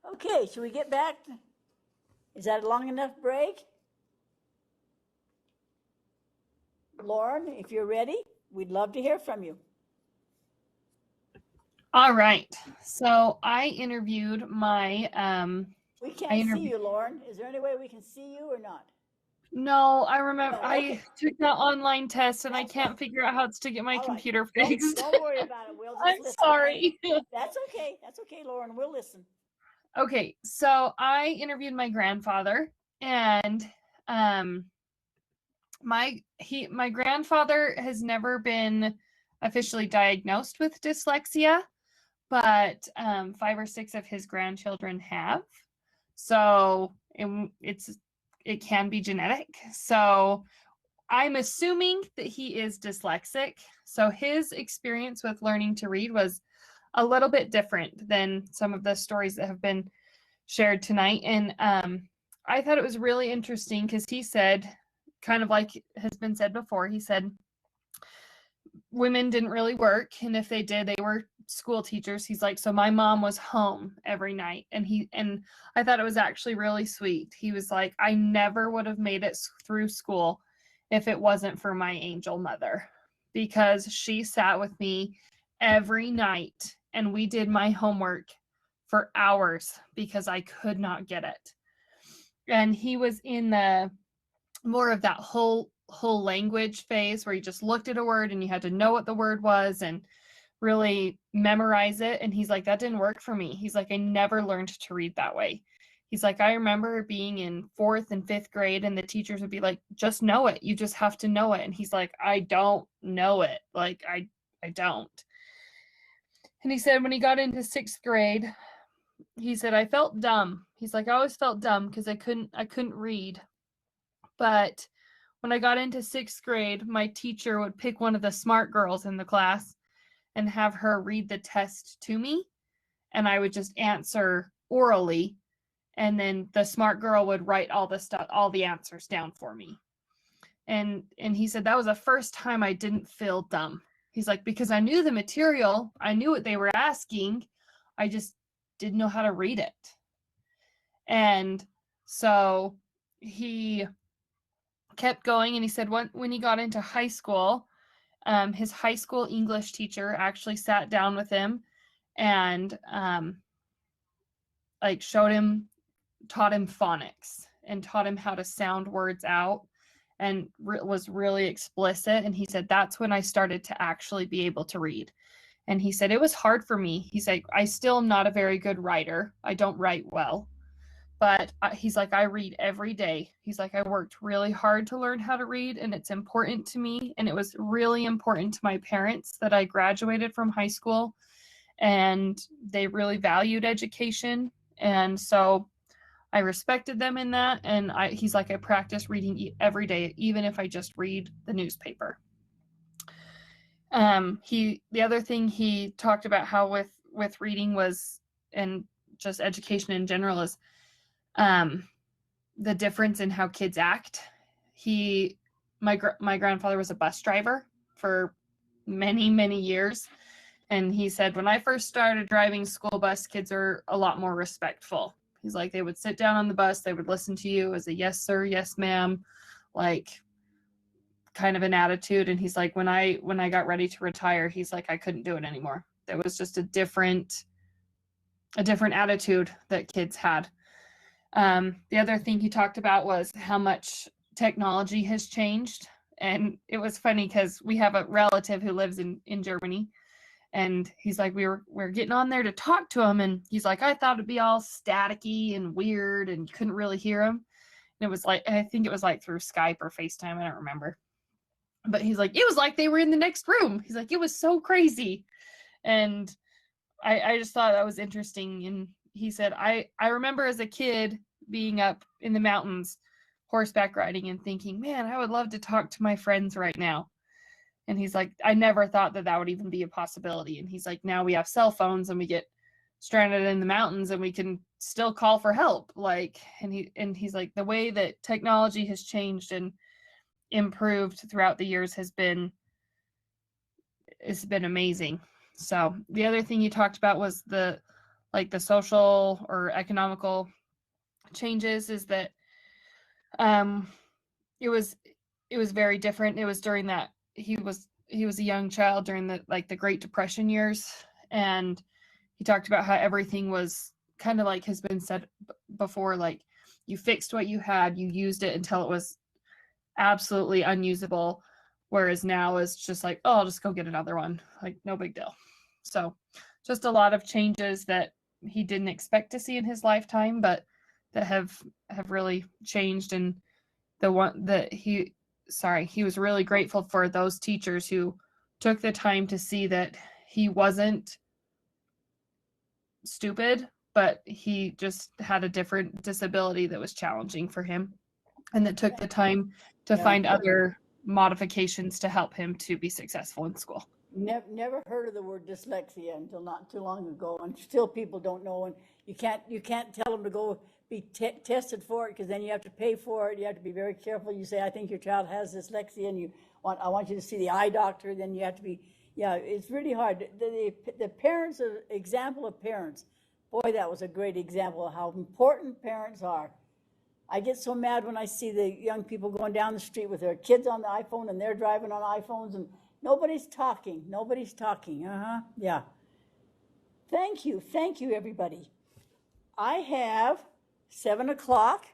Okay, should we get back? Is that a long enough break? Lauren, if you're ready, we'd love to hear from you. All right. So I interviewed my We can't see you, Lauren. Is there any way we can see you or not? No, I remember No, okay. I took that online test and I can't figure out how to get my computer fixed. Don't worry about it. We'll just I'm listen. sorry. That's okay. That's okay, Lauren. We'll listen. Okay, so I interviewed my grandfather, and my grandfather has never been officially diagnosed with dyslexia, but 5 or 6 of his grandchildren have. So it can be genetic. So I'm assuming that he is dyslexic. So his experience with learning to read was a little bit different than some of the stories that have been shared tonight. And I thought it was really interesting because he said, kind of like has been said before, he said women didn't really work, and if they did, they were school teachers. He's like, so my mom was home every night, and I thought it was actually really sweet. He was like, I never would have made it through school if it wasn't for my angel mother, because she sat with me every night and we did my homework for hours because I could not get it. And he was in the more of that whole language phase where you just looked at a word and you had to know what the word was and really memorize it. And he's like, that didn't work for me. He's like, I never learned to read that way. He's like, I remember being in 4th and 5th grade and the teachers would be like, just know it. You just have to know it. And he's like, I don't know it. Like, I don't. And he said when he got into 6th grade, he said, I felt dumb. He's like, I always felt dumb because I couldn't read. But when I got into 6th grade, my teacher would pick one of the smart girls in the class and have her read the test to me. And I would just answer orally. And then the smart girl would write all the answers down for me. And he said that was the first time I didn't feel dumb. He's like, because I knew the material, I knew what they were asking, I just didn't know how to read it. And so he kept going, and he said when he got into high school, his high school English teacher actually sat down with him and taught him phonics and taught him how to sound words out, and was really explicit. And he said, that's when I started to actually be able to read. And he said, it was hard for me. He's like, I still am not a very good writer. I don't write well, but he's like, I read every day. He's like, I worked really hard to learn how to read, and it's important to me. And it was really important to my parents that I graduated from high school, and they really valued education. And so I respected them in that. And he's like, I practice reading every day, even if I just read the newspaper. The other thing he talked about how with reading was, and just education in general, is the difference in how kids act. My grandfather was a bus driver for many years. And he said, when I first started driving school bus, kids are a lot more respectful. He's like, they would sit down on the bus, they would listen to you as a yes, sir, yes, ma'am, like kind of an attitude. And he's like, when I got ready to retire, he's like, I couldn't do it anymore. There was just a different attitude that kids had. The other thing he talked about was how much technology has changed. And it was funny because we have a relative who lives in Germany. And he's like, we're getting on there to talk to him. And he's like, I thought it'd be all staticky and weird and you couldn't really hear him. And it was like, I think it was like through Skype or FaceTime. I don't remember. But he's like, it was like they were in the next room. He's like, it was so crazy. And I just thought that was interesting. And he said, I remember as a kid being up in the mountains, horseback riding, and thinking, man, I would love to talk to my friends right now. And he's like, I never thought that would even be a possibility. And he's like, now we have cell phones and we get stranded in the mountains and we can still call for help. And he's like, the way that technology has changed and improved throughout the years has been amazing. So the other thing he talked about was the like the social or economical changes, is that it was very different. It was during that he was a young child during the Great Depression years, and he talked about how everything was kind of like has been said before, like you fixed what you had, you used it until it was absolutely unusable, whereas now it's just like, oh, I'll just go get another one, like no big deal. So just a lot of changes that he didn't expect to see in his lifetime, but that have really changed. And the one that he was really grateful for those teachers who took the time to see that he wasn't stupid, but he just had a different disability that was challenging for him, and that took the time to find other modifications to help him to be successful in school. Never heard of the word dyslexia until not too long ago, and still people don't know. And you can't tell them to go be tested for it, because then you have to pay for it. You have to be very careful. You say, I think your child has dyslexia, and I want you to see the eye doctor. Then you have to be, it's really hard. The parents, example of parents, boy, that was a great example of how important parents are. I get so mad when I see the young people going down the street with their kids on the iPhone, and they're driving on iPhones, and nobody's talking. Yeah. Thank you, everybody. I have 7 o'clock.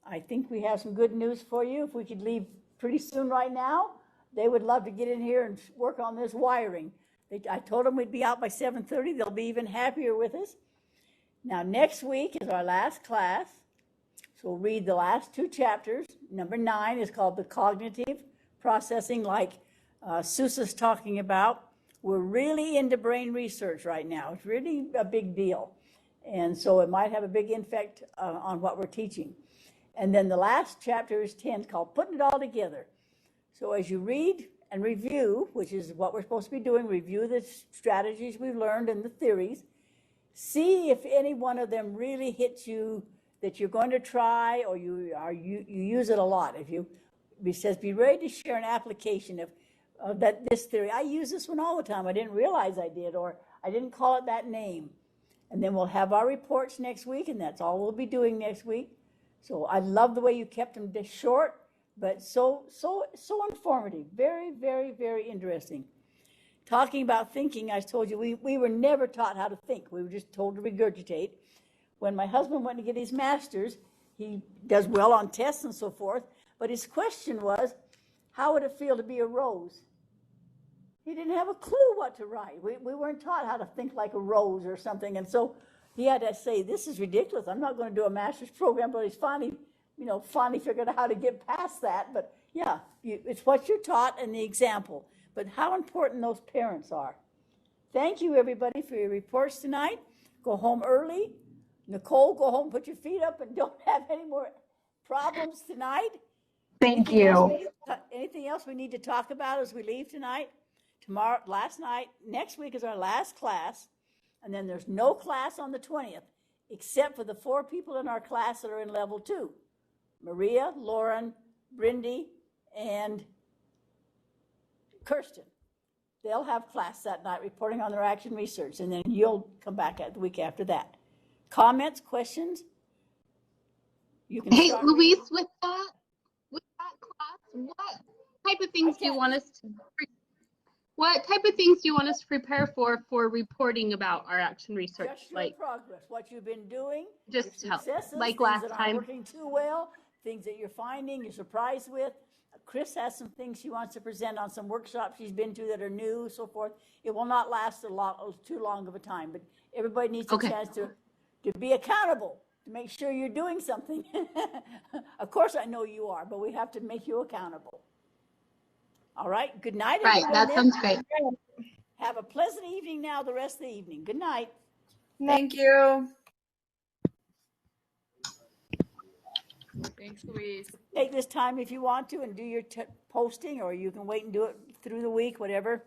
I think we have some good news for you. If we could leave pretty soon right now, they would love to get in here and work on this wiring. I told them we'd be out by 7:30. They'll be even happier with us. Now, next week is our last class. So we'll read the last 2 chapters. Number 9 is called the cognitive processing, like Susa's talking about. We're really into brain research right now. It's really a big deal. And so it might have a big effect on what we're teaching. And then the last chapter is 10, called Putting It All Together. So as you read and review, which is what we're supposed to be doing, review the strategies we've learned and the theories, see if any one of them really hits you that you're going to try, or you use it a lot. It says be ready to share an application of this theory. I use this one all the time. I didn't realize I did, or I didn't call it that name. And then we'll have our reports next week, and that's all we'll be doing next week. So I love the way you kept them this short, but so informative. Very, very, very interesting. Talking about thinking, I told you we were never taught how to think. We were just told to regurgitate. When my husband went to get his master's, he does well on tests and so forth, but his question was, how would it feel to be a rose? He didn't have a clue what to write. We weren't taught how to think like a rose or something, and so he had to say, this is ridiculous. I'm not going to do a master's program, but he's finally figured out how to get past that. But yeah, it's what you're taught and the example, but how important those parents are. Thank you, everybody, for your reports tonight. Go home early. Nicole, go home, put your feet up, and don't have any more problems tonight. Thank you. Anything else we need to talk about as we leave tonight? Next week is our last class, and then there's no class on the 20th, except for the 4 people in our class that are in level 2. Maria, Lauren, Brindy, and Kirsten. They'll have class that night reporting on their action research, and then you'll come back the week after that. Comments, questions? You can. Hey, Louise, with that class, what type of things do you want us to? What type of things do you want us to prepare for reporting about our action research? Just your progress, what you've been doing, just your successes, like things last that aren't time. working too well, things that you're finding, you're surprised with. Chris has some things she wants to present on some workshops she's been to that are new, so forth. It will not last too long of a time, but everybody needs a chance to be accountable, to make sure you're doing something. Of course, I know you are, but we have to make you accountable. All right. Good night, everyone. Right. That sounds great. Have a pleasant evening now, the rest of the evening. Good night. Thank you. Thanks, Louise. Take this time if you want to and do your posting, or you can wait and do it through the week, whatever.